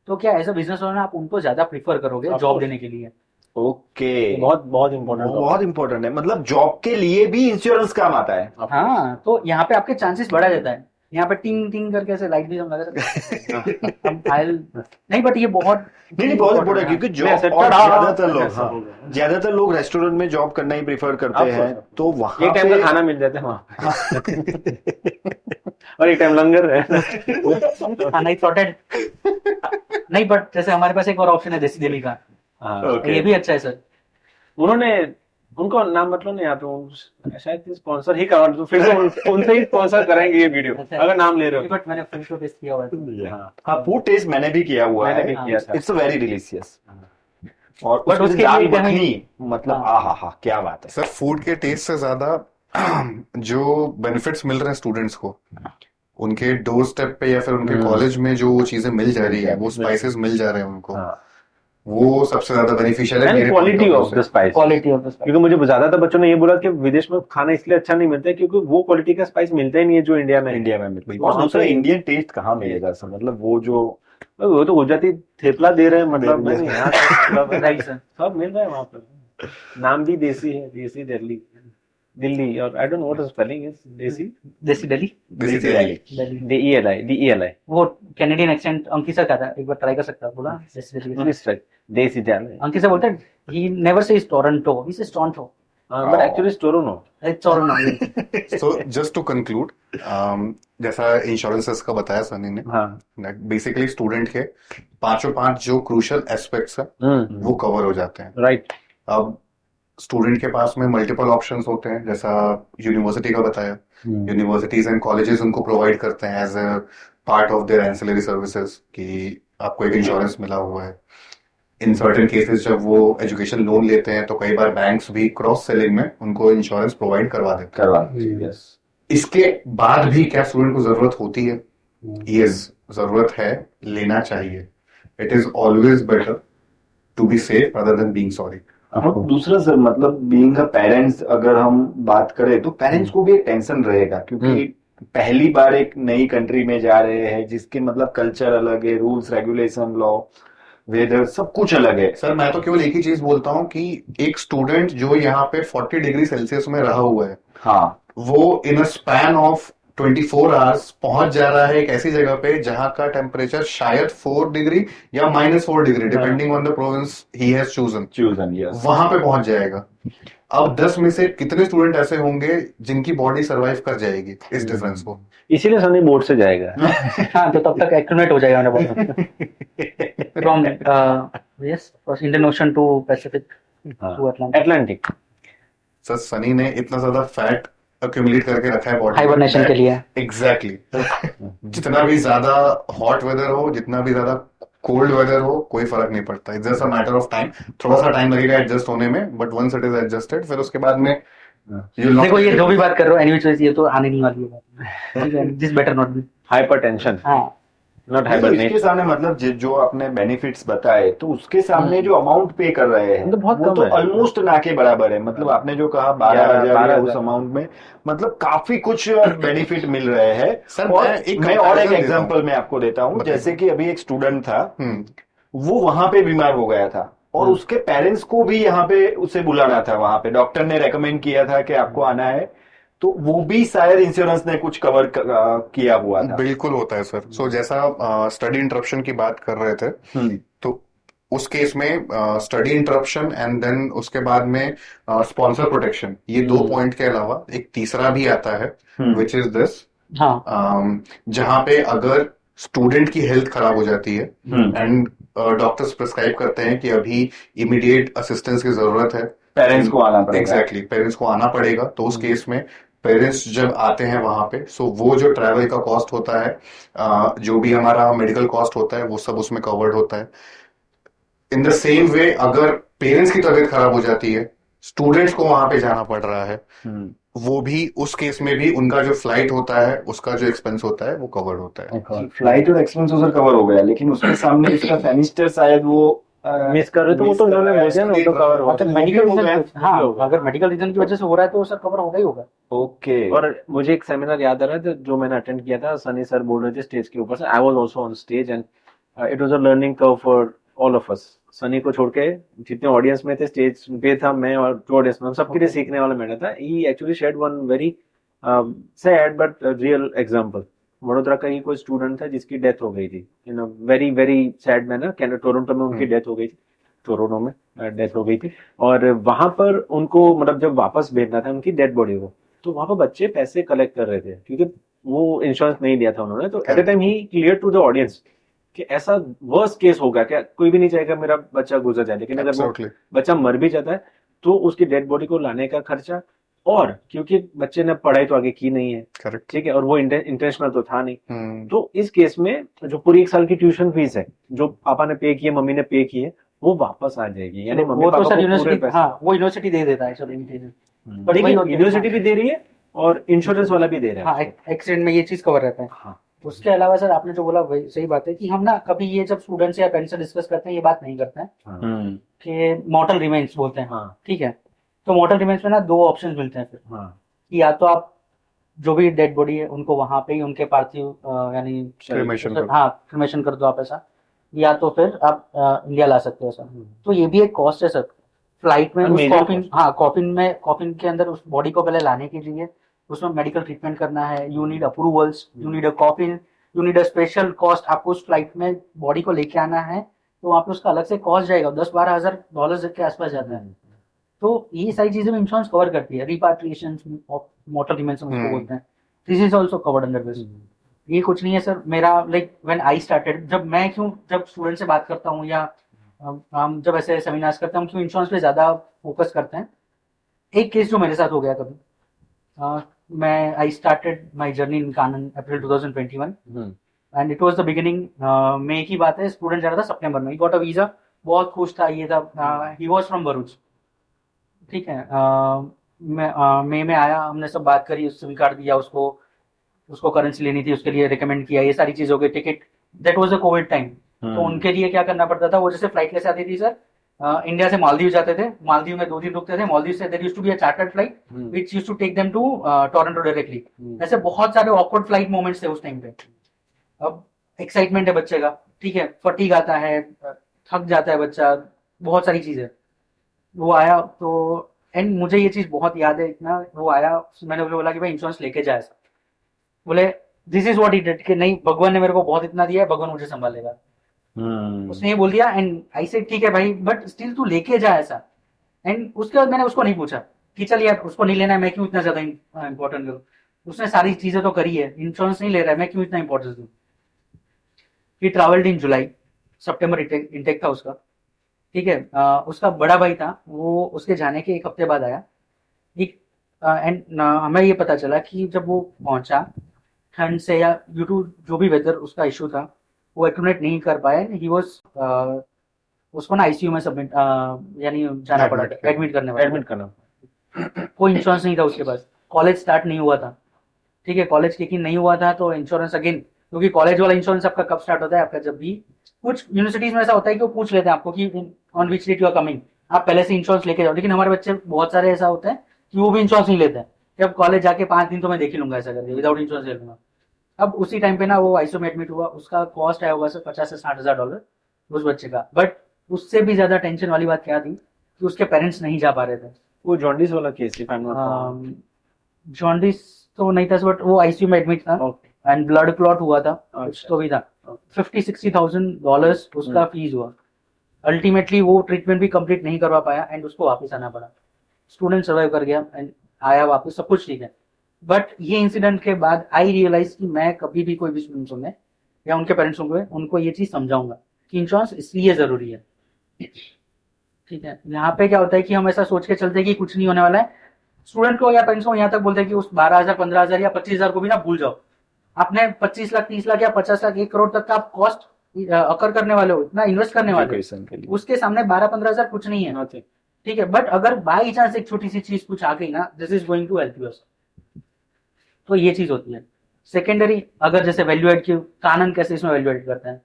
तो क्या एज अ बिजनेस ओनर आप उनको ज्यादा प्रीफर करोगे Of जॉब course. देने के लिए? ओके, बहुत बहुत इम्पोर्टेंट बहुत इंपॉर्टेंट है, मतलब जॉब के लिए भी इंश्योरेंस काम आता है। हाँ, तो यहाँ पे आपके चांसेस बढ़ा जाता है, यहाँ पे टिंग टिंग करके ऐसे लाइट भी हम लगा सकते हैं। अब नहीं, बट ये बहुत नहीं बहुत इम्पोर्टेंट है, क्योंकि मैं जॉब और sector- ज्यादातर लोग हाँ। ज्यादातर लोग रेस्टोरेंट में जॉब करना ही प्रेफर करते Of course. हैं, तो वहां एक टाइम पे का खाना मिल जाता है वहाँ और एक टाइम लंगर है। खाना ही सॉर्टेड। नहीं, बट जैसे हमारे पास एक और ऑप्शन है देसी दिल्ली का, हाँ। Okay. ये भी अच्छा है सर। उन्होंने उनको नाम मतलब नहीं, यहाँ पे शायद स्पॉन्सर ही करवा, तो फिर तो उनसे ही स्पॉन्सर करेंगे ये वीडियो अगर नाम ले रहे हो। बट मैंने फूड टेस्ट किया हुआ है। हाँ, फूड टेस्ट मैंने भी किया हुआ मैंने है, भी किया था। It's very delicious. और But उसमें उसके दाल लिए कहीं- मखनी, मतलब हाँ। आहा क्या बात है। सर फूड के टेस्ट से ज्यादा जो बेनिफिट्स मिल रहे हैं स्टूडेंट्स को, उनके डोर स्टेप पे या फिर उनके कॉलेज में जो चीजें मिल जा रही है, वो स्पाइसेस मिल जा रहे हैं उनको, वो सबसे ज्यादा बेनिफिशियल है मेरे quality point of of view the से। Spice, quality of the spice. क्योंकि मुझे ज्यादातर बच्चों ने ये बोला कि विदेश में खाना इसलिए अच्छा नहीं मिलता है क्योंकि वो क्वालिटी का स्पाइस मिलता ही नहीं है जो इंडिया में है। इंडिया में मिलती है। वहाँ और दूसरा पे- इंडियन टेस्ट कहाँ मिलेगा सर, मतलब वो जो वो तो गुजराती थेपला दे रहे हैं, मतलब दे रहे हैं। नहीं, यहाँ तो मतलब Right, sir. सब मिल रहा है वहाँ पर। नाम भी देसी है, देसी दिल्ली, और आई don't know what the spelling is देसी, देसी Delhi. This is Delhi. DELI वो कैनेडियन एक्सेंट अंकित सर का था, एक बार ट्राई कर सकता, बोला देसी दिल्ली। देसी दिल्ली, अंकित सर बोलते हैं he never says Toronto, he says Toronto. But actually Toronto. It's Toronto. So just to conclude, जैसा इंश्योरेंसेस का बताया सनी ने, हाँ। बेसिकली स्टूडेंट के पांच जो क्रूशियल एस्पेक्ट्स है वो कवर हो जाते हैं। राइट। अब स्टूडेंट के पास में मल्टीपल ऑप्शंस होते हैं, जैसा यूनिवर्सिटी का बताया, यूनिवर्सिटीज एंड कॉलेजेस उनको प्रोवाइड करते हैं as a part of their ancillary services कि आपको एक इंश्योरेंस मिला हुआ है। इन सर्टेन केसेस जब वो एजुकेशन लोन लेते हैं तो कई बार बैंक्स भी क्रॉस सेलिंग में उनको इंश्योरेंस प्रोवाइड करवा देते हैं। यस। इसके बाद भी क्या स्टूडेंट को जरूरत होती है? यस, जरूरत है, लेना चाहिए। It is always better to be safe rather than being sorry. और दूसरा सर, मतलब बीइंग अ पेरेंट्स अगर हम बात करें तो पेरेंट्स को भी एक टेंशन रहेगा, क्योंकि पहली बार एक नई कंट्री में जा रहे हैं जिसके मतलब कल्चर अलग है, रूल्स रेगुलेशन, लॉ, वेदर, सब कुछ अलग है। सर मैं तो केवल एक ही चीज बोलता हूँ कि एक स्टूडेंट जो यहाँ पे 40 डिग्री सेल्सियस में रहा हुआ है, हाँ, वो इन अ स्पैन ऑफ 24 आवर्स पहुंच जा रहा है एक ऐसी जगह पे जहां का टेम्परेचर शायद 4 डिग्री या -4 degree depending on the province he has chosen, yes. वहां पे पहुंच जाएगा। अब 10 में से कितने स्टूडेंट ऐसे होंगे जिनकी बॉडी सरवाइव कर जाएगी इस डिफरेंस को? इसीलिए सनी बोर्ड से जाएगा। हाँ, तो तब तक एक्टिवेट हो जाएगा from yes Indian Ocean to Pacific to Atlantic. Atlantic. Sir Sunny ने इतना ज्यादा फैट अक्यूमुलेट करके रखा है बॉडी हाइबरनेशन के लिए। एग्जैक्टली जितना भी ज्यादा हॉट वेदर हो, जितना भी ज्यादा कोल्ड वेदर हो, कोई फर्क नहीं पड़ता। It's just a matter of time. थोड़ा सा टाइम लगेगा एडजस्ट होने में, but once it is adjusted फिर उसके बाद में देखो ये जो भी बात कर रहे हो एनीवे ये तो आने नहीं वाली है। This better not be hypertension, हाँ नॉट तो हाइबरनेट। इसके सामने मतलब जो आपने बेनिफिट्स बताए, तो उसके सामने जो अमाउंट पे कर रहे हैं तो बहुत वो कम तो है। ऑलमोस्ट ना के बराबर है। मतलब आपने जो कहा 12,000 या 12,000 उस अमाउंट में, मतलब काफी कुछ बेनिफिट मिल रहे हैं। सर, और मैं एक मैं और एक comparison देता एग्जांपल हूँ। मैं आपको देता हूँ। बताइए। जैसे कि अभी एक स्टूडेंट था, हम्म, वो वहां पे बीमार हो गया था और उसके पेरेंट्स को भी यहाँ पे उसे बुलाना था। वहां पे डॉक्टर ने रेकमेंड किया था कि आपको आना है, तो वो भी शायद इंश्योरेंस ने कुछ कवर किया हुआ था। बिल्कुल होता है सर। सो जैसा स्टडी इंटरप्शन की बात कर रहे थे, तो उस केस में स्टडी इंटरप्शन एंड देन उसके बाद में स्पॉन्सर प्रोटेक्शन, ये दो पॉइंट के अलावा एक तीसरा भी आता है विच इज दिस, हाँ जहां पे अगर स्टूडेंट की हेल्थ खराब हो जाती है एंड डॉक्टर्स प्रिस्क्राइब करते हैं कि अभी इमीडिएट असिस्टेंस की जरूरत है, पेरेंट्स को आना पड़ेगा। एग्जैक्टली पेरेंट्स को आना पड़ेगा। तो उस केस में पेरेंट्स जब आते हैं वहां पे, सो वो जो ट्रैवल का कॉस्ट होता है, जो भी हमारा मेडिकल कॉस्ट होता है, वो सब उसमें कवर्ड होता है। इन द सेम वे अगर पेरेंट्स की तबीयत खराब हो जाती है, स्टूडेंट्स को वहां पे जाना पड़ रहा है, वो भी उस केस में भी उनका जो फ्लाइट होता है, उसका जो एक्सपेंस होता है, वो कवर्ड होता है। फ्लाइट और एक्सपेंस उधर कवर हो गया, लेकिन उसके सामने इसका सेमिस्टर शायद वो मिस कर रहे तो वो तो उन्होंने बोला ना, वो तो कवर हो। अगर मेडिकल रीजन, हाँ अगर मेडिकल रीजन की वजह से हो रहा है तो सर कवर होगा ही होगा। ओके। और मुझे एक सेमिनार याद आ रहा है जो मैंने अटेंड किया था, सनी सर बोल रहे थे स्टेज के ऊपर से, I was also on stage and it was a learning curve for all of us. Sunny को छोड़ के जितने ऑडियंस में थे, स्टेज पे था मैं और जो ऑडियंस में, सबके लिए सीखने वाला मैटर था। He actually shared one very sad but real example. Vadodara का ही कोई स्टूडेंट था जिसकी डेथ हो गई थी in a very very sad manner. Toronto में उनकी डेथ हो गई थी, टोरंटो में डेथ हो गई थी। और वहां पर उनको मतलब जब वापस भेजना था उनकी डेड बॉडी को, तो वहां पर बच्चे पैसे कलेक्ट कर रहे थे क्योंकि वो इंश्योरेंस नहीं लिया था उन्होंने। तो एट द टाइम ही क्लियर टू द ऑडियंस कि ऐसा वर्स्ट केस होगा क्या, कोई भी नहीं चाहेगा मेरा बच्चा गुजर जाए, लेकिन अगर वो बच्चा मर भी जाता है तो उसकी डेड बॉडी को लाने का खर्चा, और क्योंकि बच्चे ने पढ़ाई तो आगे की नहीं है, ठीक है, और वो इंटेंशनल तो था नहीं, तो इस केस में जो पूरी 1 साल की ट्यूशन फीस है जो पापा ने पे की है, मम्मी ने पे की है, वो वापस आ जाएगी। यानी मम्मी वो तो पापा सर को पूरे यूनिवर्सिटी, पैसे, हाँ वो यूनिवर्सिटी दे देता है सर इनविटेशन। पर यूनिवर्सिटी भी दे रही है और इंश्योरेंस वाला भी दे रहा हाँ, है। एक्सीडेंट में ये चीज कवर रहता है। हाँ। उसके अलावा सर आपने जो बोला वही सही बात है कि हम ना कभी ये जब स्टूडेंट्स या पेरेंट्स से डिस्कस करते हैं ये बात नहीं करते हैं कि मॉर्टल रिमेन्स बोलते हैं। हाँ। ठीक है, तो मॉर्टल रिमेन्स में ना 2 ऑप्शन मिलते हैं फिर। हाँ। कि या तो आप जो भी डेड बॉडी है उनको वहां पे ही उनके पार्थिव यानी क्रेमेशन कर दो। हाँ क्रिमेशन कर दो आप ऐसा, या तो फिर आप इंडिया ला सकते हो सर। तो ये भी एक कॉस्ट है सर। फ्लाइट में और उस major कॉफिन, हाँ कॉफिन के अंदर उस बॉडी को पहले लाने के लिए उसमें मेडिकल ट्रीटमेंट करना है, you need approvals, you need a coffin, you need a special cost. आपको उस फ्लाइट में बॉडी को लेके आना है तो वहाँ पे उसका अलग से कॉस्ट जाएगा, $10-12 के आसपास जाता है। तो ये सारी चीजें में इंश्योरेंस कवर करती है। रिपाट्रिएशन ऑफ मॉर्टल रिमेन्स हम उसको बोलते हैं, this is also covered under this. ये कुछ नहीं है सर। मेरा लाइक व्हेन आई स्टार्टेड, जब स्टूडेंट से बात करता हूँ या हम जब ऐसे सेमिनार्स करते हैं, हम क्यों इंश्योरेंस पे ज्यादा फोकस करते हैं। एक केस जो मेरे साथ हो गया कभी, मैं I started my journey in कानन April 2021 and it was the beginning. मई की बात है, स्टूडेंट जा रहा था सितंबर में, ही गॉट अ वीजा, बहुत खुश था, ये था, ही वाज फ्रॉम भरूच। ठीक है, मई में आया, हमने सब बात करी, सिम कार्ड दिया उसको करेंसी लेनी थी, उसके लिए रिकमेंड किया, ये सारी चीज हो गई। Ticket, that was the Covid time, तो उनके लिए क्या करना पड़ता था, वो जैसे फ्लाइट लेसे आती थी सर, इंडिया से मालदीव जाते थे, मालदीव में 2 दिन रुकते थे, मालदीव से there used to be a chartered flight which used to take them to Toronto directly. ऐसे बहुत सारे ऑकवर्ड फ्लाइट मोमेंट्स थे उस टाइम पे। अब एक्साइटमेंट है बच्चे का, ठीक है, फटीग आता है, थक जाता है बच्चा, बहुत सारी चीजें। वो आया तो एंड मुझे ये चीज बहुत याद है इतना, वो आया, मैंने बोला कि भाई इंश्योरेंस लेके जाए। बोले this is what he did, कि नहीं भगवान ने मेरे को बहुत इतना दिया है, भगवान मुझे संभालेगा। उसने ये बोल दिया एंड आई से ठीक है भाई, बट स्टिल तू लेके जा ऐसा। एंड उसके बाद मैंने उसको नहीं पूछा कि चल यार उसको नहीं लेना है, मैं क्यों इतना ज्यादा इंपॉर्टेंट करूँ, उसने सारी चीजें तो करी है, इंश्योरेंस नहीं ले रहा है, मैं क्यों इतना इंपॉर्टेंस दूँ। ही travelled in July, September intake था उसका, ठीक है। उसका बड़ा भाई था, वो उसके जाने के एक हफ्ते बाद आया। एंड हमें ये पता चला कि जब वो पहुंचा ठंड से या ड्यू टू जो भी वेदर उसका इशू था, वो एक्यूमुलेट नहीं कर पाया। ही वाज उसको ना आईसीयू में सबमिट यानी जाना पड़ा, एडमिट करना। कोई इंश्योरेंस नहीं था उसके पास, कॉलेज स्टार्ट नहीं हुआ था, ठीक है। कॉलेज किक इन नहीं हुआ था, तो इंश्योरेंस अगेन, क्योंकि कॉलेज वाला इंश्योरेंस आपका कब स्टार्ट होता है, आपका जब भी, कुछ यूनिवर्सिटीज में ऐसा होता है कि वो पूछ लेते हैं आपको कि on which date you are coming, आप पहले से इंश्योरेंस लेके जाओ। लेकिन हमारे बच्चे बहुत सारे ऐसा होता है कि वो भी इंश्योरेंस नहीं लेते हैं, कि अब कॉलेज जाके 5 दिन तो मैं देख ही लूंगा ऐसा करके, विदाउट इंश्योरेंस ले लूंगा। अब उसी टाइम पे ना वो आईसीयू में एडमिट हुआ, उसका कॉस्ट आया होगा सर $50,000 से $60,000 उस बच्चे का। बट उससे भी ज्यादा टेंशन वाली बात क्या थी कि उसके पेरेंट्स नहीं जा पा रहे थे। वो जॉन्डिस वाला केस थी, जॉन्डिस तो नहीं था, बट वो आईसीयू में एडमिट था एंड ब्लड क्लॉट हुआ था, कुछ तो भी था। $50,000-60,000 उसका फीस हुआ। अल्टीमेटली वो ट्रीटमेंट भी कंप्लीट नहीं करवा पाया एंड उसको वापस आना पड़ा। स्टूडेंट सर्वाइव कर गया एंड आया वापस, सब कुछ ठीक है। बट ये इंसिडेंट के बाद आई रियलाइज कि मैं कभी भी कोई भी स्टूडेंट सुने या उनके पेरेंट्स होंगे, उनको ये चीज समझाऊंगा कि इंश्योरेंस इसलिए जरूरी है, ठीक है। यहाँ पे क्या होता है कि हम ऐसा सोच के चलते हैं कि कुछ नहीं होने वाला है। स्टूडेंट को या पेरेंट्स को यहाँ तक बोलते हैं कि उस 12,000, 15,000 या 25,000 को भी ना भूल जाओ। आपने 25 लाख, 30 लाख या 50 लाख, 1 करोड़ तक का आप कॉस्ट अकर करने वाले हो, इतना इन्वेस्ट करने वाले हो, उसके सामने 12-15,000 कुछ नहीं है, ठीक है। बट अगर बाई चांस एक छोटी सी चीज कुछ आ गई ना, this is going to help you. तो ये चीज होती है। सेकेंडरी, अगर जैसे वैल्यू एड की कानन कैसे इसमें वैल्यू एड करते हैं,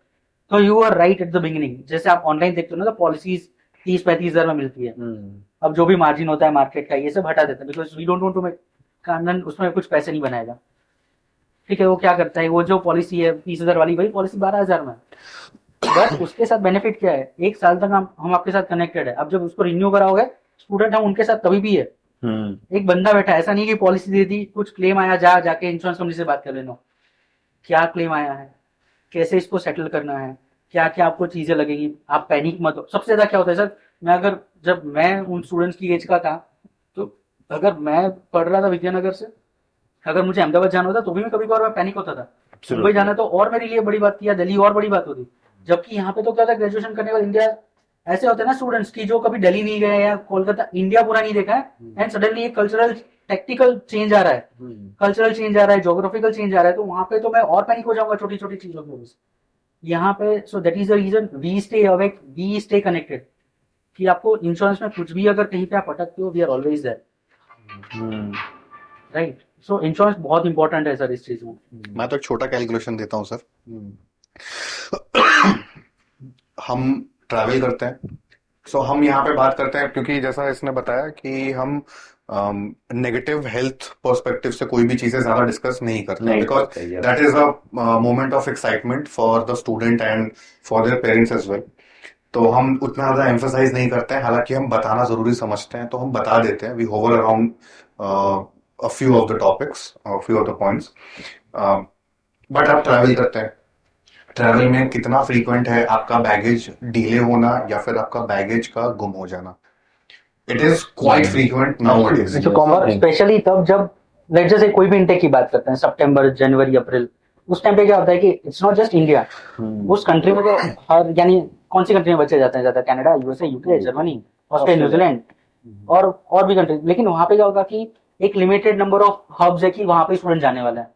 तो you are right at the beginning. जैसे आप ऑनलाइन देखते हो ना, तो पॉलिसीज 30-35 हजार में मिलती है। अब जो भी मार्जिन होता है मार्केट का, ये सब हटा देते हैं, because we don't want to make, कानन उसमें कुछ पैसे नहीं बनाएगा, ठीक है। वो क्या करता है, वो जो पॉलिसी है 30,000 वाली, वही पॉलिसी 12,000 में। बट उसके साथ बेनिफिट क्या है, 1 साल तक हम आपके साथ कनेक्टेड है। अब जब उसको रिन्यू कराओगे, स्टूडेंट हम उनके साथ तभी भी है। एक बंदा बैठा है, ऐसा नहीं कि पॉलिसी दे दी, कुछ क्लेम आया, जाके इंश्योरेंस कंपनी से बात कर लेना, क्या क्लेम आया है, कैसे इसको सेटल करना है, क्या क्या आपको चीजें लगेंगी, आप पैनिक मत हो। सबसे ज्यादा क्या होता है सर, जब मैं उन स्टूडेंट्स की एज का था, तो अगर मैं पढ़ रहा था विद्यानगर से, अगर मुझे अहमदाबाद जाना होता तो भी मैं कभी कभार पैनिक होता था। मुंबई जाना तो और मेरे लिए बड़ी बात थी, या दिल्ली और बड़ी बात होती। जबकि यहाँ पे तो क्या था, ग्रेजुएशन करने वाले इंडिया ऐसे होते हैं ना स्टूडेंट्स की, जो कभी दिल्ली नहीं गए या कोलकाता, इंडिया पूरा नहीं देखा है, एंड सडनली एक कल्चरल टेक्टिकल चेंज आ रहा है, कल्चरल चेंज आ रहा है, ज्योग्राफिकल चेंज आ रहा है, तो वहां पे तो मैं और पैनिक हो जाऊंगा छोटी छोटी चीजों की वजह से। यहाँ पे so that is the reason we stay awake, we stay connected, कि आपको इंश्योरेंस में कुछ भी अगर कहीं पे आप अटकते हो, we are always there, right. So insurance बहुत इंपॉर्टेंट है सर इस चीज में। मैं तो एक छोटा कैलकुलेशन देता हूँ सर। हम ट्रैवल करते हैं, सो हम यहाँ पे बात करते हैं, क्योंकि जैसा इसने बताया कि हम नेगेटिव हेल्थ पर्सपेक्टिव से कोई भी चीजें ज्यादा डिस्कस नहीं करते, because that is a moment of excitement for the student and for their parents as well. तो हम उतना ज्यादा एम्फसाइज नहीं करते हैं, हालांकि हम बताना जरूरी समझते हैं, तो हम बता देते हैं। We hover around a few of the topics, a few of the points. But आप ट्रैवल करते हैं, ट्रैवल में कितना फ्रीक्वेंट है आपका बैगेज डिले होना या फिर आपका बैगेज का गुम हो जाना? It is quite frequent nowadays, specially तब जब लेट्स से कोई भी इंटेक की बात करते हैं, सितंबर, जनवरी, अप्रैल, उस टाइम पे क्या होता है कि इट्स नॉट जस्ट इंडिया, उस कंट्री में तो हर, यानी कौन सी कंट्री में बच्चे जाते हैं ज्यादा, Canada, USA, UK, Germany, Australia, New Zealand और भी कंट्री। लेकिन वहां पे क्या होगा कि एक लिमिटेड नंबर ऑफ हब्स है कि वहां पे स्टूडेंट जाने वाला है,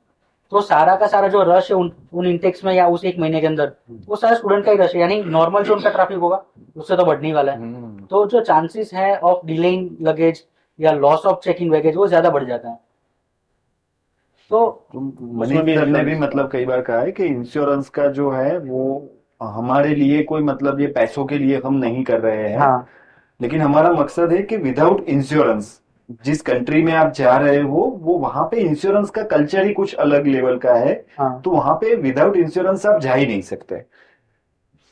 तो सारा का सारा जो रश है उन इंटेक्स में या उस 1 महीने के अंदर, वो सारा स्टूडेंट का ही रश है, यानी नॉर्मल जो उनका ट्रैफिक होगा उससे तो बढ़ने वाला है। तो जो चांसेस है ऑफ डिलेइंग लगेज या लॉस ऑफ चेकिंग बैगेज, वो ज्यादा बढ़ जाता है। तो मनीष सर ने भी मतलब कई बार कहा है कि इंश्योरेंस का जो है वो हमारे लिए कोई मतलब ये पैसों के लिए हम नहीं कर रहे हैं, हाँ, लेकिन हमारा मकसद है कि विदाउट इंश्योरेंस जिस कंट्री में आप जा रहे हो, वो वहां पे इंश्योरेंस का कल्चर ही कुछ अलग लेवल का है। हाँ। तो वहां पे विदाउट इंश्योरेंस आप जा ही नहीं सकते।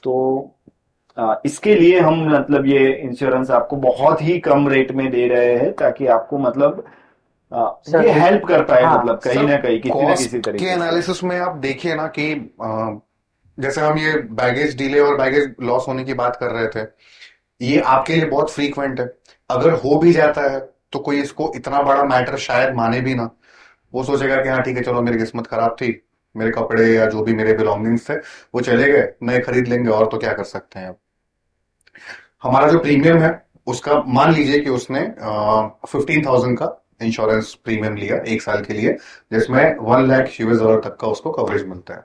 तो इसके लिए हम मतलब ये इंश्योरेंस आपको बहुत ही कम रेट में दे रहे हैं, ताकि आपको मतलब ये हेल्प करता है, हाँ, मतलब कहीं ना कहीं किसी ना कॉस्ट किसी के तरीके से। एनालिसिस में आप देखिए ना कि जैसे हम ये बैगेज डिले और बैगेज लॉस होने की बात कर रहे थे, ये आपके लिए बहुत फ्रीक्वेंट है। अगर हो भी जाता है तो कोई इसको इतना बड़ा मैटर शायद माने भी ना। वो सोचेगा कि हाँ ठीक है, चलो मेरी किस्मत खराब थी, मेरे कपड़े या जो भी मेरे बिलोंगिंग्स थे वो चले गए, नए खरीद लेंगे, और तो क्या कर सकते हैं। अब हमारा जो प्रीमियम है उसका मान लीजिए कि उसने 15,000 का इंश्योरेंस प्रीमियम लिया एक साल के लिए, जिसमें $1 लाख तक का उसको कवरेज मिलता है।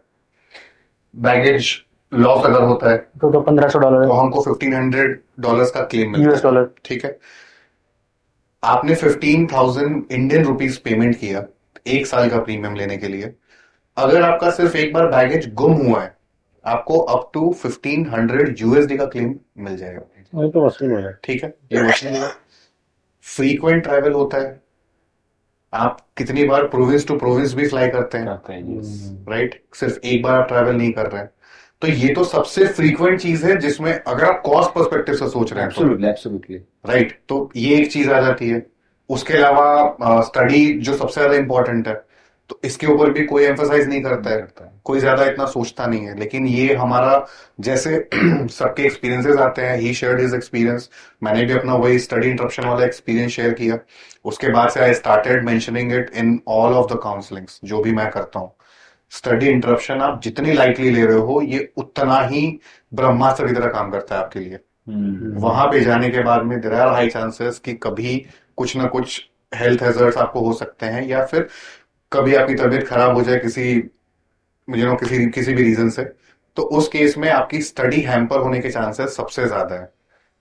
बैगेज लॉस अगर होता है तो $1,500 तो हमको $1,500 का क्लेम मिलता यूएस है। डॉलर। ठीक है, आपने 15,000 इंडियन रुपीज पेमेंट किया एक साल का प्रीमियम लेने के लिए। अगर आपका सिर्फ एक बार बैगेज गुम हुआ है, आपको अप टू 1,500 USD का क्लेम मिल जाएगा। ये तो वसूल हो जाए। ठीक है, ये वसूल होगा। फ्रीक्वेंट ट्रैवल होता है, आप कितनी बार प्रोविंस टू प्रोविंस भी फ्लाई करते हैं, राइट? सिर्फ एक बार आप ट्रैवल नहीं कर रहे हैं। तो ये तो सबसे फ्रीक्वेंट चीज है जिसमें अगर आप कॉस्ट पर्सपेक्टिव से सोच रहे हैं तो, एब्सोल्युटली। राइट, तो ये एक चीज आ जाती है। उसके अलावा स्टडी जो सबसे ज्यादा इंपॉर्टेंट है, तो इसके ऊपर भी कोई एम्फसाइज नहीं करता है, कोई ज्यादा इतना सोचता नहीं है। लेकिन ये हमारा जैसे सबके एक्सपीरियंसेस आते हैं, ही शेयर्ड हिज एक्सपीरियंस, मैंने भी अपना वही स्टडी इंटरप्शन वाला एक्सपीरियंस शेयर किया। उसके बाद से I started mentioning it in all of the counsellings जो भी मैं करता हूँ। स्टडी इंटरप्शन आप जितनी लाइटली ले रहे हो, ये उतना ही ब्रह्मास्त्र की तरह काम करता है आपके लिए। वहां पे जाने के बाद में देयर आर हाई चांसेस कि कभी कुछ ना कुछ हेल्थ हैजर्ड्स आपको हो सकते हैं, या फिर कभी आपकी तबीयत खराब हो जाए किसी किसी भी रीजन से, तो उस केस में आपकी स्टडी हैम्पर होने के चांसेस सबसे ज्यादा है।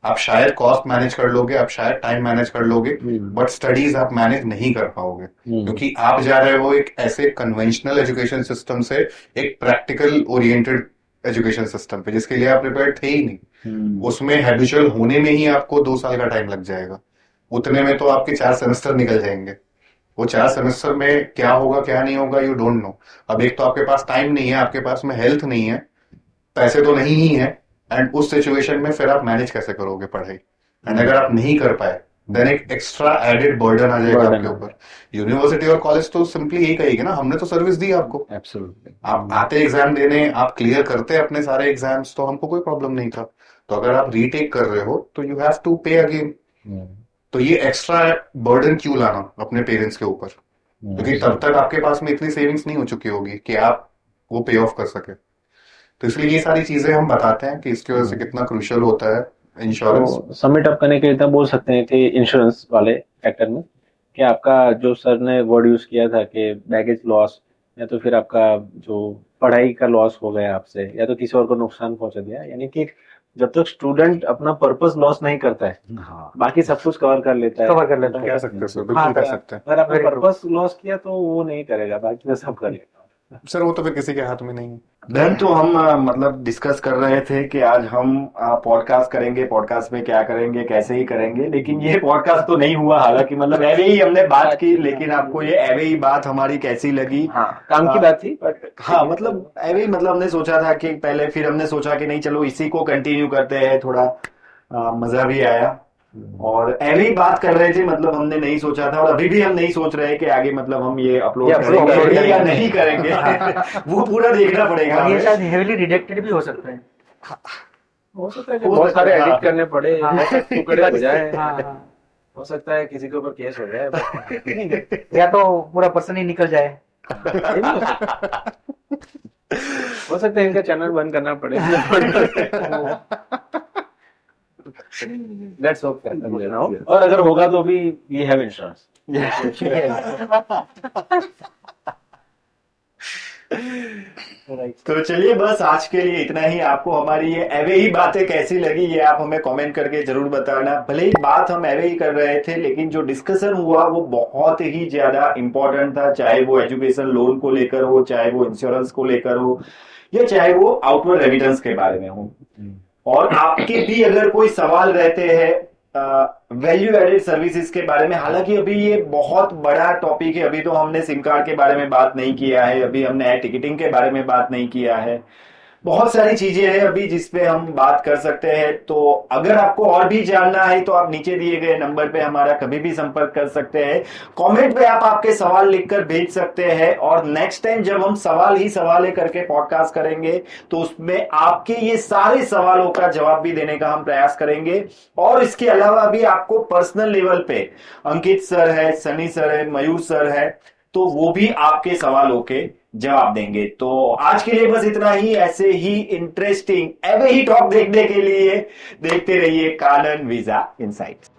आप शायद कॉस्ट मैनेज कर लोगे, आप शायद टाइम मैनेज कर लोगे, बट स्टडीज आप मैनेज नहीं कर पाओगे, क्योंकि आप जा रहे हो एक ऐसे कन्वेंशनल एजुकेशन सिस्टम से एक प्रैक्टिकल ओरिएंटेड एजुकेशन सिस्टम पे, जिसके लिए आप प्रिपेयर्ड थे ही नहीं। उसमें हैबिचुअल होने में ही आपको 2 साल का टाइम लग जाएगा। उतने में तो आपके 4 सेमेस्टर निकल जाएंगे। वो 4 सेमेस्टर में क्या होगा क्या नहीं होगा, यू डोंट नो। अब एक तो आपके पास टाइम नहीं है, आपके पास में हेल्थ नहीं है, पैसे तो नहीं ही है, एंड उस सिचुएशन में फिर आप मैनेज कैसे करोगे पढ़ाई? एंड अगर आप नहीं कर पाए, देन एक एक्स्ट्रा एडेड बर्डन आ जाएगा आपके ऊपर। यूनिवर्सिटी और कॉलेज तो सिंपली यही कहेगी ना, हमने तो सर्विस दी आपको, एब्सोल्युटली। आप आते एग्जाम देने, आप क्लियर करते अपने सारे एग्जाम्स, तो हमको कोई प्रॉब्लम नहीं था। तो अगर आप रीटेक कर रहे हो तो यू हैव टू पे अगेन। तो ये एक्स्ट्रा बर्डन क्यों लाना अपने पेरेंट्स के ऊपर? क्योंकि तब तक आपके पास में इतनी सेविंग्स नहीं हो चुकी होगी कि आप वो पे ऑफ कर सके। तो इसलिए ये सारी चीजें हम बताते हैं कि इसकी वजह से कितना क्रूशियल होता है इंश्योरेंस। तो समिट अप करने के लिए तब बोल सकते हैं कि इंश्योरेंस वाले फैक्टर में कि आपका जो सर ने वर्ड यूज किया था कि बैगेज लॉस, या तो फिर आपका जो पढ़ाई का लॉस हो गया आपसे, या तो किसी और को नुकसान पहुंचा दिया, यानी कि जब तक स्टूडेंट अपना पर्पस लॉस नहीं करता है, हाँ, बाकी सब कुछ कवर कर लेता है। कवर कर लेता है। कह सकते हैं सर, हाँ, बिल्कुल कह सकते हैं अगर आपने Very true. पर्पस लॉस किया तो वो नहीं करेगा, बाकी तो सब करेगा। सर। वो तो फिर किसी के हाथ में नहीं है। देन तो हम मतलब डिस्कस कर रहे थे कि आज हम पॉडकास्ट करेंगे, पॉडकास्ट में क्या करेंगे, कैसे ही करेंगे, लेकिन ये पॉडकास्ट तो नहीं हुआ। हालांकि मतलब एवे ही हमने बात की, लेकिन आपको ये एवे ही बात हमारी कैसी लगी? हाँ, काम की बात थी, बट हाँ, मतलब एवे ही, मतलब हमने सोचा था कि पहले, फिर हमने सोचा कि नहीं चलो इसी को कंटिन्यू करते हैं, थोड़ा मजा भी आया। और एवे ही बात कर रहे थे, मतलब हमने नहीं सोचा था, और अभी भी हम नहीं सोच रहे कि आगे मतलब हम ये अपलोड या upload करेंगे करेंगे। या नहीं करेंगे। वो पूरा देखना पड़ेगा और ये हमें। शायद हेवीली रिजेक्टेड भी हो सकता है। हो सकता है कि हो बहुत सकता सारे है, हाँ। एडिट करने पड़े, हाँ। टुकड़े हो जाए, हाँ, हाँ। हो सकता है किसी के ऊपर केस हो जाए। या तो पूरा पर्सन ही निकल जाए। हो सकता है इनका चैनल बंद करना पड़े। लेट्स होप ना हो, और अगर होगा तो भी वी हैव इंश्योरेंस। तो चलिए, बस आज के लिए इतना ही। आपको हमारी ये एवे ही बातें कैसी लगी, ये आप हमें कमेंट करके जरूर बताना। भले ही बात हम एवे ही कर रहे थे, लेकिन जो डिस्कशन हुआ वो बहुत ही ज्यादा इंपॉर्टेंट था, चाहे वो एजुकेशन लोन को लेकर हो, चाहे वो इंश्योरेंस को लेकर हो, या चाहे वो आउटवर्ड रेमिटेंस के बारे में हो। और आपके भी अगर कोई सवाल रहते हैं वैल्यू एडेड सर्विसेज के बारे में, हालांकि अभी ये बहुत बड़ा टॉपिक है, अभी तो हमने सिम कार्ड के बारे में बात नहीं किया है, अभी हमने एयर टिकटिंग के बारे में बात नहीं किया है, बहुत सारी चीजें हैं अभी जिसपे हम बात कर सकते हैं। तो अगर आपको और भी जानना है तो आप नीचे दिए गए नंबर पे हमारा कभी भी संपर्क कर सकते हैं। कमेंट पे आप आपके सवाल लिखकर भेज सकते हैं, और नेक्स्ट टाइम जब हम सवाल ही सवाल करके पॉडकास्ट करेंगे तो उसमें आपके ये सारे सवालों का जवाब भी देने का हम प्रयास करेंगे। और इसके अलावा भी आपको पर्सनल लेवल पे अंकित सर है, सनी सर है, मयूर सर है, तो वो भी आपके सवालों के जवाब देंगे। तो आज के लिए बस इतना ही। ऐसे ही इंटरेस्टिंग एवे ही टॉक देखने के लिए देखते रहिए कानन वीजा इनसाइट्स।